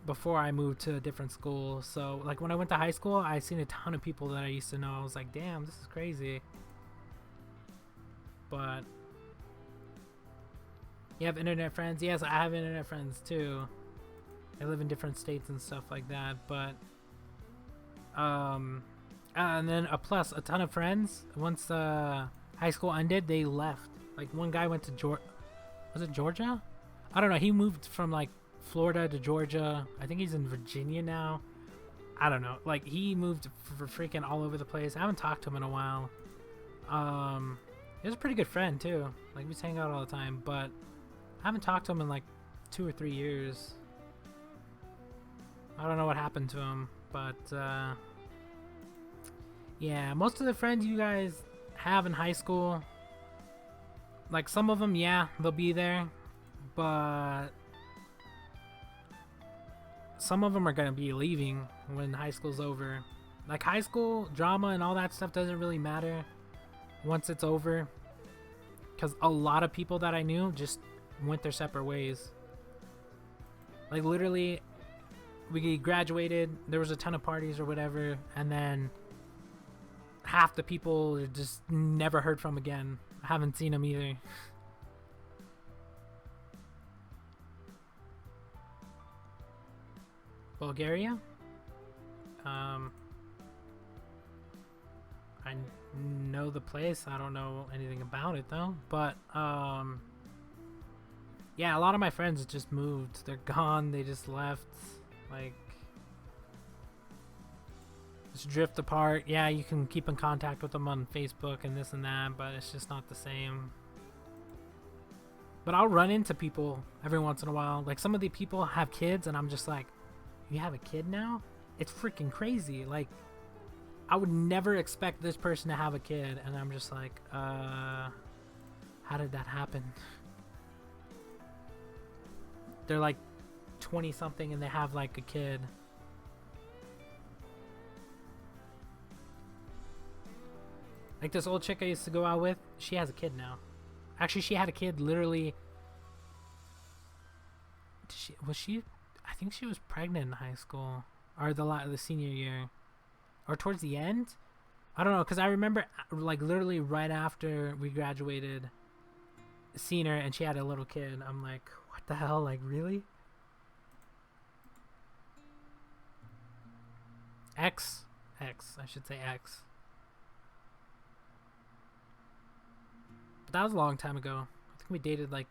before I moved to a different school. So, like, when I went to high school, I seen a ton of people that I used to know. I was like, damn, this is crazy. But you have internet friends? Yes, I have internet friends too. They live in different states and stuff like that. But and then plus a ton of friends. Once high school ended, they left. Like, one guy went to was it Georgia? I don't know. He moved from like Florida to Georgia. I think he's in Virginia now. I don't know. Like, he moved for freaking all over the place. I haven't talked to him in a while. He was a pretty good friend too. Like, we just hang out all the time, but I haven't talked to him in like 2 or 3 years. I don't know what happened to him, but yeah, most of the friends you guys have in high school, like, some of them, yeah, they'll be there, but some of them are gonna be leaving when high school's over. Like, high school drama and all that stuff doesn't really matter once it's over, because a lot of people that I knew just went their separate ways. Like, literally, we graduated, there was a ton of parties or whatever, and then half the people just never heard from again. I haven't seen them either. Bulgaria? I know the place. I don't know anything about it though. But yeah, a lot of my friends just moved. They're gone. They just left. Like, just drift apart. Yeah, you can keep in contact with them on Facebook and this and that, but it's just not the same. But I'll run into people every once in a while. Like, some of the people have kids, and I'm just like, you have a kid now? It's freaking crazy. Like, I would never expect this person to have a kid, and I'm just like, how did that happen? They're like 20 something and they have like a kid. Like this old chick I used to go out with, she has a kid now. Actually, she had a kid literally. I think she was pregnant in high school, or the senior year, or towards the end. I don't know, because I remember like literally right after we graduated, seeing her and she had a little kid. I'm like, what the hell? Like, really? X, I should say X. But that was a long time ago. I think we dated like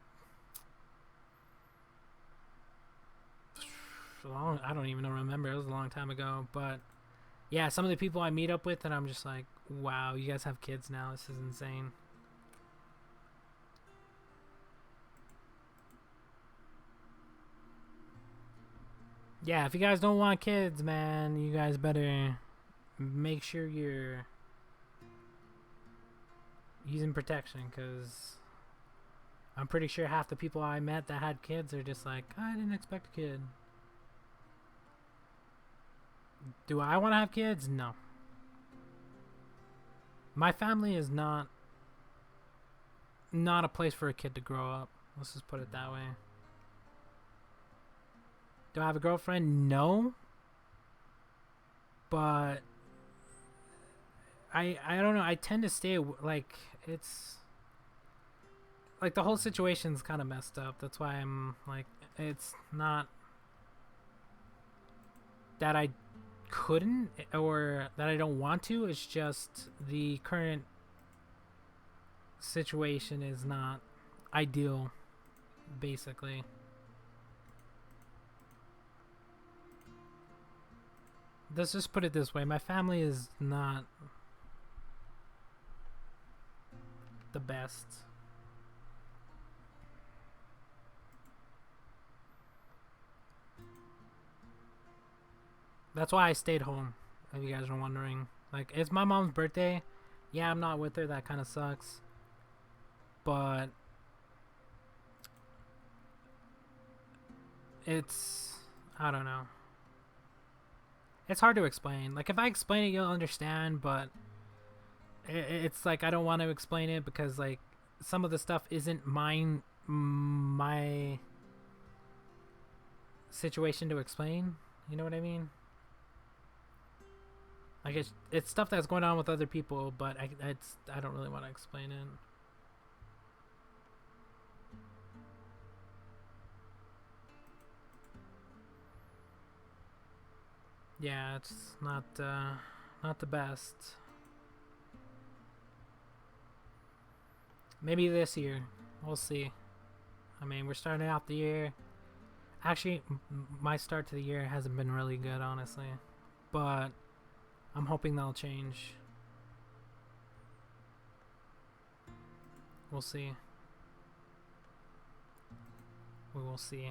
I don't even remember. It was a long time ago. But yeah, some of the people I meet up with, and I'm just like, wow, you guys have kids now. This is insane. Yeah, if you guys don't want kids, man, you guys better make sure you're using protection, because I'm pretty sure half the people I met that had kids are just like, I didn't expect a kid. Do I want to have kids? No. My family is not a place for a kid to grow up. Let's just put it that way. Do I have a girlfriend? No. But I don't know. I tend to stay like, it's like the whole situation's kind of messed up. That's why I'm like, it's not that I couldn't or that I don't want to. It's just the current situation is not ideal, basically. Let's just put it this way. My family is not the best. That's why I stayed home, if you guys are wondering. Like, it's my mom's birthday. Yeah, I'm not with her. That kind of sucks. But it's, I don't know. It's hard to explain. Like, if I explain it, you'll understand, but it's like I don't want to explain it because, like, some of the stuff isn't my situation to explain. You know what I mean? Like, it's stuff that's going on with other people, but I don't really want to explain it. Yeah, it's not the best. Maybe this year, we'll see. I mean, we're starting out the year. Actually, my start to the year hasn't been really good, honestly, but I'm hoping that'll change. We'll see. We will see.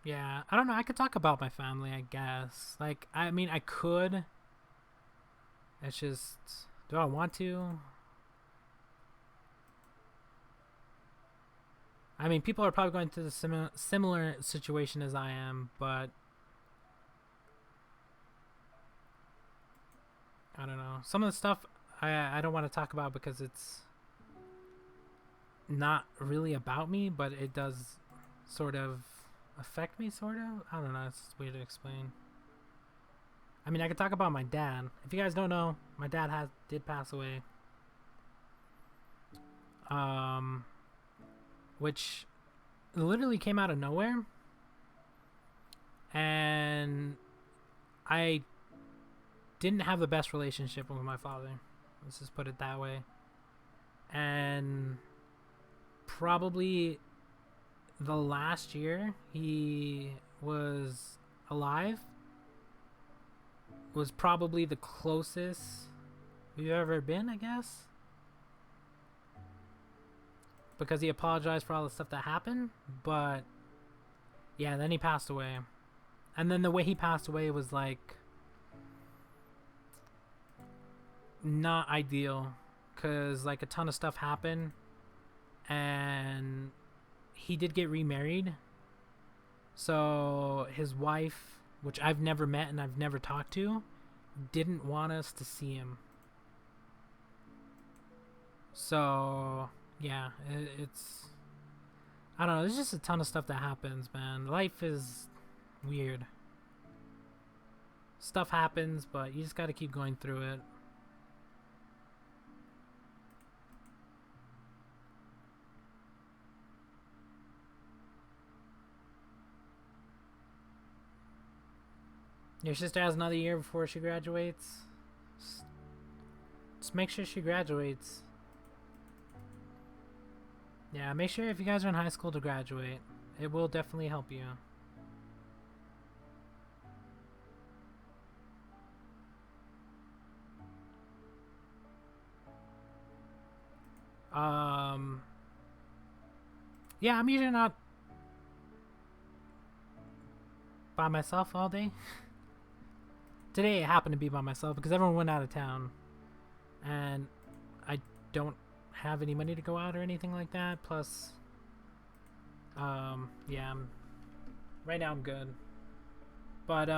Yeah, I don't know. I could talk about my family, I guess. Like, I mean, I could. It's just, do I want to? I mean, people are probably going through the similar situation as I am, but I don't know. Some of the stuff I don't want to talk about because it's not really about me, but it does sort of affect me, sort of. I don't know. It's weird to explain. I mean, I could talk about my dad. If you guys don't know, my dad did pass away. Which it literally came out of nowhere, and I didn't have the best relationship with my father. Let's just put it that way. And probably the last year he was alive was probably the closest we've ever been, I guess. Because he apologized for all the stuff that happened. But yeah, then he passed away. And then the way he passed away was like not ideal, because like a ton of stuff happened, and he did get remarried. So his wife, which I've never met and I've never talked to, didn't want us to see him. So yeah, it's I don't know. There's just a ton of stuff that happens, man. Life is weird. Stuff happens, but you just got to keep going through it. Your sister has another year before she graduates. Just make sure she graduates. Yeah, make sure if you guys are in high school to graduate. It will definitely help you. Yeah, I'm usually not by myself all day. Today it happened to be by myself because everyone went out of town, and I don't have any money to go out or anything like that. Plus, yeah, right now I'm good. But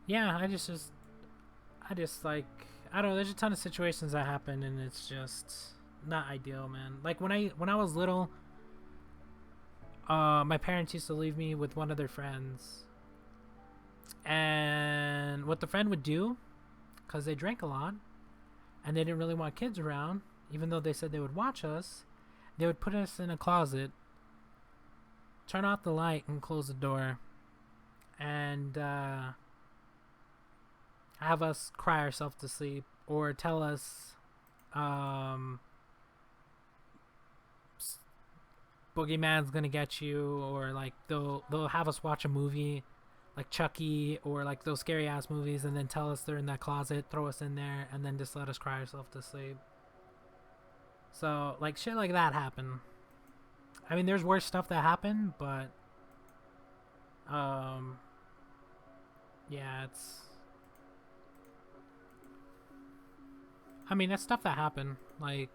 yeah, I just like I don't know. There's a ton of situations that happen, and it's just not ideal, man. Like when I was little, my parents used to leave me with one of their friends, and what the friend would do, because they drank a lot, and they didn't really want kids around, even though they said they would watch us, they would put us in a closet, turn off the light, and close the door, and have us cry ourselves to sleep, or tell us boogeyman's gonna get you, or like they'll have us watch a movie like Chucky or like those scary ass movies, and then tell us they're in that closet, throw us in there, and then just let us cry ourselves to sleep. So like shit like that happened. I mean, there's worse stuff that happened, but yeah, I mean, that's stuff that happened. Like,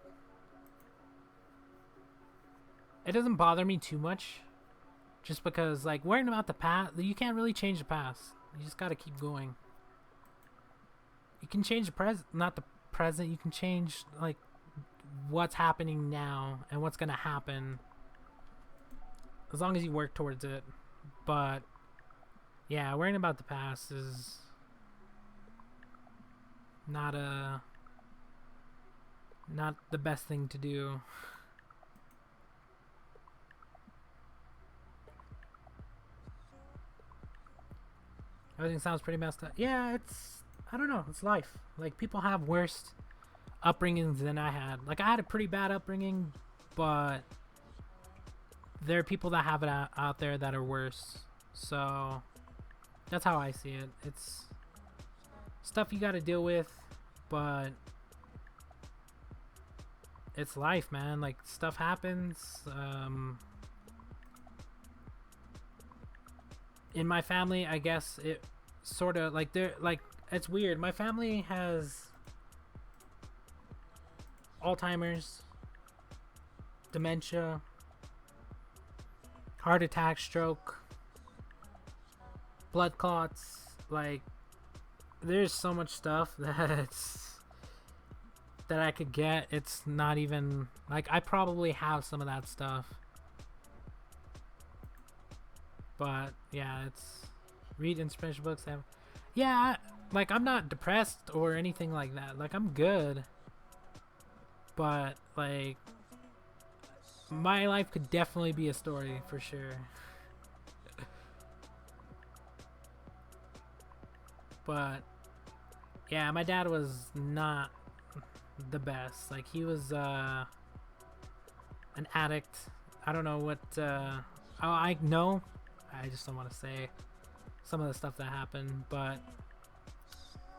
it doesn't bother me too much, just because like worrying about the past, you can't really change the past. You just gotta keep going. You can change the present, not the present. You can change like what's happening now and what's gonna happen, as long as you work towards it. But yeah, worrying about the past is not the best thing to do. Everything sounds pretty messed up. Yeah, I don't know, it's life. Like, people have worse upbringings than I had. Like, I had a pretty bad upbringing, but there are people that have it out there that are worse. So that's how I see it. It's stuff you gotta deal with, but it's life, man. Like, stuff happens. In my family, I guess it sort of like it's weird. My family has Alzheimer's, dementia, heart attack, stroke, blood clots. Like, there's so much stuff that I could get. It's not even like I probably have some of that stuff. But yeah, it's read inspiration books. Yeah, like I'm not depressed or anything like that. Like, I'm good. But like My life could definitely be a story for sure. But yeah, my dad was not the best. Like he was an addict. I don't know what I know. I just don't want to say some of the stuff that happened, but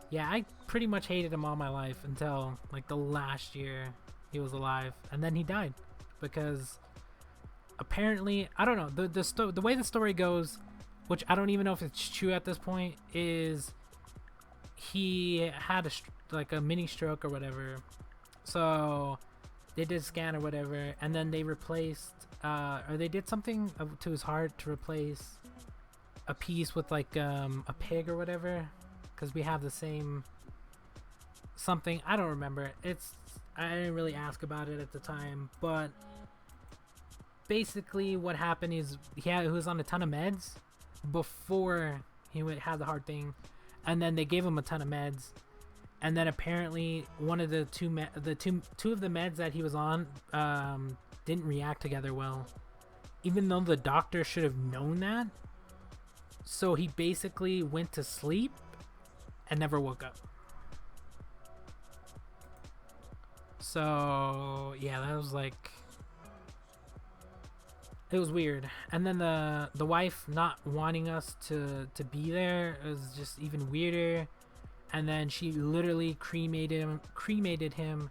yeah, I pretty much hated him all my life until like the last year he was alive, and then he died because apparently, I don't know, the way the story goes, which I don't even know if it's true at this point, is he had like a mini stroke or whatever. So they did a scan or whatever, and then they replaced or they did something to his heart to replace a piece with like a pig or whatever, because we have the same something. I don't remember. I didn't really ask about it at the time, but basically what happened is he was on a ton of meds before he had the heart thing, and then they gave him a ton of meds, and then apparently one of the two of the meds that he was on didn't react together well, even though the doctor should have known that. So he basically went to sleep and never woke up. So yeah, that was like, it was weird. And then the wife not wanting us to be there was just even weirder. And then she literally cremated him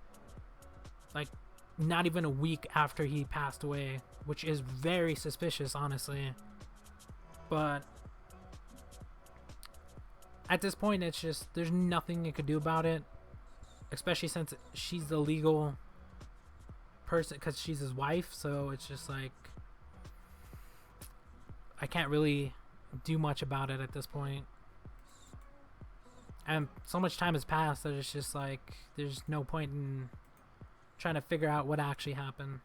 like not even a week after he passed away, which is very suspicious, honestly. But at this point, it's just, there's nothing you could do about it, especially since she's the legal person, because she's his wife. So it's just like, I can't really do much about it at this point. And so much time has passed that it's just like, there's no point in trying to figure out what actually happened,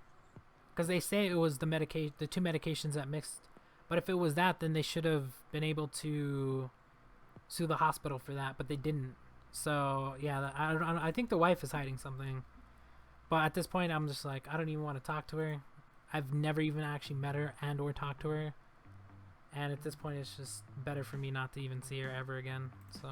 because they say it was the two medications that mixed. But if it was that, then they should have been able to sue the hospital for that, but they didn't. So yeah, I think the wife is hiding something. But at this point, I'm just like, I don't even want to talk to her. I've never even actually met her and or talked to her. And at this point, it's just better for me not to even see her ever again. So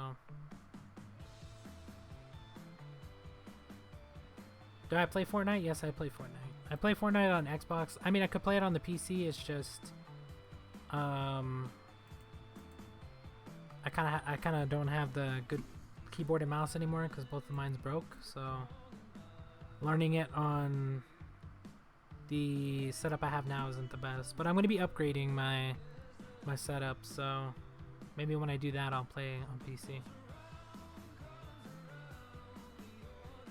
do I play Fortnite? Yes, I play Fortnite. I play Fortnite on Xbox. I mean, I could play it on the PC. It's just I kind of don't have the good keyboard and mouse anymore because both of mine's broke. So learning it on the setup I have now isn't the best. But I'm going to be upgrading my setup, so maybe when I do that, I'll play on PC.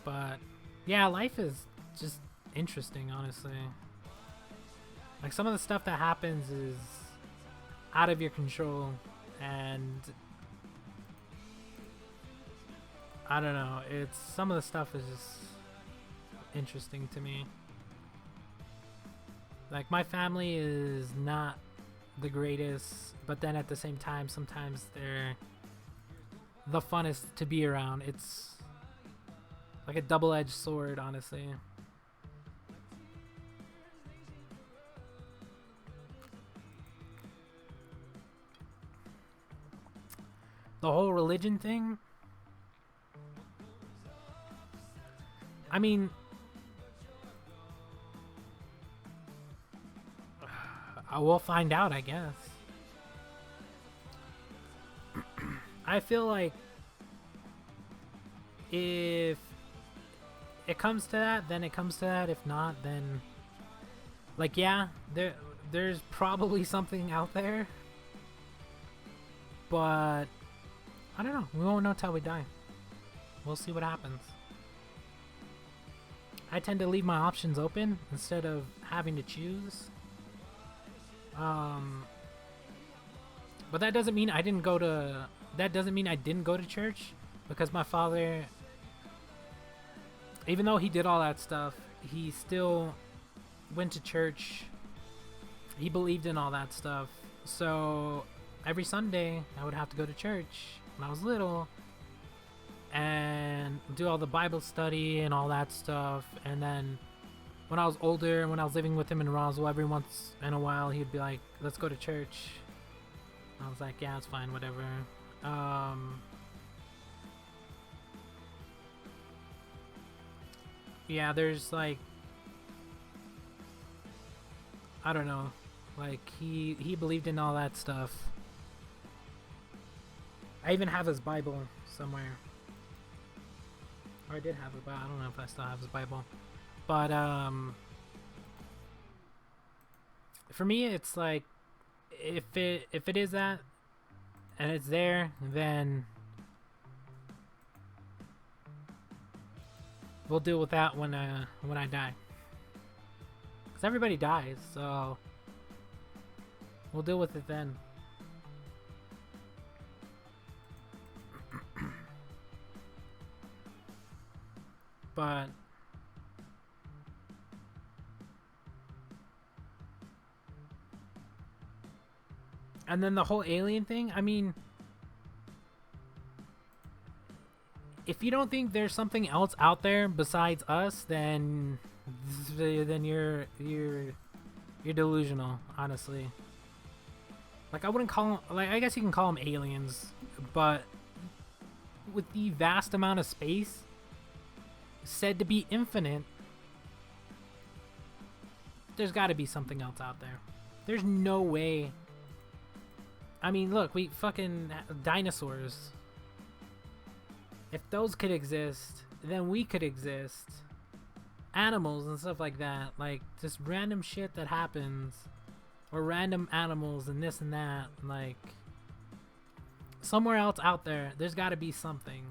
But yeah, life is just interesting, honestly. Like, some of the stuff that happens is out of your control, and I don't know, some of the stuff is just interesting to me. Like, my family is not the greatest, but then at the same time, sometimes they're the funnest to be around. It's like a double-edged sword, honestly. The whole religion thing, I mean, I will find out, I guess. I feel like if it comes to that, then it comes to that. If not, then, like, yeah, there's probably something out there, but I don't know. We won't know till we die. We'll see what happens. I tend to leave my options open instead of having to choose. But that doesn't mean I didn't go to. That doesn't mean I didn't go to church, because my father, even though he did all that stuff, he still went to church. He believed in all that stuff. So every Sunday I would have to go to church when I was little and do all the Bible study and all that stuff. And then when I was older, when I was living with him in Roswell, every once in a while he'd be like, "Let's go to church." I was like, "Yeah, it's fine, whatever." Yeah, there's like, I don't know, like he believed in all that stuff. I even have his Bible somewhere. Or I did have it, but I don't know if I still have his Bible. But for me, it's like, if it is that and it's there, then we'll deal with that when I die. Cause everybody dies, so we'll deal with it then. But and then the whole alien thing, I mean, if you don't think there's something else out there besides us, then you're delusional, honestly. Like, I wouldn't call them, like, I guess you can call them aliens, but with the vast amount of space said to be infinite, there's got to be something else out there. There's no way. I mean, look, we fucking dinosaurs. If those could exist, then we could exist. Animals and stuff like that, like just random shit that happens, or random animals and this and that, like somewhere else out there, there's got to be something.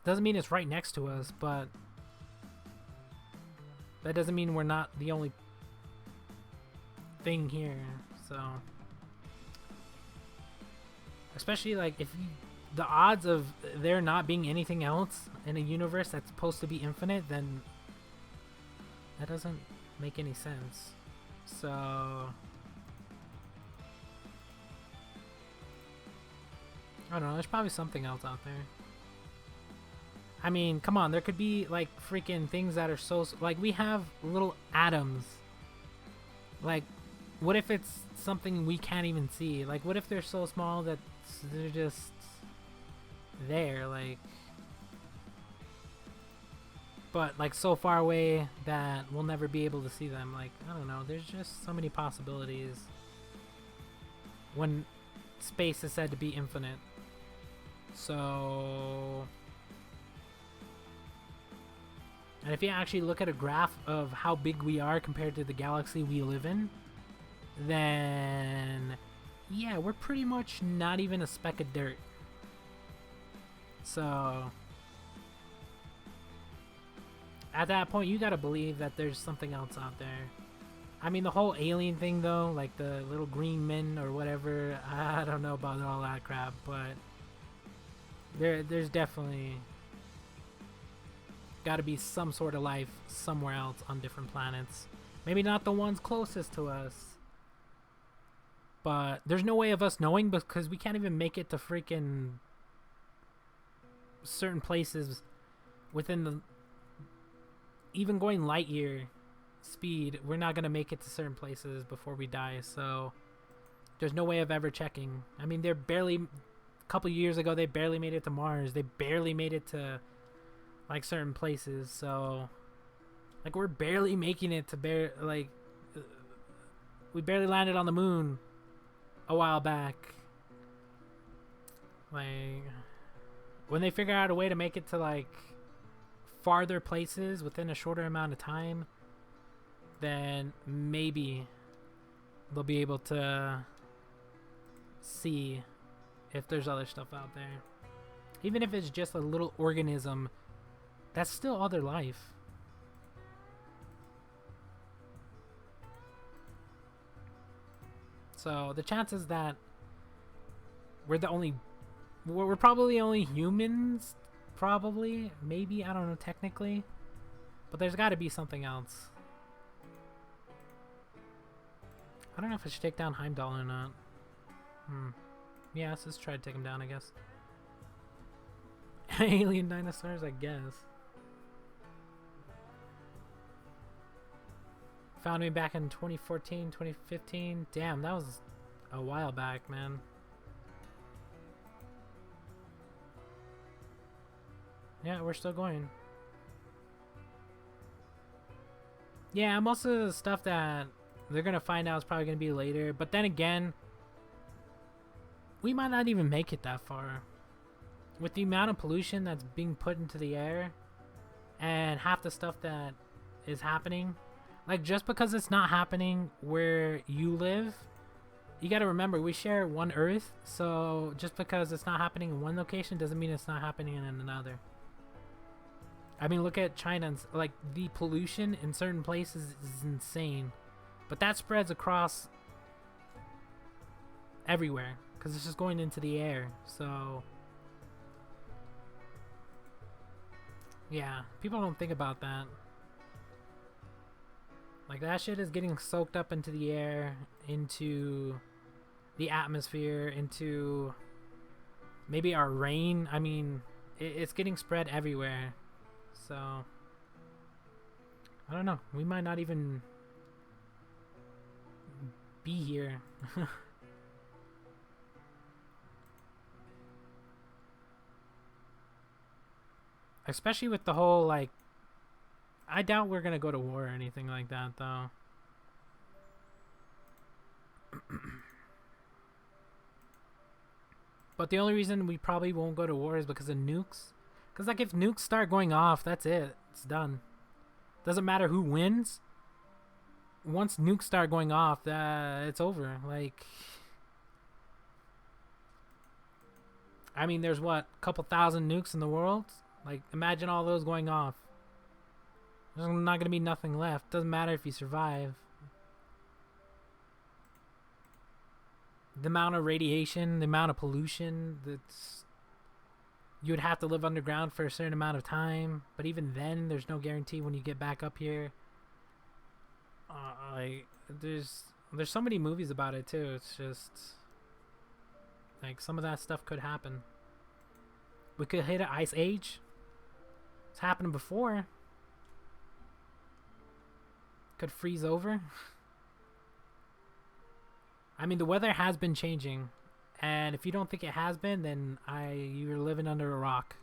Doesn't mean it's right next to us, but that doesn't mean we're not the only thing here. So, especially like if you, the odds of there not being anything else in a universe that's supposed to be infinite, then that doesn't make any sense. So I don't know, there's probably something else out there. I mean, come on, there could be like freaking things that are so, like, we have little atoms. Like, what if it's something we can't even see? Like, what if they're so small that they're just there, like, but like so far away that we'll never be able to see them? Like, I don't know, there's just so many possibilities when space is said to be infinite. So, and if you actually look at a graph of how big we are compared to the galaxy we live in, then yeah, we're pretty much not even a speck of dirt. So at that point, you gotta believe that there's something else out there. I mean, the whole alien thing though, like the little green men or whatever, I don't know about all that crap, but there's definitely got to be some sort of life somewhere else on different planets. Maybe not the ones closest to us, but there's no way of us knowing because we can't even make it to freaking certain places within the, even going light year speed, we're not going to make it to certain places before we die. So there's no way of ever checking. I mean, they're barely, a couple years ago, they barely made it to Mars. They barely made it to like certain places. So like we're barely making it to like we barely landed on the moon a while back. Like when they figure out a way to make it to like farther places within a shorter amount of time, then maybe they'll be able to see if there's other stuff out there. Even if it's just a little organism, that's still other life. So the chances that we're probably only humans, probably, maybe, I don't know, technically, but there's got to be something else. I don't know if I should take down Heimdall or not. Yeah, let's just try to take him down, I guess. Alien dinosaurs, I guess. found me back in 2014, 2015. Damn, that was a while back, man. Yeah, we're still going. Yeah, most of the stuff that they're gonna find out is probably gonna be later. But then again, we might not even make it that far. With the amount of pollution that's being put into the air, and half the stuff that is happening, like just because it's not happening where you live, you gotta remember we share one Earth. So just because it's not happening in one location doesn't mean it's not happening in another. I mean, look at China. Like, the pollution in certain places is insane. But that spreads across everywhere. Because it's just going into the air. So, yeah. People don't think about that. Like, that shit is getting soaked up into the air. Into the atmosphere. Into maybe our rain. I mean, it's getting spread everywhere. So, I don't know. We might not even be here. Especially with the whole, like, I doubt we're gonna go to war or anything like that, though. But the only reason we probably won't go to war is because of nukes. Because, like, if nukes start going off, that's it. It's done. Doesn't matter who wins. Once nukes start going off, it's over. Like, I mean, there's what? A couple thousand nukes in the world? Like, imagine all those going off. There's not going to be nothing left. Doesn't matter if you survive. The amount of radiation, the amount of pollution that's... You would have to live underground for a certain amount of time, but even then, there's no guarantee when you get back up here. Like, there's so many movies about it too. It's just like some of that stuff could happen. We could hit an ice age. It's happened before. Could freeze over. I mean, the weather has been changing. And if you don't think it has been, then you're living under a rock.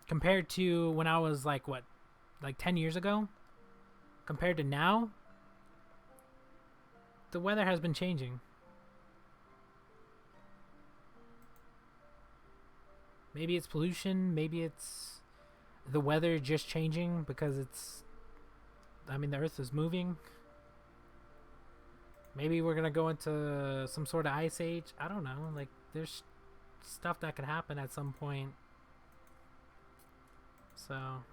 Compared to when I was like 10 years ago? Compared to now? The weather has been changing. Maybe it's pollution, maybe it's the weather just changing because the Earth is moving. Maybe we're gonna go into some sort of ice age. I don't know. Like, there's stuff that could happen at some point. So,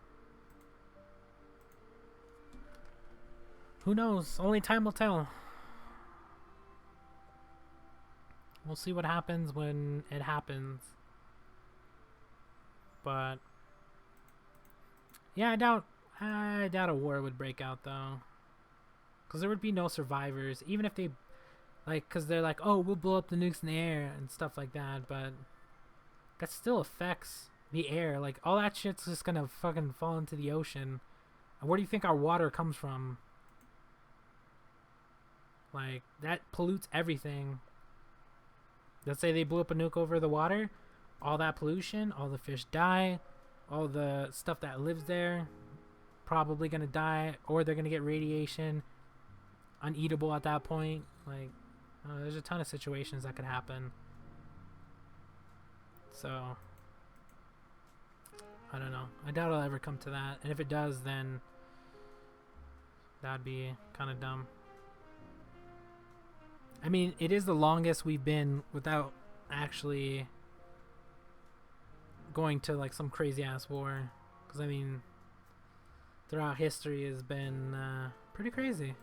who knows? Only time will tell. We'll see what happens when it happens. But yeah, I doubt a war would break out though. Because there would be no survivors, even if they, like, because they're like, oh, we'll blow up the nukes in the air and stuff like that, but that still affects the air. Like, all that shit's just gonna fucking fall into the ocean. And where do you think our water comes from? Like, that pollutes everything. Let's say they blew up a nuke over the water, all that pollution, all the fish die, all the stuff that lives there probably gonna die, or they're gonna get radiation. Uneatable at that point. Like, there's a ton of situations that could happen. So, I don't know. I doubt it'll ever come to that. And if it does, then that'd be kind of dumb. I mean, it is the longest we've been without actually going to like some crazy ass war. Because I mean, throughout history has been pretty crazy.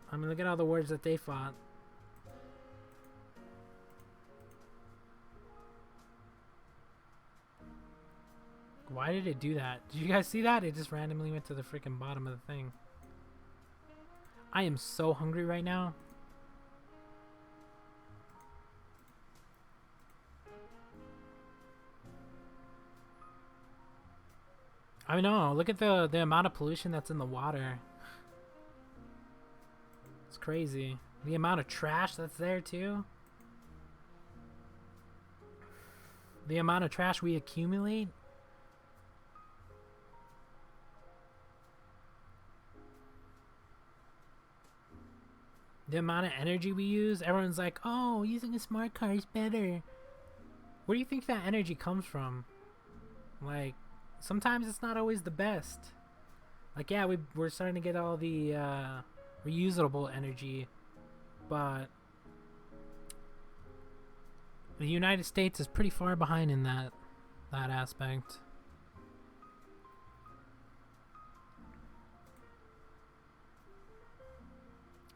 I mean, look at all the wars that they fought. Why did it do that? Did you guys see that? It just randomly went to the freaking bottom of the thing. I am so hungry right now. I know. Look at the amount of pollution that's in the water. It's crazy. The amount of trash that's there too. The amount of trash we accumulate. The amount of energy we use. Everyone's like, oh, using a smart car is better. Where do you think that energy comes from? Like, sometimes it's not always the best. Like, yeah, we're starting to get all the reusable energy, but the United States is pretty far behind in that aspect.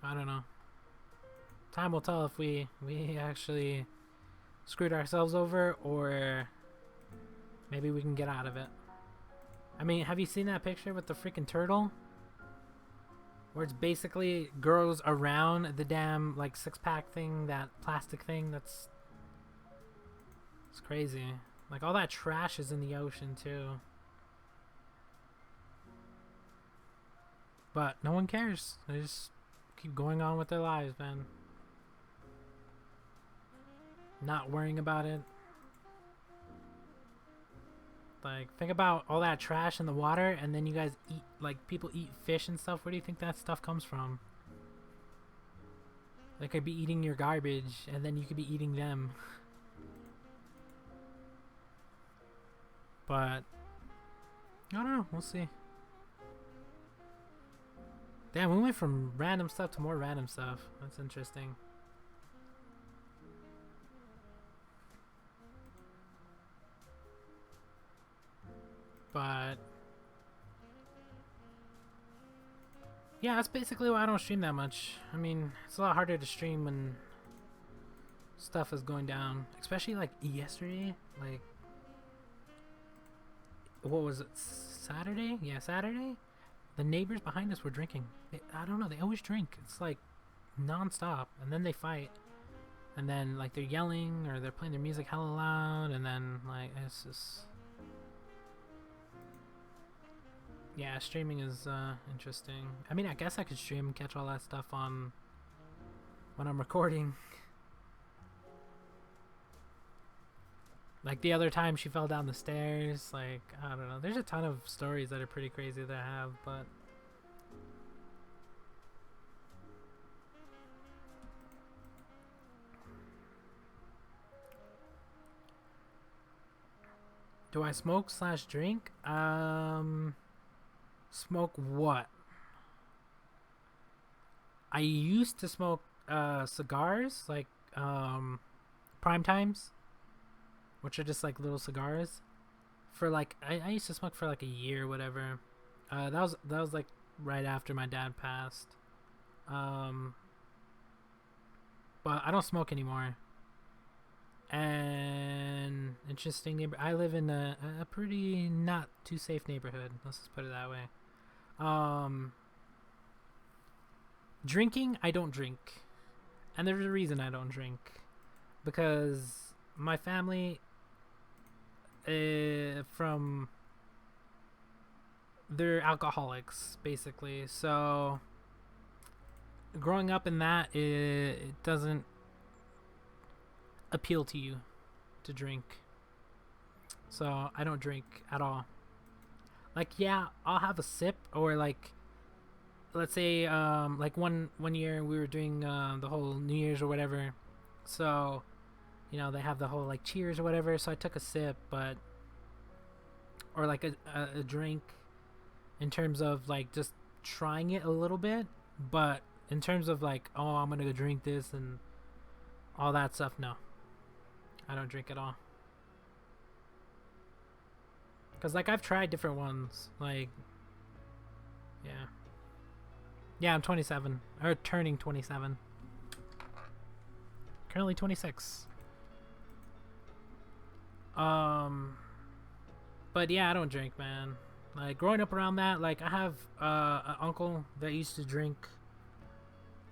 I don't know. Time will tell if we actually screwed ourselves over, or maybe we can get out of it. I mean, have you seen that picture with the freaking turtle? Where it's basically grows around the damn like 6-pack thing, that plastic thing. It's crazy. Like all that trash is in the ocean too. But no one cares. They just keep going on with their lives, man. Not worrying about it. Like, think about all that trash in the water, and then you guys eat, like, people eat fish and stuff. Where do you think that stuff comes from? They could be eating your garbage, and then you could be eating them. But, I don't know. We'll see. Damn, we went from random stuff to more random stuff. That's interesting. But yeah, that's basically why I don't stream that much. I mean, it's a lot harder to stream when stuff is going down, especially like yesterday. Like, what was it? Saturday? Yeah, Saturday. The neighbors behind us were drinking. I don't know. They always drink. It's like non-stop, and then they fight, and then like they're yelling or they're playing their music hella loud, and then like it's just. Yeah, streaming is interesting. I mean, I guess I could stream and catch all that stuff on when I'm recording. Like the other time she fell down the stairs. Like, I don't know. There's a ton of stories that are pretty crazy that I have, but do I smoke / drink? Smoke what? I used to smoke cigars, like prime times, which are just like little cigars. For like, I used to smoke for like a year, or whatever. That was like right after my dad passed. But I don't smoke anymore. And interesting neighbor. I live in a pretty not too safe neighborhood. Let's just put it that way. Drinking, I don't drink, and there's a reason I don't drink, because my family, from they're alcoholics basically. So growing up in that, it doesn't appeal to you to drink. So I don't drink at all. Like, yeah, I'll have a sip, or like, let's say like one year we were doing the whole New Year's or whatever. So, you know, they have the whole like cheers or whatever, so I took a sip, but or like a drink in terms of like just trying it a little bit, but in terms of like, oh, I'm gonna go drink this and all that stuff, no. I don't drink at all. Cause like I've tried different ones, like, yeah, I'm 27, or turning 27. Currently 26. But yeah, I don't drink, man. Like growing up around that, like I have an uncle that used to drink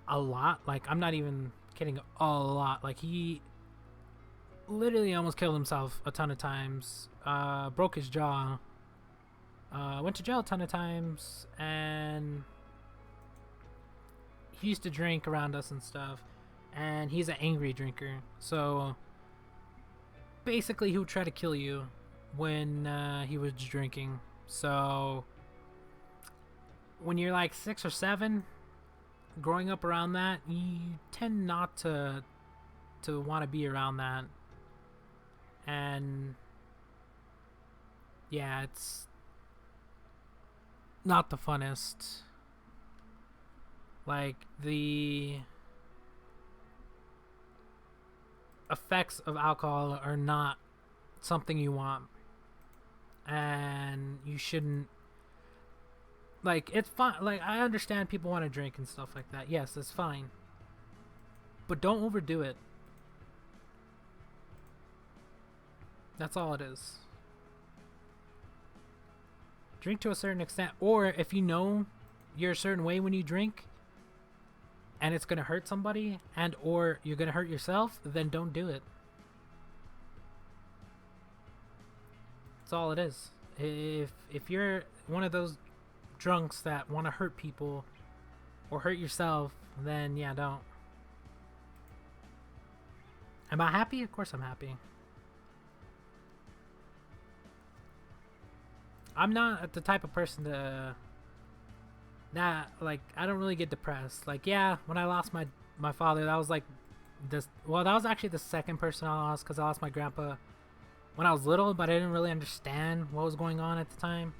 a lot. Like I'm not even kidding, a lot. Like he literally almost killed himself a ton of times. Broke his jaw. Went to jail a ton of times, and he used to drink around us and stuff. And he's an angry drinker, so basically he would try to kill you when he was drinking. So when you're like 6 or 7, growing up around that, you tend not to want to be around that. And yeah, it's not the funnest. Like, the effects of alcohol are not something you want, and you shouldn't. Like, it's fine. Like, I understand people want to drink and stuff like that. Yes, it's fine, but don't overdo it. That's all it is. Drink to a certain extent, or if you know you're a certain way when you drink and it's gonna hurt somebody, and or you're gonna hurt yourself, then don't do it. That's all it is. If you're one of those drunks that want to hurt people or hurt yourself, then yeah, don't. Am I happy? Of course I'm happy. I'm not the type of person to that, like, I don't really get depressed. Like, yeah, when I lost my father, that was like this. Well, that was actually the second person I lost, because I lost my grandpa when I was little, but I didn't really understand what was going on at the time.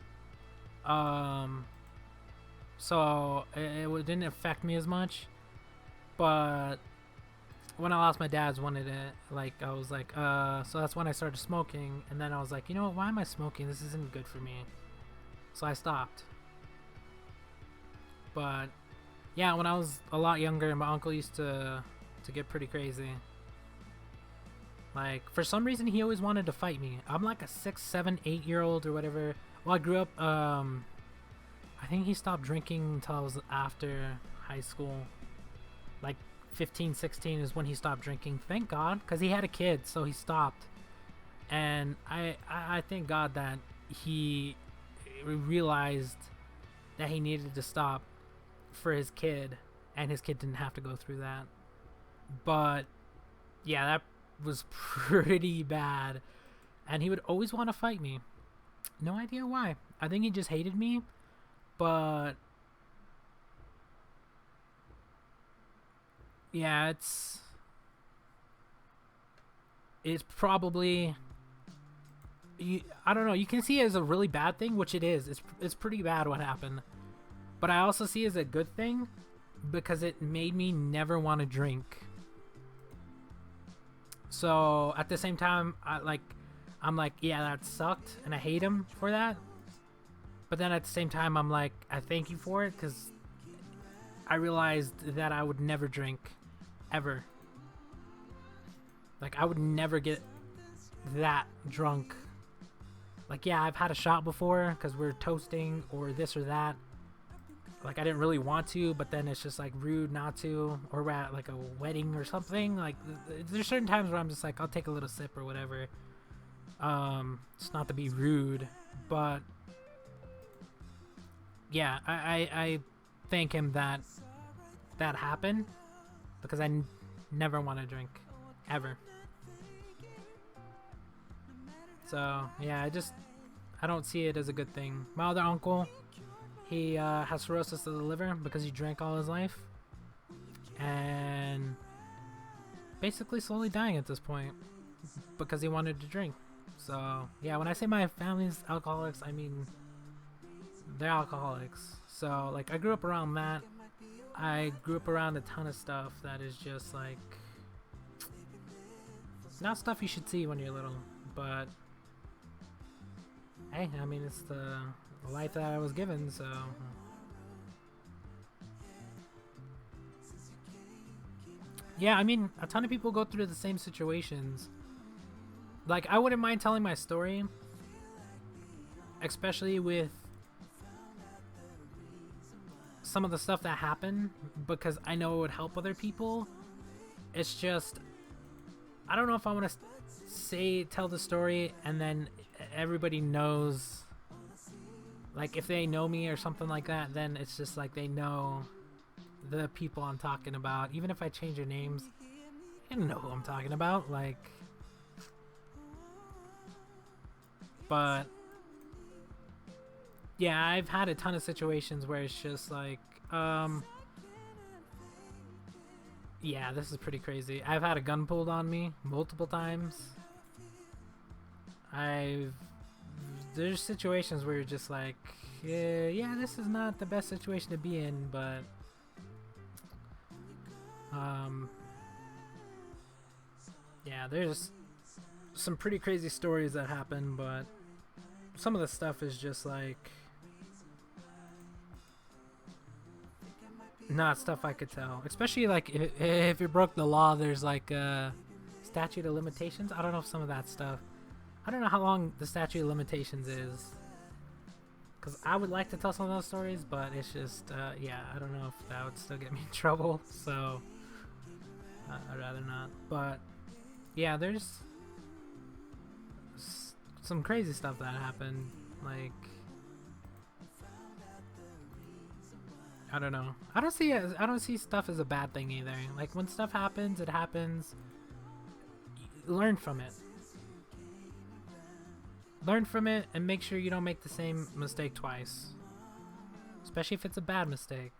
So it didn't affect me as much. But when I lost my dad's, wanted it, like, I was like, so that's when I started smoking, and then I was like, you know what, why am I smoking? This isn't good for me. So I stopped. But yeah, when I was a lot younger, my uncle used to get pretty crazy. Like, for some reason, he always wanted to fight me. I'm like a 6, 7, 8-year-old or whatever. Well, I grew up, I think he stopped drinking until I was after high school. Like, 15, 16 is when he stopped drinking. Thank God, because he had a kid, so he stopped. And I thank God that he realized that he needed to stop for his kid, and his kid didn't have to go through that. But yeah, that was pretty bad, and he would always want to fight me. No idea why. I think he just hated me, but yeah, it's probably, I don't know, you can see it as a really bad thing, which it is. It's pretty bad what happened. But I also see it as a good thing, because it made me never want to drink. So at the same time, I'm like, yeah, that sucked, and I hate him for that. But then at the same time, I'm like, I thank you for it, because I realized that I would never drink, ever. Like, I would never get that drunk. Like, yeah, I've had a shot before, because we're toasting, or this or that. Like, I didn't really want to, but then it's just like rude not to, or we're at like a wedding or something. Like, there's certain times where I'm just like, I'll take a little sip or whatever. It's not to be rude, but yeah, I thank him that happened, because I never want to drink, ever. So yeah, I don't see it as a good thing. My other uncle, he has cirrhosis of the liver because he drank all his life, and basically slowly dying at this point because he wanted to drink. So yeah, when I say my family's alcoholics, I mean they're alcoholics. So like, I grew up around that. I grew up around a ton of stuff that is just like not stuff you should see when you're little, but hey, I mean, it's the life that I was given, so yeah, I mean, a ton of people go through the same situations. Like, I wouldn't mind telling my story, especially with some of the stuff that happened, because I know it would help other people. It's just, I don't know if I want to tell the story and then everybody knows Like if they know me or something like that, then it's just like they know the people I'm talking about. Even if I change their names, they don't know who I'm talking about. Like, but yeah, I've had a ton of situations where it's just like, yeah, this is pretty crazy. I've had a gun pulled on me multiple times. There's situations where you're just like, yeah, this is not the best situation to be in, but yeah, there's some pretty crazy stories that happen, but some of the stuff is just like not stuff I could tell. Especially like if you broke the law, there's like a statute of limitations. I don't know if some of that stuff. I don't know how long the statute of limitations is, because I would like to tell some of those stories, but it's just yeah, I don't know if that would still get me in trouble, so I'd rather not. But yeah, there's some crazy stuff that happened. Like, I don't know. I don't see stuff as a bad thing either. Like when stuff happens, it happens. Learn from it. Learn from it and make sure you don't make the same mistake twice. Especially if it's a bad mistake.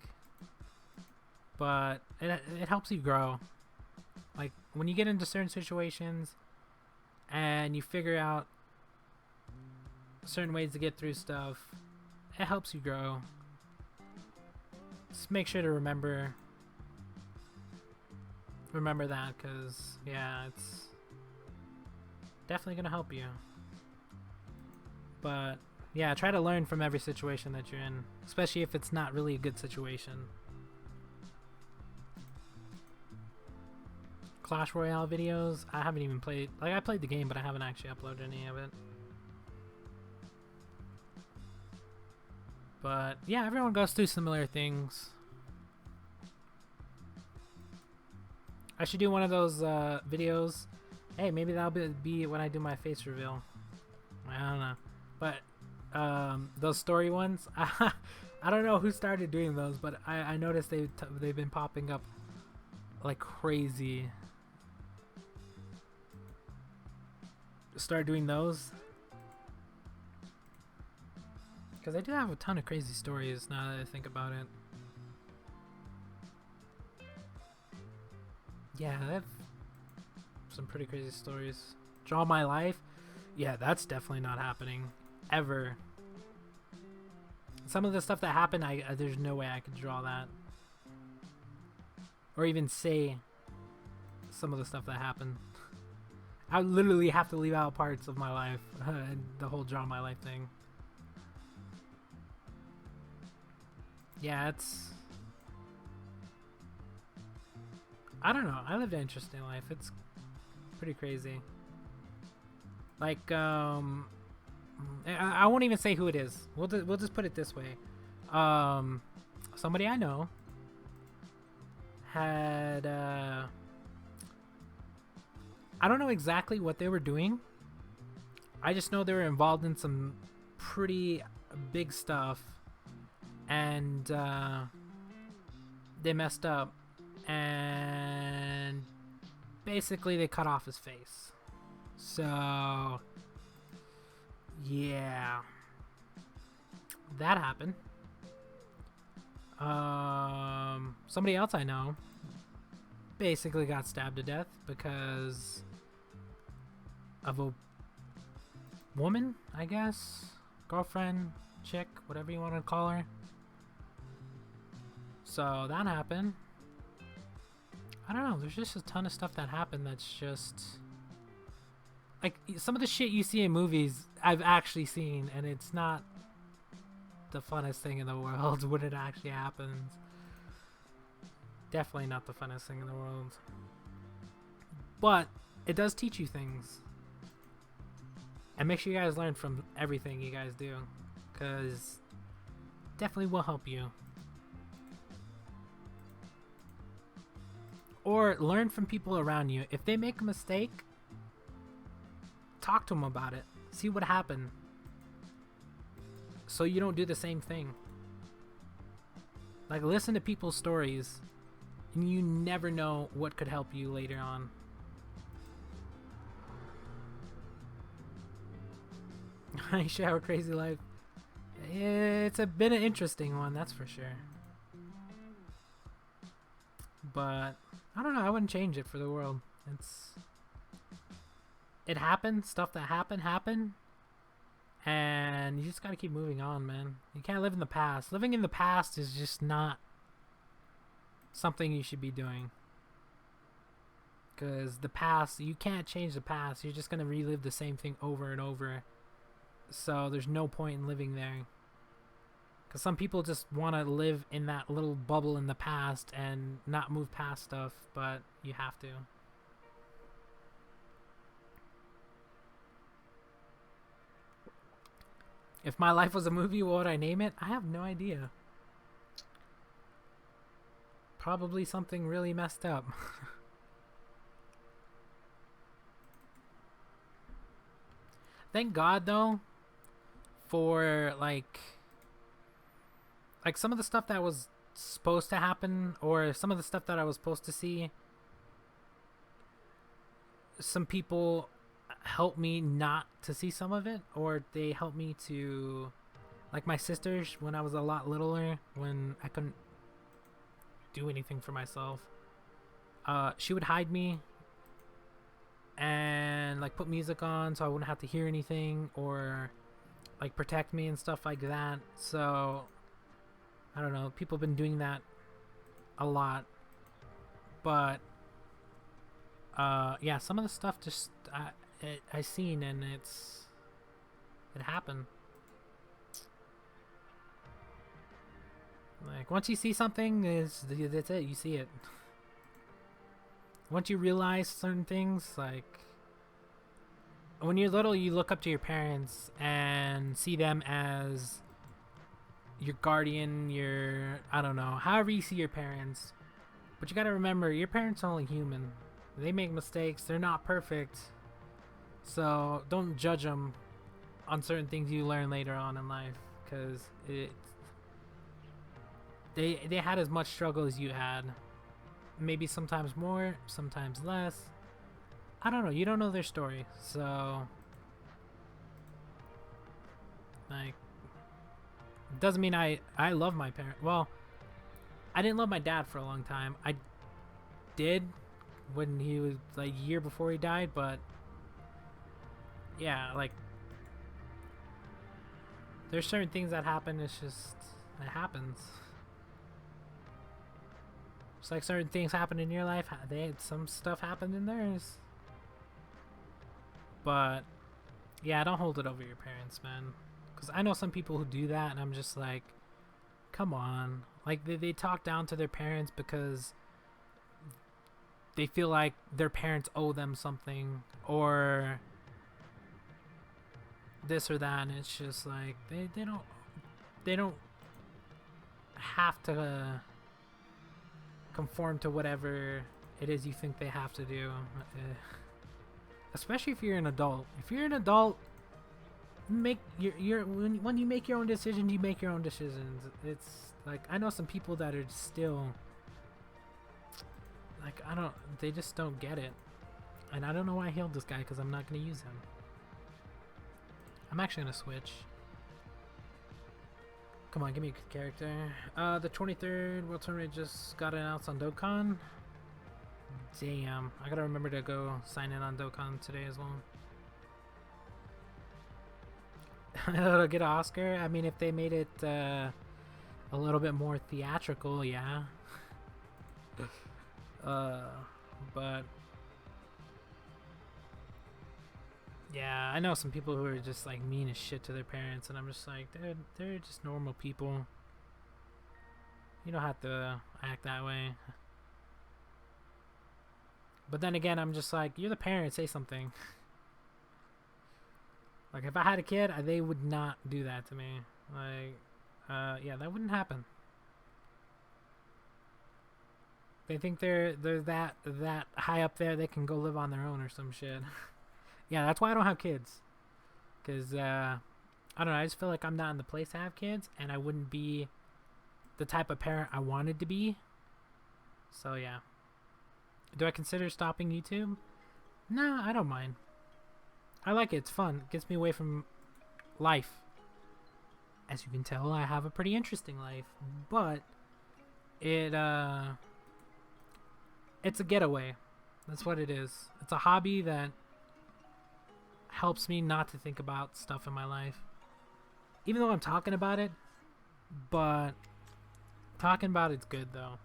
But it helps you grow. Like when you get into certain situations and you figure out certain ways to get through stuff, it helps you grow. Just make sure to remember that, because yeah, it's definitely gonna help you. But yeah, try to learn from every situation that you're in, especially if it's not really a good situation. Clash Royale videos, I haven't even played. Like, I played the game, but I haven't actually uploaded any of it. But yeah, everyone goes through similar things. I should do one of those videos. Hey, maybe that'll be when I do my face reveal. I don't know. But those story ones, I don't know who started doing those, but I noticed they've been popping up like crazy. Start doing those, because I do have a ton of crazy stories now that I think about it. Yeah, I have some pretty crazy stories. Draw my life. Yeah, that's definitely not happening ever. Some of the stuff that happened, there's no way I could draw that, or even say some of the stuff that happened. I would literally have to leave out parts of my life and the whole draw my life thing. Yeah, it's, I don't know. I lived an interesting life. It's pretty crazy. Like, I won't even say who it is. We'll just put it this way. Somebody I know had, I don't know exactly what they were doing. I just know they were involved in some pretty big stuff, and they messed up, and basically they cut off his face. So yeah, that happened. Somebody else I know basically got stabbed to death because of a woman, I guess, girlfriend, chick, whatever you want to call her. So that happened. I don't know, there's just a ton of stuff that happened that's just like some of the shit you see in movies I've actually seen, and it's not the funnest thing in the world when it actually happens. Definitely not the funnest thing in the world. But it does teach you things. And make sure you guys learn from everything you guys do, because definitely will help you. Or learn from people around you. If they make a mistake, talk to them about it. See what happened. so you don't do the same thing. Like, listen to people's stories, and you never know what could help you later on. I should have a crazy life. It's been an interesting one, that's for sure. But I don't know. I wouldn't change it for the world. It happened. Stuff that happened, and you just gotta keep moving on, man. You can't live in the past. Living in the past is just not something you should be doing. Because the past, you can't change the past. You're just gonna relive the same thing over and over. So there's no point in living there. Because some people just want to live in that little bubble in the past and not move past stuff, but you have to. If my life was a movie, what would I name it? I have no idea. Probably something really messed up. Thank God, though, for like some of the stuff that was supposed to happen, or some of the stuff that I was supposed to see. Some people helped me not to see some of it, or they helped me to, like my sisters when I was a lot littler, when I couldn't do anything for myself. She would hide me and like put music on so I wouldn't have to hear anything, or like protect me and stuff like that. So I don't know, people have been doing that a lot. But yeah, some of the stuff just I seen, and it happened. Like, once you see something, that's it. You see it. Once you realize certain things, like when you're little, you look up to your parents and see them as your guardian, I don't know, however you see your parents. But you gotta remember, your parents are only human. They make mistakes. They're not perfect. So don't judge them on certain things you learn later on in life, because they had as much struggle as you had. Maybe sometimes more, sometimes less. I don't know. You don't know their story. So, like, doesn't mean I love my parents. Well, I didn't love my dad for a long time. I did when he was like a year before he died, but yeah, like, there's certain things that happen. It's just, it happens. It's like certain things happen in your life. Some stuff happened in theirs. But yeah, don't hold it over your parents, man. Because I know some people who do that, and I'm just like, come on. Like, they talk down to their parents because they feel like their parents owe them something, or this or that, and it's just like they don't have to conform to whatever it is you think they have to do. Especially if you're an adult. If you're an adult, make when you make your own decisions, you make your own decisions. It's like, I know some people that are still like, they just don't get it. And I don't know why I healed this guy, because I'm not going to use him. I'm actually going to switch. Come on, give me a good character. The 23rd World Tournament just got announced on Dokkan. Damn, I gotta remember to go sign in on Dokkan today as well. It'll get an Oscar. I mean, if they made it a little bit more theatrical, yeah. But yeah, I know some people who are just like mean as shit to their parents, and I'm just like, they're just normal people. You don't have to act that way. But then again, I'm just like, you're the parent, say something. Like, if I had a kid, they would not do that to me. Like, yeah, that wouldn't happen. They think they're that high up there, they can go live on their own or some shit. Yeah, that's why I don't have kids. Because I don't know, I just feel like I'm not in the place to have kids, and I wouldn't be the type of parent I wanted to be. So yeah. Do I consider stopping YouTube? Nah, I don't mind. I like it. It's fun. It gets me away from life. As you can tell, I have a pretty interesting life, but it's a getaway. That's what it is. It's a hobby that helps me not to think about stuff in my life. Even though I'm talking about it, but talking about it's good though.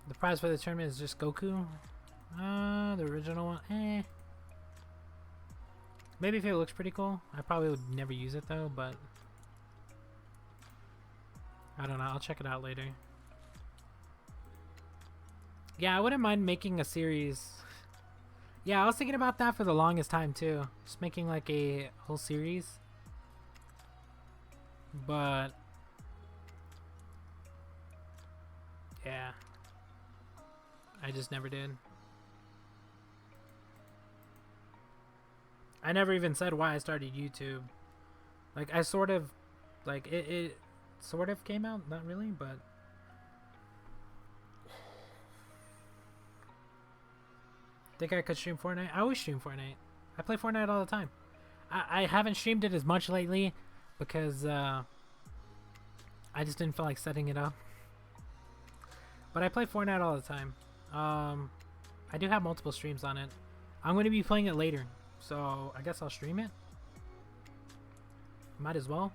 The prize for the tournament is just Goku. The original one. Maybe if it looks pretty cool. I probably would never use it though, but I don't know. I'll check it out later. Yeah, I wouldn't mind making a series. Yeah, I was thinking about that for the longest time too. Just making like a whole series. But yeah, I just never did. I never even said why I started YouTube. Like I sort of, like it sort of came out, not really, but think I could stream Fortnite? I always stream Fortnite. I play Fortnite all the time. I haven't streamed it as much lately because I just didn't feel like setting it up. But I play Fortnite all the time. I do have multiple streams on it. I'm going to be playing it later, so I guess I'll stream it. Might as well.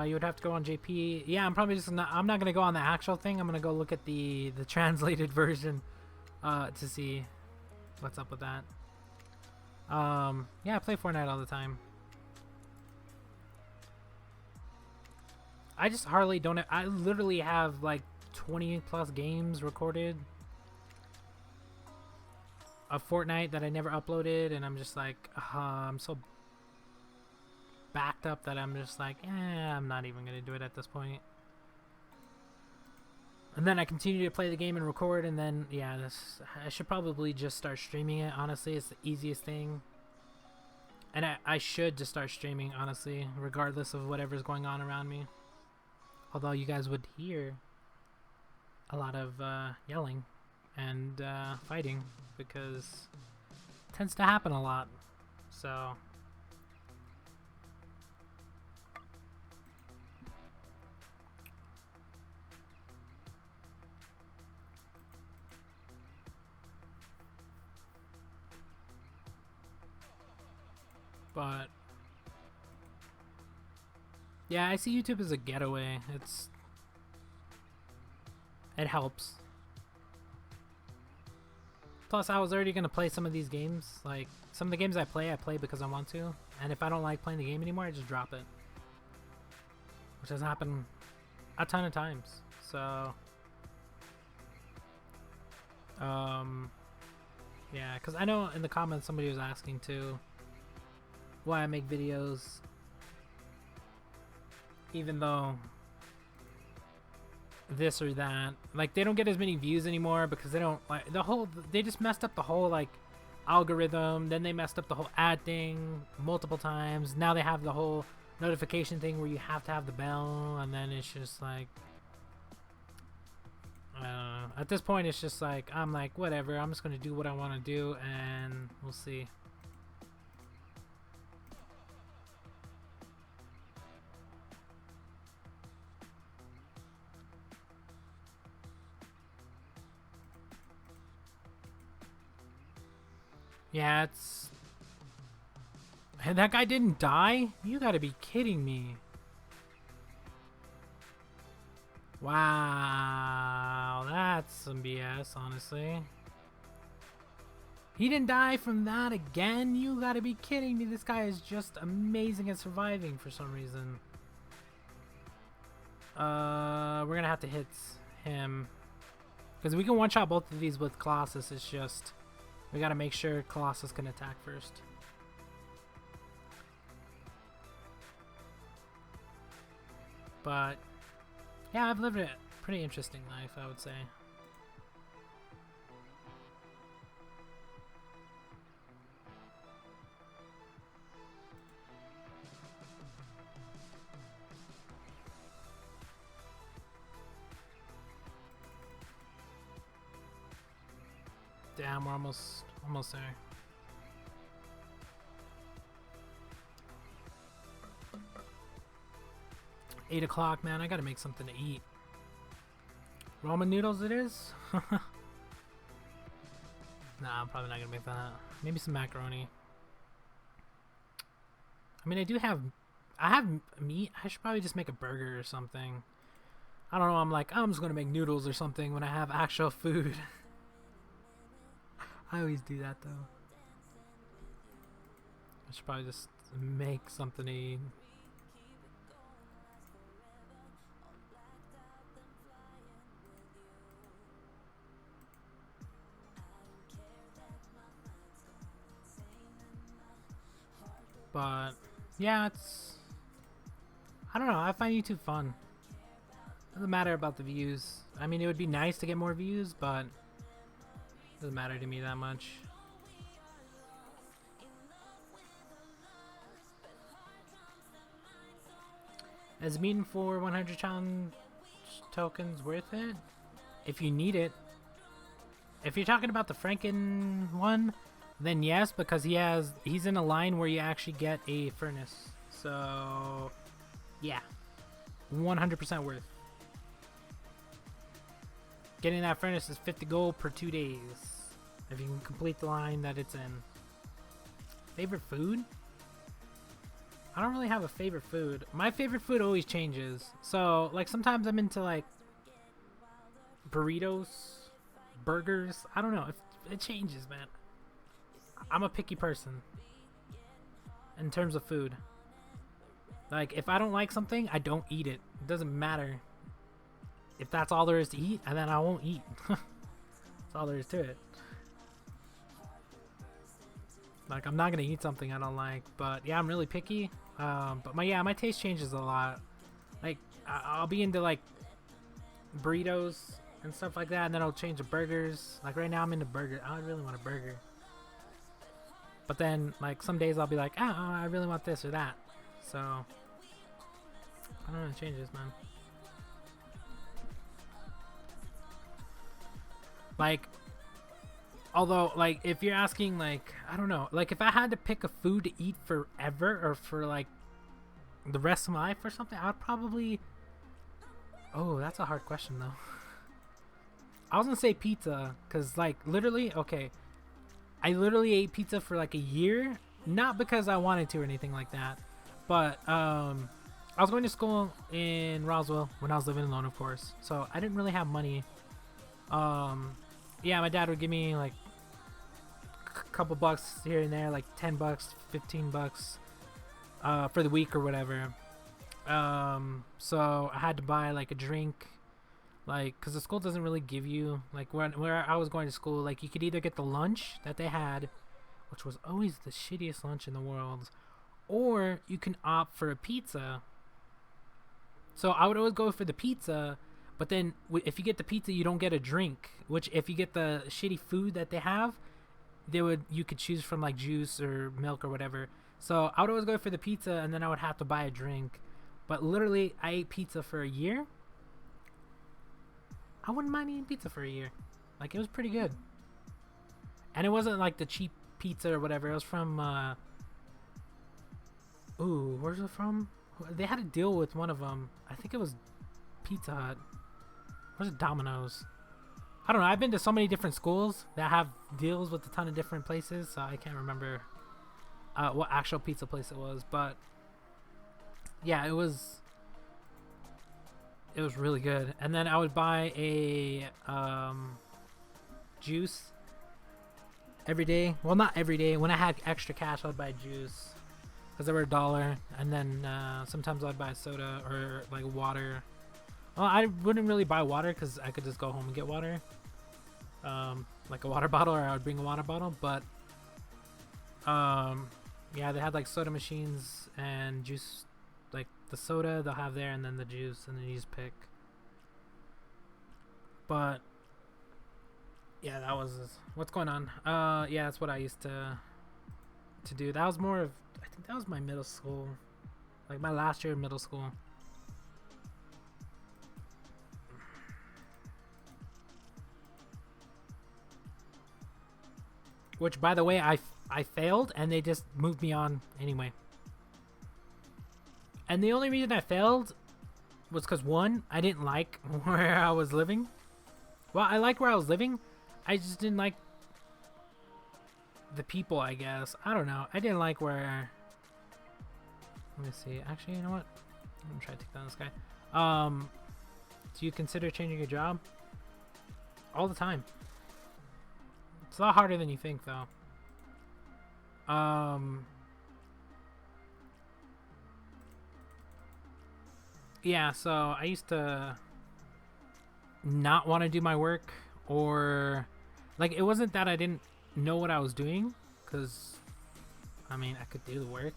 You would have to go on JP. Yeah, I'm probably just not. I'm not gonna go on the actual thing. I'm gonna go look at the translated version, to see what's up with that. Yeah, I play Fortnite all the time. I just hardly don't. I literally have like 20 plus games recorded of Fortnite that I never uploaded, and I'm just like, I'm so backed up that I'm just like, I'm not even gonna do it at this point. And then I continue to play the game and record, and then yeah, I should probably just start streaming it. Honestly, it's the easiest thing, and I should just start streaming, honestly, regardless of whatever's going on around me. Although you guys would hear a lot of yelling and fighting, because it tends to happen a lot. So but yeah, I see YouTube as a getaway. It helps. Plus, I was already gonna play some of these games. Like some of the games I play because I want to. And if I don't like playing the game anymore, I just drop it. Which has happened a ton of times. So yeah, because I know in the comments somebody was asking too why I make videos even though this or that, like, they don't get as many views anymore because they don't like they just messed up the whole like algorithm. Then they messed up the whole ad thing multiple times. Now they have the whole notification thing where you have to have the bell, and then it's just like, I don't know. At this point it's just like, I'm like, whatever, I'm just gonna do what I want to do and we'll see. Yeah, it's... And that guy didn't die? You gotta be kidding me. Wow, that's some BS, honestly. He didn't die from that again? You gotta be kidding me. This guy is just amazing at surviving for some reason. We're gonna have to hit him. Because we can one-shot both of these with Colossus, it's just... We gotta make sure Colossus can attack first. But yeah, I've lived a pretty interesting life, I would say. Damn, we're almost there. Eight o'clock, man. I gotta make something to eat. Ramen noodles, it is. Nah, I'm probably not gonna make that. Maybe some macaroni. I mean, I have meat. I should probably just make a burger or something. I don't know. I'm like, I'm just gonna make noodles or something when I have actual food. I always do that though. I should probably just make something to eat. But yeah, I don't know. I find YouTube fun. Doesn't matter about the views. I mean, it would be nice to get more views, but doesn't matter to me that much. Is meeting for 100 challenge tokens worth it? If you need it. If you're talking about the Franken one, then yes, because he's in a line where you actually get a furnace. So yeah, 100% worth. Getting that furnace is 50 gold per 2 days if you can complete the line that it's in. Favorite food? I don't really have a favorite food. My favorite food always changes. So like sometimes I'm into like burritos, burgers. I don't know. It changes, man. I'm a picky person in terms of food. Like if I don't like something, I don't eat it. It doesn't matter. If that's all there is to eat, and then I won't eat. That's all there is to it. Like I'm not gonna eat something I don't like, but yeah, I'm really picky. But my taste changes a lot. Like I'll be into like burritos and stuff like that, and then I'll change to burgers. Like right now I'm into burger. I really want a burger. But then like some days I'll be like, oh, I really want this or that. So I don't know, it changes, man. Like, although, like, if you're asking, like, I don't know, like, if I had to pick a food to eat forever or for, like, the rest of my life or something, I would probably... Oh, that's a hard question, though. I was gonna say pizza, because, like, literally, okay, I literally ate pizza for, like, a year, not because I wanted to or anything like that, but, I was going to school in Roswell when I was living alone, of course, so I didn't really have money. Yeah, my dad would give me like a couple bucks here and there, like 10 bucks, 15 bucks, for the week or whatever. So I had to buy like a drink, like, cause the school doesn't really give you, like where I was going to school, like you could either get the lunch that they had, which was always the shittiest lunch in the world, or you can opt for a pizza. So I would always go for the pizza. But then, if you get the pizza, you don't get a drink. Which, if you get the shitty food that they have, you could choose from like juice or milk or whatever. So I would always go for the pizza, and then I would have to buy a drink. But literally, I ate pizza for a year. I wouldn't mind eating pizza for a year. Like it was pretty good. And it wasn't like the cheap pizza or whatever. It was from. Where's it from? They had a deal with one of them. I think it was Pizza Hut. Where's Domino's? I don't know. I've been to so many different schools that have deals with a ton of different places, so I can't remember what actual pizza place it was. But yeah, it was really good. And then I would buy a juice every day. Well, not every day. When I had extra cash, I would buy juice because they were $1. And then sometimes I'd buy soda or like water. Well, I wouldn't really buy water because I could just go home and get water. like a water bottle, or I would bring a water bottle. But yeah, they had like soda machines and juice, like the soda they'll have there, and then the juice, and then you just pick. But yeah, that was what's going on. Yeah, that's what I used to do. That was more of, I think that was my middle school, like my last year of middle school. Which, by the way, I failed, and they just moved me on anyway. And the only reason I failed was because, one, I didn't like where I was living. Well, I liked where I was living. I just didn't like the people, I guess. I don't know. I didn't like where... Let me see. Actually, you know what? I'm going to try to take down this guy. Do you consider changing your job? All the time. It's a lot harder than you think, though. Yeah, so I used to not want to do my work, or like, it wasn't that I didn't know what I was doing, because I mean, I could do the work,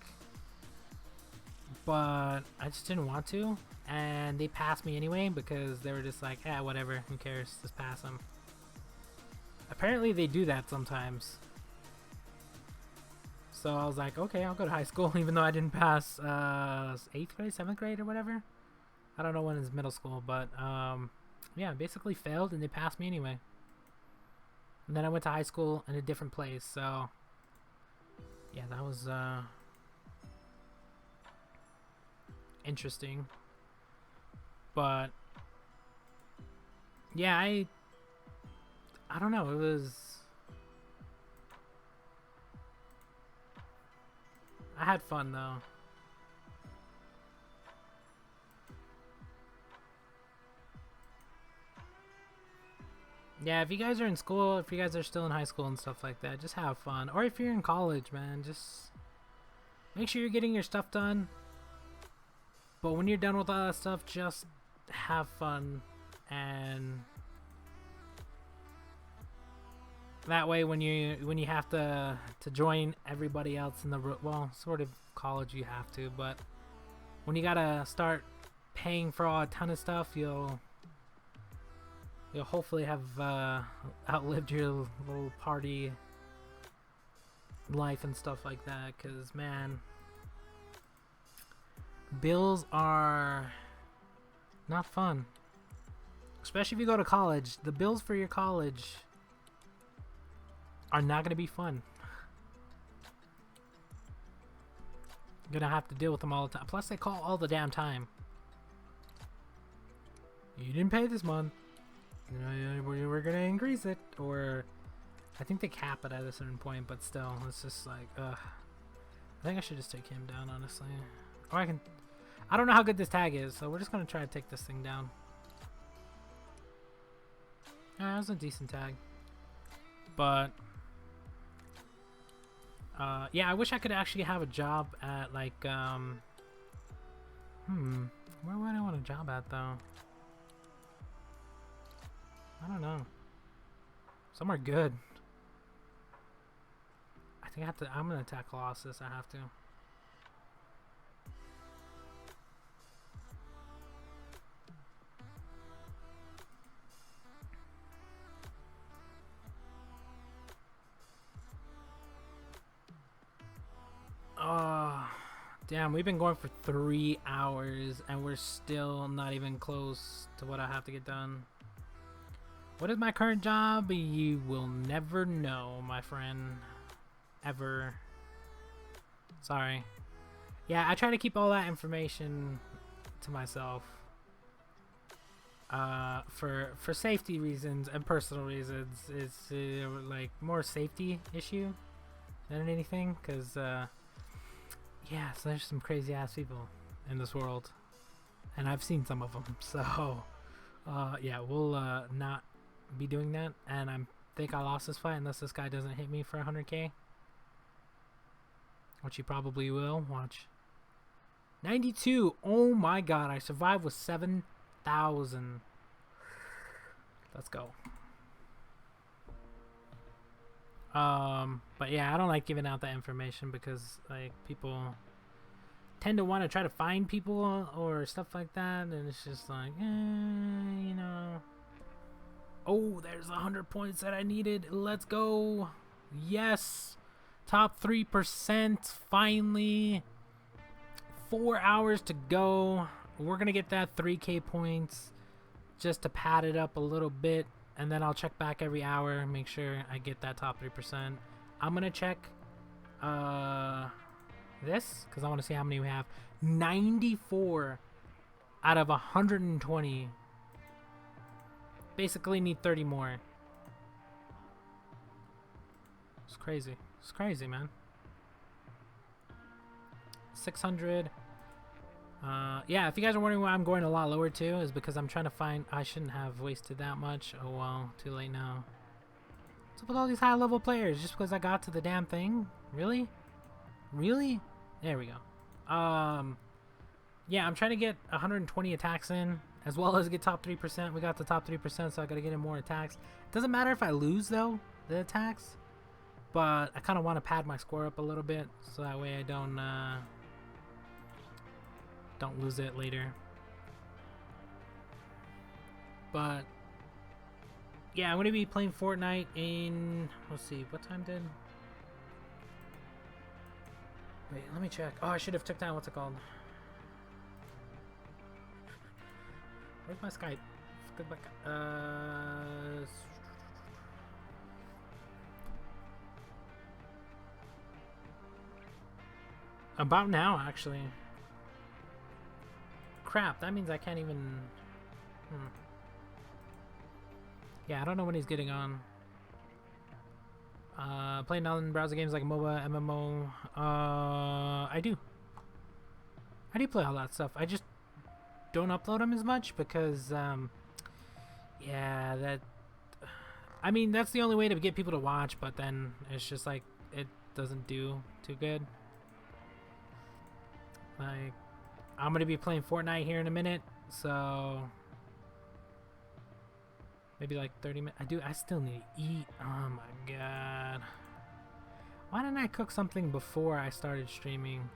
but I just didn't want to, and they passed me anyway because they were just like, yeah, whatever, who cares, just pass them. Apparently they do that sometimes. So I was like, okay, I'll go to high school, even though I didn't pass 8th grade, 7th grade, or whatever. I don't know when it's middle school, but yeah, basically failed, and they passed me anyway. And then I went to high school in a different place, so yeah, that was interesting. But yeah, I don't know, it was... I had fun, though. Yeah, if you guys are in school, if you guys are still in high school and stuff like that, just have fun. Or if you're in college, man, just make sure you're getting your stuff done. But when you're done with all that stuff, just have fun. And that way, when you have to join everybody else in the, well, sort of college you have to, but when you gotta start paying for a ton of stuff, you'll hopefully have outlived your little party life and stuff like that. Cause man, bills are not fun, especially if you go to college. The bills for your college are not gonna be fun. You're gonna have to deal with them all the time. Plus, they call all the damn time. You didn't pay this month. You know, we're gonna increase it, or I think they cap it at a certain point. But still, it's just like, ugh. I think I should just take him down, honestly. Or I can. I don't know how good this tag is, so we're just gonna try to take this thing down. That was a decent tag, but. Yeah, I wish I could actually have a job at, like, where would I want a job at, though? I don't know. Somewhere good. I think I have to, I'm gonna attack Colossus, I have to. Oh, damn, we've been going for 3 hours and we're still not even close to what I have to get done. What is my current job? You will never know, my friend. Ever. Sorry. Yeah, I try to keep all that information to myself. For safety reasons and personal reasons. It's like more safety issue than anything, because yeah, so there's some crazy ass people in this world, and I've seen some of them. So yeah, we'll not be doing that. And I think I lost this fight unless this guy doesn't hit me for 100k, which he probably will. Watch. 92. Oh my god, I survived with 7,000. Let's go. But yeah, I don't like giving out that information because like people tend to want to try to find people or stuff like that, and it's just like, you know. Oh, there's 100 points that I needed. Let's go. Yes. Top 3%. Finally. 4 hours to go. We're going to get that 3K points just to pad it up a little bit. And then I'll check back every hour. Make sure I get that top 3%. I'm going to check this because I want to see how many we have. 94 out of 120. Basically need 30 more. It's crazy. It's crazy, man. 600. Yeah, if you guys are wondering why I'm going a lot lower too, is because I'm trying to find... I shouldn't have wasted that much. Oh well, too late now. What's up with all these high level players? Just because I got to the damn thing? Really? Really? There we go. Yeah, I'm trying to get 120 attacks in, as well as get top 3%. We got the top 3%, so I gotta get in more attacks. It doesn't matter if I lose, though, the attacks. But I kind of want to pad my score up a little bit, so that way I don't lose it later. But yeah, I'm gonna be playing Fortnite in... Let's see, what time did... Wait, let me check. Oh, I should have took down... What's it called? Where's my Skype? Goodbye. About now, actually. Crap, that means I can't even... Yeah, I don't know when he's getting on. Playing non-browser games like MOBA, MMO. I do play all that stuff. I just don't upload them as much because, yeah, that... I mean, that's the only way to get people to watch, but then it's just like, it doesn't do too good. Like, I'm gonna be playing Fortnite here in a minute, so maybe like 30 minutes. I still need to eat. Oh my god. Why didn't I cook something before I started streaming?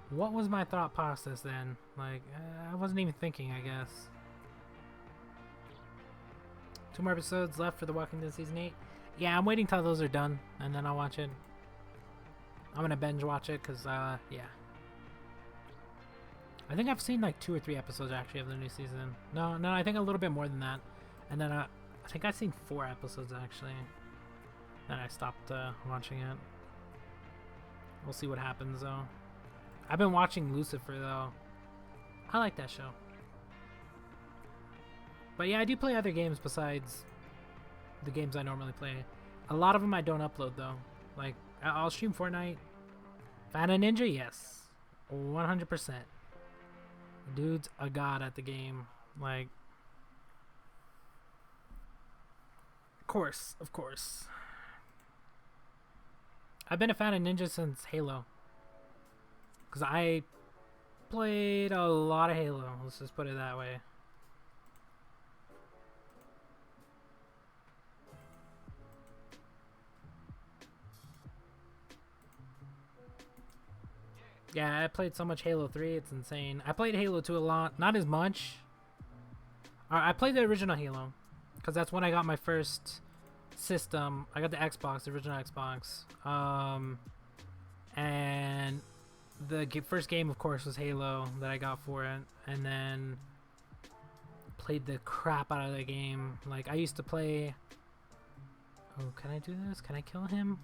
What was my thought process then? Like, I wasn't even thinking, I guess. 2 more episodes left for The Walking Dead Season 8. Yeah, I'm waiting till those are done, and then I'll watch it. I'm gonna binge watch it, because, yeah. I think I've seen like 2 or 3 episodes actually of the new season. No, I think a little bit more than that. And then I think I've seen 4 episodes actually. Then I stopped watching it. We'll see what happens though. I've been watching Lucifer though. I like that show. But yeah, I do play other games besides the games I normally play. A lot of them I don't upload though. Like, I'll stream Fortnite. Fan of Ninja? Yes. 100%. Dude's a god at the game. Like, of course. I've been a fan of Ninja since Halo. Because I played a lot of Halo. Let's just put it that way. Yeah, I played so much Halo 3, it's insane. I played Halo 2 a lot, not as much. I played the original Halo, because that's when I got my first system. I got the Xbox, the original Xbox. And the first game, of course, was Halo that I got for it. And then played the crap out of the game. Like, I used to play... Oh, can I do this? Can I kill him?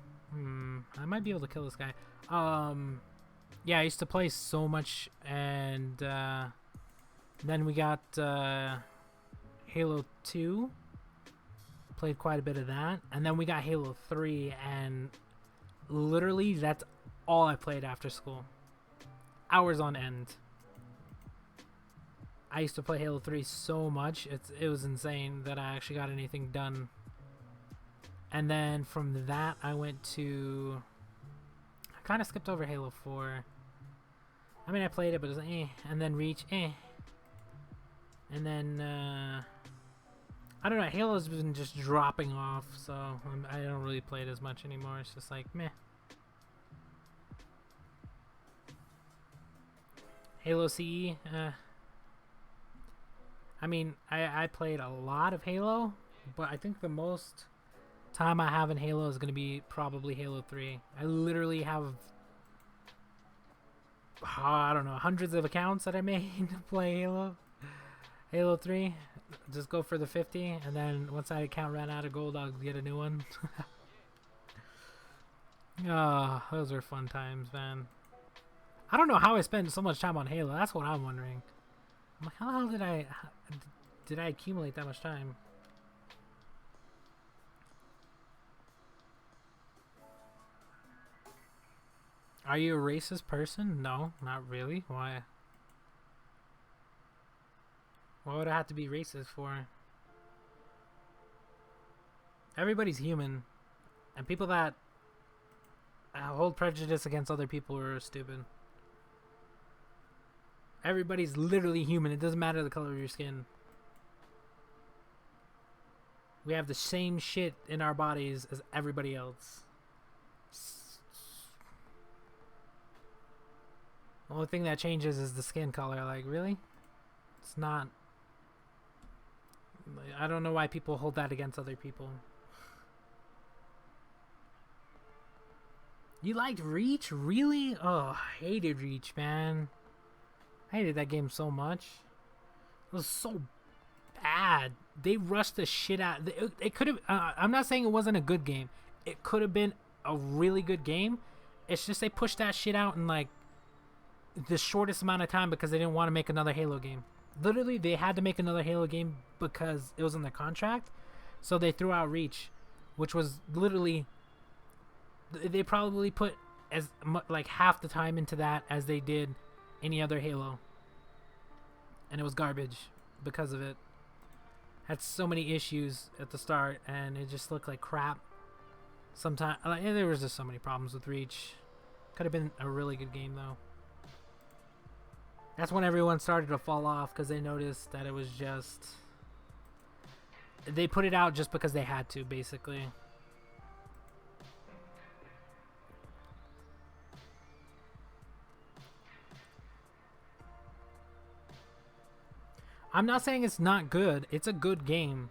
I might be able to kill this guy. Yeah, I used to play so much, and then we got Halo 2. Played quite a bit of that, and then we got Halo 3, and literally that's all I played after school. Hours on end. I used to play Halo 3 so much, it was insane that I actually got anything done. And then from that, I went to... I kind of skipped over Halo 4. I mean, I played it, but it was eh. And then Reach, eh. And then I don't know. Halo's been just dropping off, so I don't really play it as much anymore. It's just like meh. Halo CE. I mean, I played a lot of Halo, but I think the most time I have in Halo is going to be probably Halo 3. I literally have, I don't know, hundreds of accounts that I made to play Halo 3. Just go for the 50, and then once that account ran out of gold, I'll get a new one. Oh, those were fun times, man. I don't know how I spent so much time on Halo. That's what I'm wondering. I'm like, how the hell did I accumulate that much time? Are you a racist person? No, not really. Why? What would I have to be racist for? Everybody's human, and people that hold prejudice against other people are stupid. Everybody's literally human. It doesn't matter the color of your skin. We have the same shit in our bodies as everybody else. The only thing that changes is the skin color. Like, really? It's not... I don't know why people hold that against other people. You liked Reach? Really? Oh, I hated Reach, man. I hated that game so much. It was so bad. They rushed the shit out. It could have... I'm not saying it wasn't a good game. It could have been a really good game. It's just they pushed that shit out in like the shortest amount of time because they didn't want to make another Halo game. Literally, they had to make another Halo game because it was in their contract. So they threw out Reach, which was literally... They probably put as like half the time into that as they did any other Halo. And it was garbage because of it. Had so many issues at the start, and it just looked like crap. Sometimes, like, there was just so many problems with Reach. Could have been a really good game, though. That's when everyone started to fall off because they noticed that it was just... They put it out just because they had to, basically. I'm not saying it's not good. It's a good game.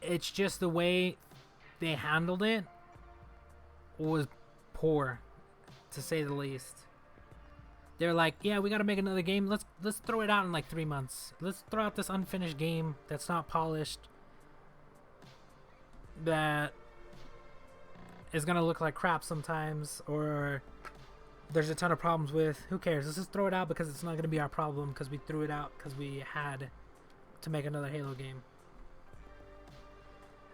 It's just the way they handled it was poor, to say the least. They're like, yeah, we gotta make another game. Let's throw it out in like 3 months. Let's throw out this unfinished game that's not polished, that is gonna look like crap sometimes, or there's a ton of problems with. Who cares? Let's just throw it out because it's not gonna be our problem because we threw it out because we had to make another Halo game.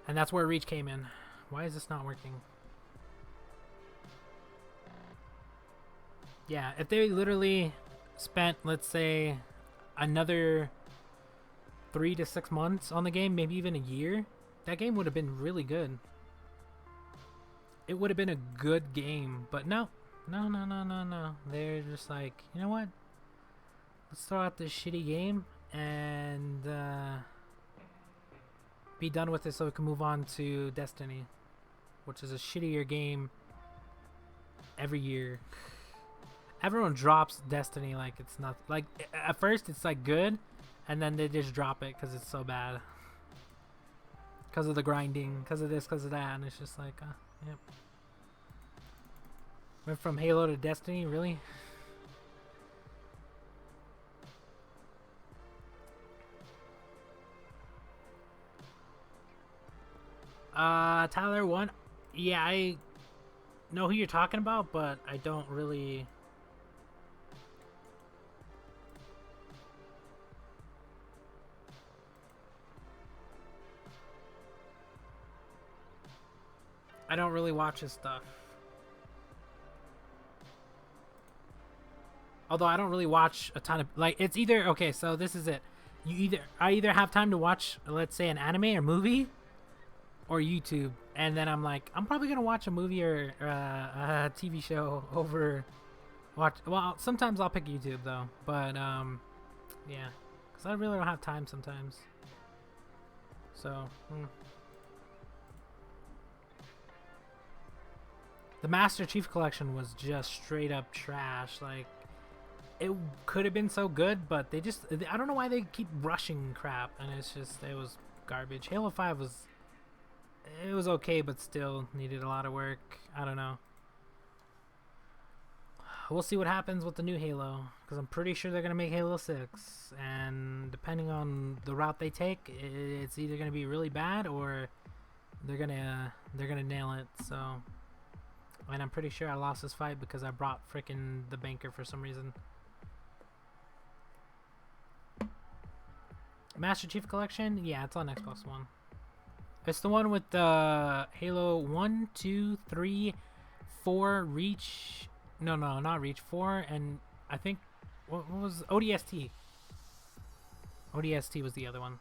And that's where Reach came in. Why is this not working? Yeah, if they literally spent, let's say, another 3 to 6 months on the game, maybe even a year, that game would have been really good. It would have been a good game, but no. No. They're just like, you know what? Let's throw out this shitty game and be done with it so we can move on to Destiny, which is a shittier game every year. Everyone drops Destiny like it's not... Like, at first it's like good, and then they just drop it because it's so bad. Because of the grinding, because of this, because of that, and it's just like, yep. Went from Halo to Destiny, really? Tyler 1. Yeah, I know who you're talking about, but I don't really... I don't really watch his stuff. Although I don't really watch a ton of... Like, it's either... Okay, so this is it. I either have time to watch, let's say, an anime or movie, or YouTube. And then I'm like, I'm probably going to watch a movie or a TV show over... Well, sometimes I'll pick YouTube, though. But, yeah. Because I really don't have time sometimes. So, the Master Chief Collection was just straight up trash. Like, it could have been so good, but I don't know why they keep rushing crap, and it was garbage. Halo 5 it was okay, but still needed a lot of work. I don't know. We'll see what happens with the new Halo, because I'm pretty sure they're gonna make Halo 6, and depending on the route they take, it's either gonna be really bad or they're gonna nail it. So, and I'm pretty sure I lost this fight because I brought freaking the banker for some reason. Master Chief Collection, yeah, it's on Xbox One. It's the one with the Halo 1, 2, 3, 4, Reach. No, not Reach. 4, and I think, what was ODST? ODST was the other one.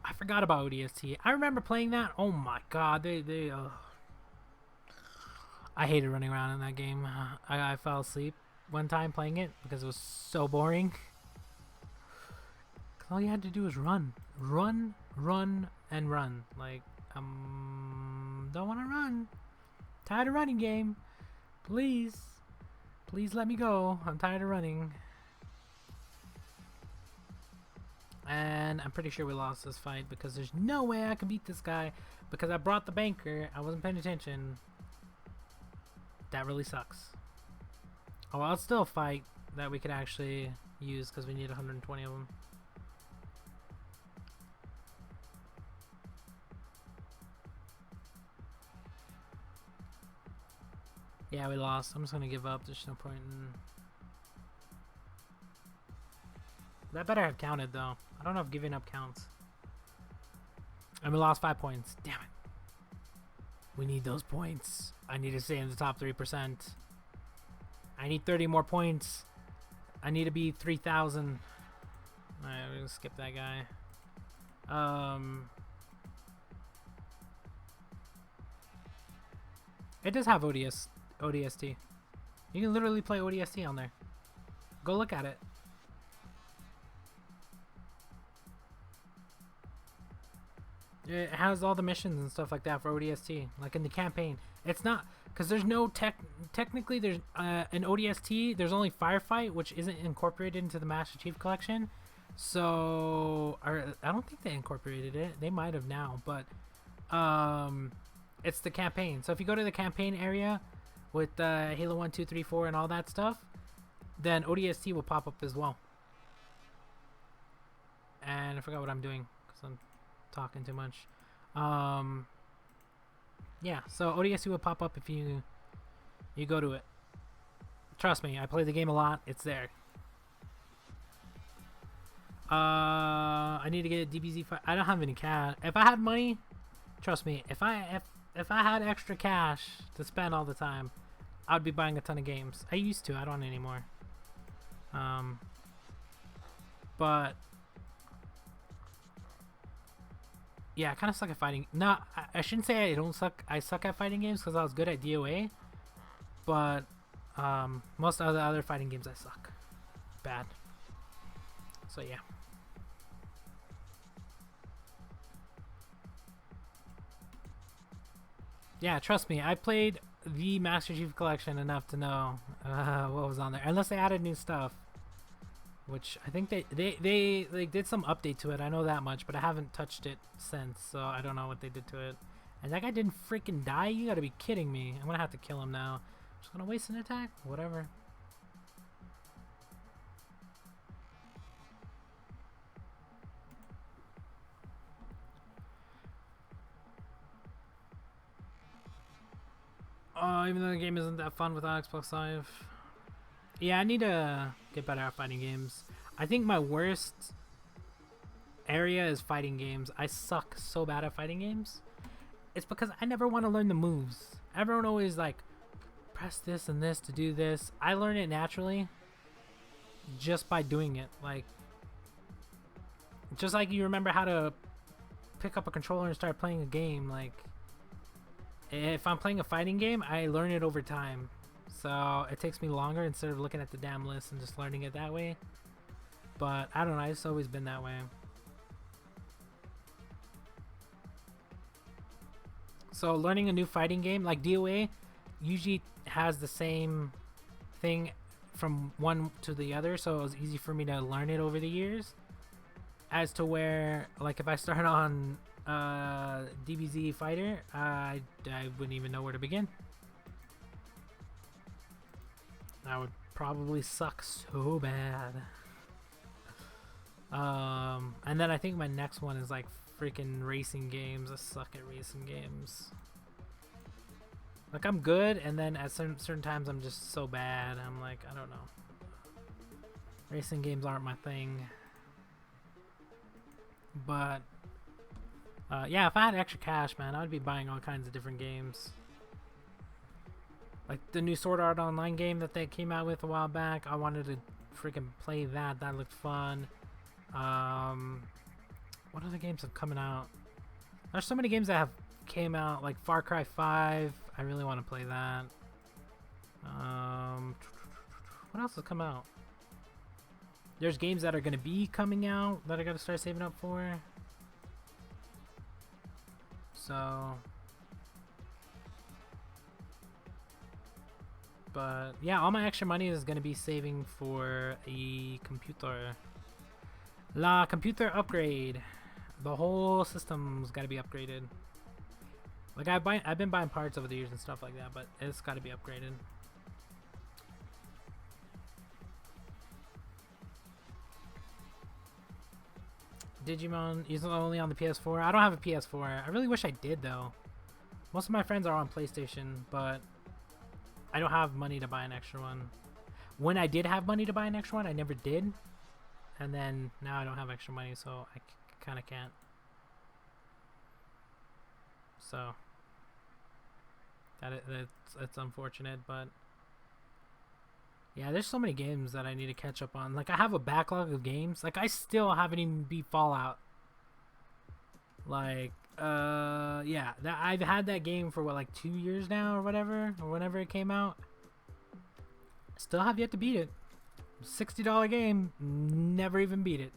I forgot about ODST. I remember playing that. Oh my god, I hated running around in that game. I fell asleep one time playing it because it was so boring. All you had to do was run, and run. Like, don't want to run. Tired of running, game. Please let me go. I'm tired of running. And I'm pretty sure we lost this fight because there's no way I can beat this guy because I brought the banker. I wasn't paying attention. That really sucks. Oh, well, it's still a fight that we could actually use because we need 120 of them. Yeah, we lost. I'm just gonna give up. There's no point in... That better have counted, though. I don't know if giving up counts. And we lost 5 points. Damn it. We need those points. I need to stay in the top 3%. I need 30 more points. I need to be 3,000. Alright, we're gonna skip that guy. It does have ODST. You can literally play ODST on there. Go look at it. It has all the missions and stuff like that for ODST, like in the campaign. It's not, because there's no technically there's an ODST, there's only Firefight, which isn't incorporated into the Master Chief Collection. So, I don't think they incorporated it. They might have now, but it's the campaign. So if you go to the campaign area with Halo 1, 2, 3, 4 and all that stuff, then ODST will pop up as well. And I forgot what I'm doing because I'm talking too much. Yeah, so ODST will pop up if you go to it. Trust me, I play the game a lot. It's there. I need to get a DBZ. I don't have any cash. If I had money, trust me, if I had extra cash to spend all the time, I would be buying a ton of games. I used to. I don't anymore. But yeah, I kind of suck at fighting. No, I shouldn't say I don't suck. I suck at fighting games because I was good at DOA. But most of the other fighting games I suck bad. So yeah. Yeah, trust me, I played the Master Chief Collection enough to know what was on there. Unless they added new stuff, which I think they did some update to it. I know that much, but I haven't touched it since, so I don't know what they did to it. And that guy didn't freaking die? You gotta be kidding me. I'm gonna have to kill him now. Just gonna waste an attack? Whatever. Even though the game isn't that fun without Xbox Live. Yeah, I need to get better at fighting games. I think my worst area is fighting games. I suck so bad at fighting games. It's because I never want to learn the moves. Everyone always like, press this and this to do this. I learn it naturally just by doing it. Like, just like you remember how to pick up a controller and start playing a game. Like, if I'm playing a fighting game, I learn it over time. So it takes me longer instead of looking at the damn list and just learning it that way. But I don't know, it's always been that way. So learning a new fighting game like DOA usually has the same thing from one to the other, so it was easy for me to learn it over the years. As to where, like, if I start on DBZ Fighter, I wouldn't even know where to begin. That would probably suck so bad. And then I think my next one is like freaking racing games. I suck at racing games. Like, I'm good, and then at certain times I'm just so bad. I'm like, I don't know. Racing games aren't my thing. But yeah, if I had extra cash, man, I'd be buying all kinds of different games. Like the new Sword Art Online game that they came out with a while back. I wanted to freaking play that. That looked fun. What other games have coming out? There's so many games that have came out, like Far Cry 5. I really want to play that. What else has come out? There's games that are going to be coming out that I got to start saving up for. So, but yeah, all my extra money is going to be saving for a computer. La computer upgrade. The whole system's got to be upgraded. Like, I've been buying parts over the years and stuff like that, but it's got to be upgraded. Digimon is only on the PS4. I don't have a PS4. I really wish I did, though. Most of my friends are on PlayStation, but I don't have money to buy an extra one. When I did have money to buy an extra one, I never did. And then now I don't have extra money, so I kind of can't. So it's unfortunate, but yeah, there's so many games that I need to catch up on. Like, I have a backlog of games. Like, I still haven't even beat Fallout. Like, yeah, I've had that game for what, like 2 years now or whatever, or whenever it came out. Still have yet to beat it. $60 game, never even beat it.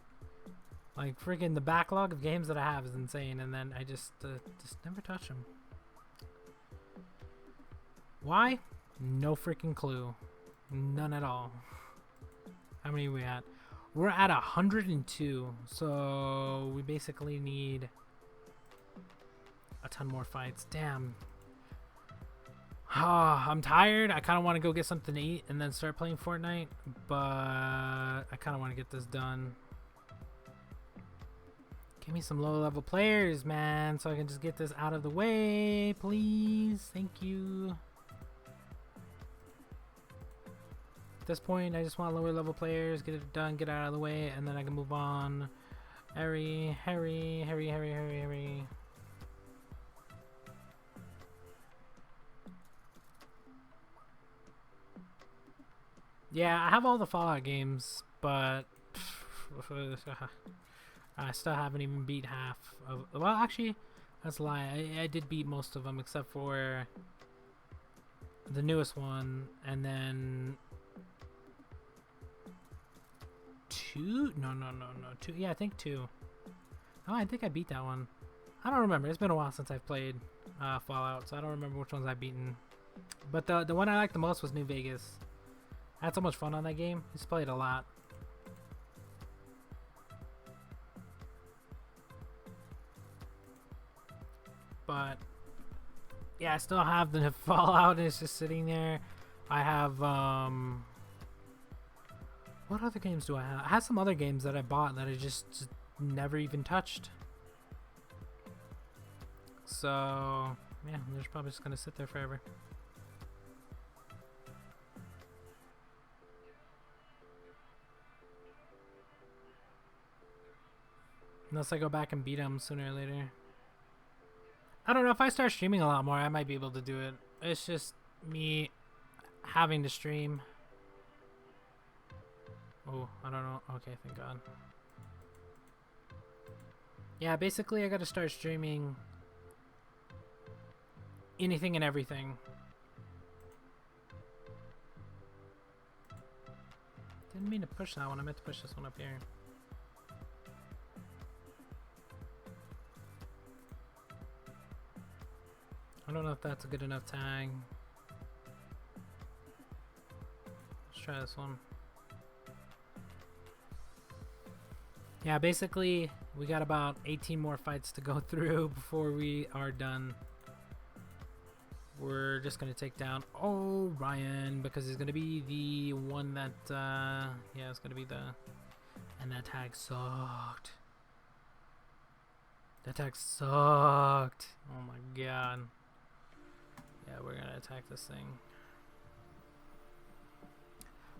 Like, freaking the backlog of games that I have is insane, and then I just never touch them. Why? No freaking clue. None at all. How many are we at? We're at 102, so we basically need a ton more fights. Damn. I'm tired. I kind of want to go get something to eat and then start playing Fortnite, but I kind of want to get this done. Give me some low-level players, man, so I can just get this out of the way, please. Thank you. At this point, I just want lower-level players, get it done, get it out of the way, and then I can move on. Hurry. Yeah, I have all the Fallout games, but I still haven't even beat half of. Well, actually, that's a lie. I did beat most of them except for the newest one, and then two. No, two. Yeah, I think two. Oh, I think I beat that one. I don't remember. It's been a while since I've played Fallout, so I don't remember which ones I've beaten. But the one I liked the most was New Vegas. I had so much fun on that game. I just played a lot. But yeah, I still have the Fallout, and it's just sitting there. I have what other games do I have? I have some other games that I bought that I just never even touched. So yeah, they're just probably just gonna sit there forever. Unless I go back and beat them sooner or later. I don't know, if I start streaming a lot more, I might be able to do it. It's just me having to stream. Oh, I don't know. Okay, thank God. Yeah, basically I gotta start streaming anything and everything. Didn't mean to push that one. I meant to push this one up here. I don't know if that's a good enough tag. Let's try this one. Yeah, basically, we got about 18 more fights to go through before we are done. We're just going to take down Ryan because he's going to be the one that, yeah, it's going to be the, and that tag sucked. That tag sucked. Oh my god. Yeah, we're going to attack this thing.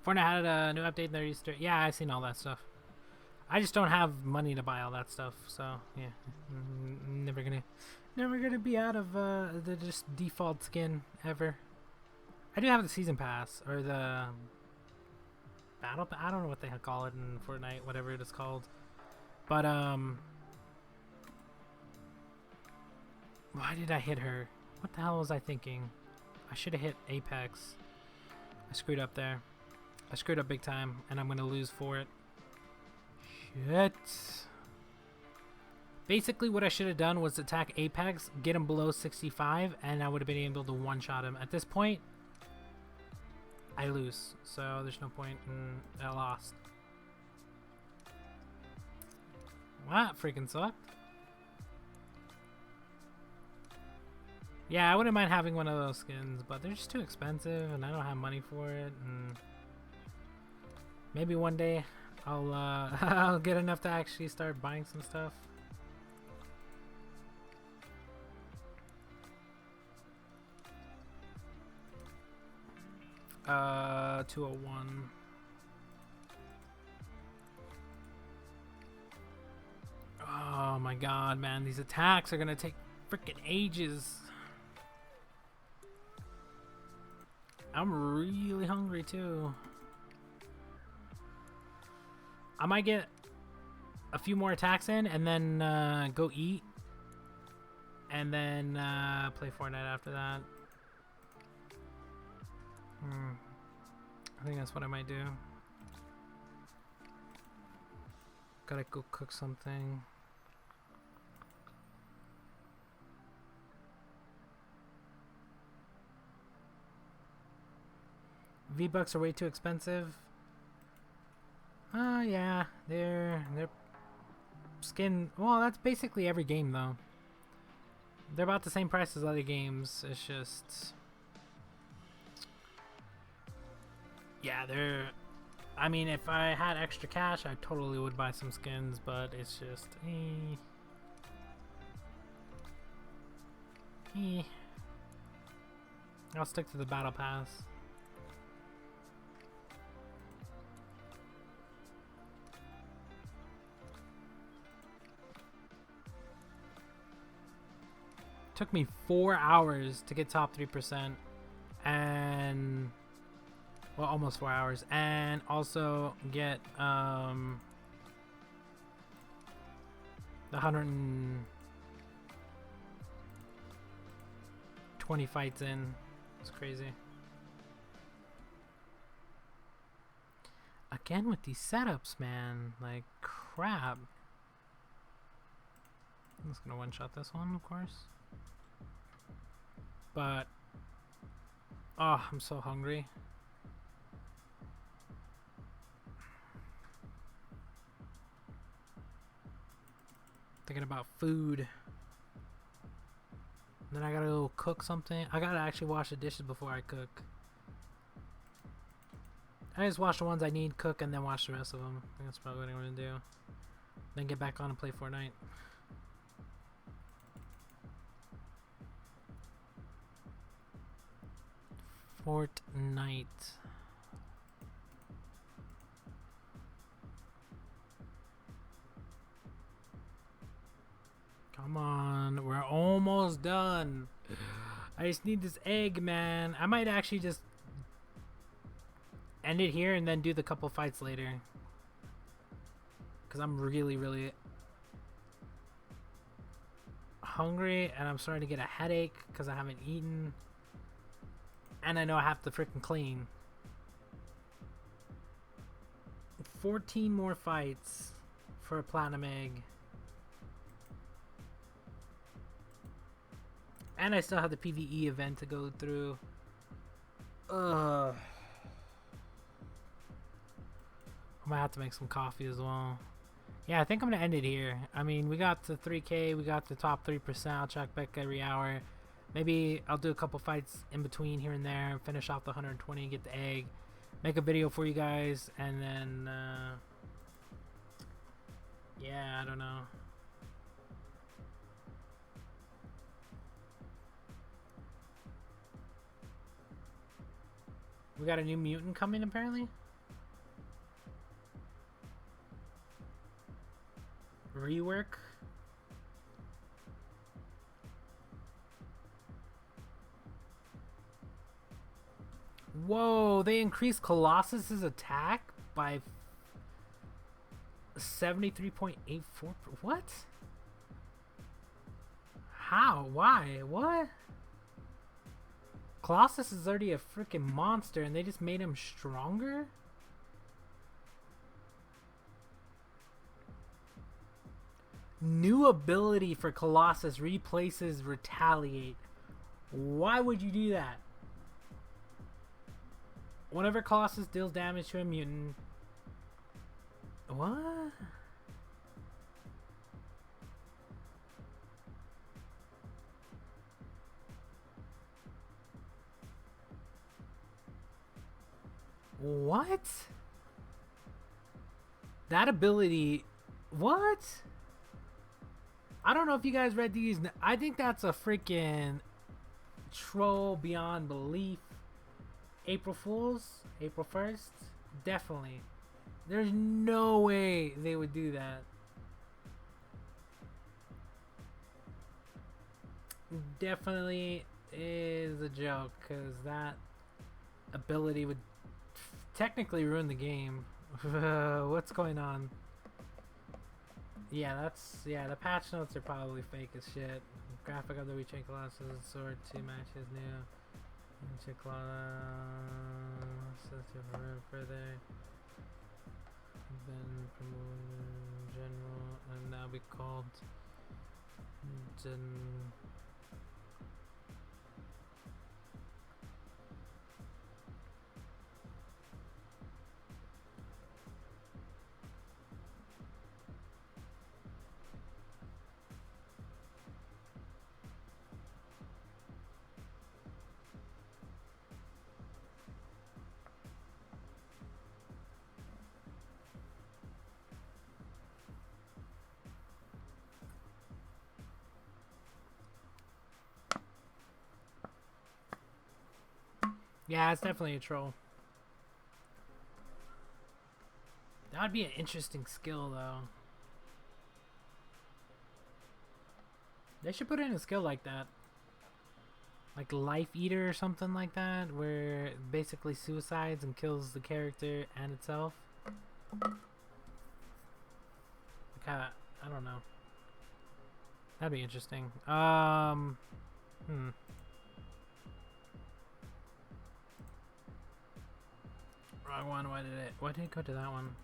Fortnite had a new update in their Easter. Yeah, I've seen all that stuff. I just don't have money to buy all that stuff, so yeah, never gonna be out of the just default skin ever. I do have the season pass or the battle. I don't know what they call it in Fortnite, whatever it is called. But why did I hit her? What the hell was I thinking? I should have hit Apex. I screwed up there. I screwed up big time, and I'm gonna lose for it. Shit. Basically, what I should have done was attack Apex, get him below 65, and I would have been able to one-shot him. At this point, I lose, so there's no point in I lost. What? Freaking sucked. Yeah, I wouldn't mind having one of those skins, but they're just too expensive, and I don't have money for it. And maybe one day I'll I'll get enough to actually start buying some stuff. Uh, 201. Oh my god, man, these attacks are gonna take freaking ages. I'm really hungry too. I might get a few more attacks in and then go eat. And then play Fortnite after that. I think that's what I might do. Gotta go cook something. V-Bucks are way too expensive. Yeah, they're skin. Well, that's basically every game though. They're about the same price as other games. It's just, yeah, they're. I mean, if I had extra cash, I totally would buy some skins, but it's just, I'll stick to the battle pass. Took me 4 hours to get top 3%, and well, almost 4 hours, and also get the 120 fights in. It's crazy. Again with these setups, man. Like crap. I'm just gonna one-shot this one, of course. But oh, I'm so hungry. Thinking about food. And then I gotta go cook something. I gotta actually wash the dishes before I cook. I just wash the ones I need, cook, and then wash the rest of them. I think that's probably what I'm gonna do. Then get back on and play Fortnite. Fortnite. Come on, we're almost done. I just need this egg, man. I might actually just end it here and then do the couple fights later. Because I'm really hungry and I'm starting to get a headache because I haven't eaten. And I know I have to freaking clean. 14 more fights for a platinum egg. And I still have the PvE event to go through. I'm gonna have to make some coffee as well. Yeah, I think I'm gonna end it here. I mean, we got the 3K, we got the top 3%. I'll check back every hour. Maybe I'll do a couple fights in between here and there, finish off the 120, get the egg, make a video for you guys, and then, yeah, I don't know. We got a new mutant coming, apparently. Rework. Whoa, they increased Colossus's attack by 73.84%. What? How? Why? What? Colossus is already a freaking monster and they just made him stronger? New ability for Colossus replaces Retaliate. Why would you do that? Whenever Colossus deals damage to a mutant... What? What? That ability... What? I don't know if you guys read these. I think that's a freaking troll beyond belief. April Fools? April 1st? Definitely. There's no way they would do that. Definitely is a joke, because that ability would technically ruin the game. What's going on? Yeah, the patch notes are probably fake as shit. Graphic of the Reaching Colossus sword 2 matches new. Check further. Then promoted in general and now be called Yeah, it's definitely a troll. That would be an interesting skill, though. They should put in a skill like that. Like Life Eater or something like that, where it basically suicides and kills the character and itself. Like I don't know. That'd be interesting. Wrong one. Why did it go to that one?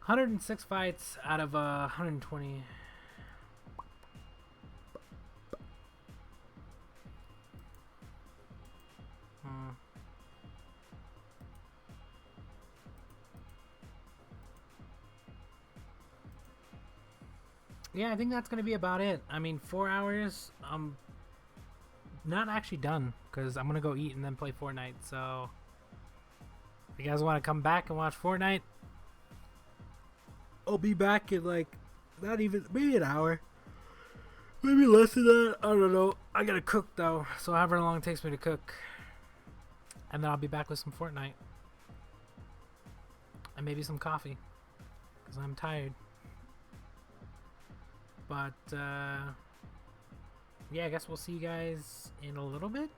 106 fights out of 120. Yeah, I think that's gonna be about it. I mean, 4 hours. I'm not actually done because I'm gonna go eat and then play Fortnite. So, if you guys want to come back and watch Fortnite, I'll be back in like not even maybe an hour, maybe less than that. I don't know. I gotta cook though, so however long it takes me to cook, and then I'll be back with some Fortnite and maybe some coffee because I'm tired. But yeah, I guess we'll see you guys in a little bit.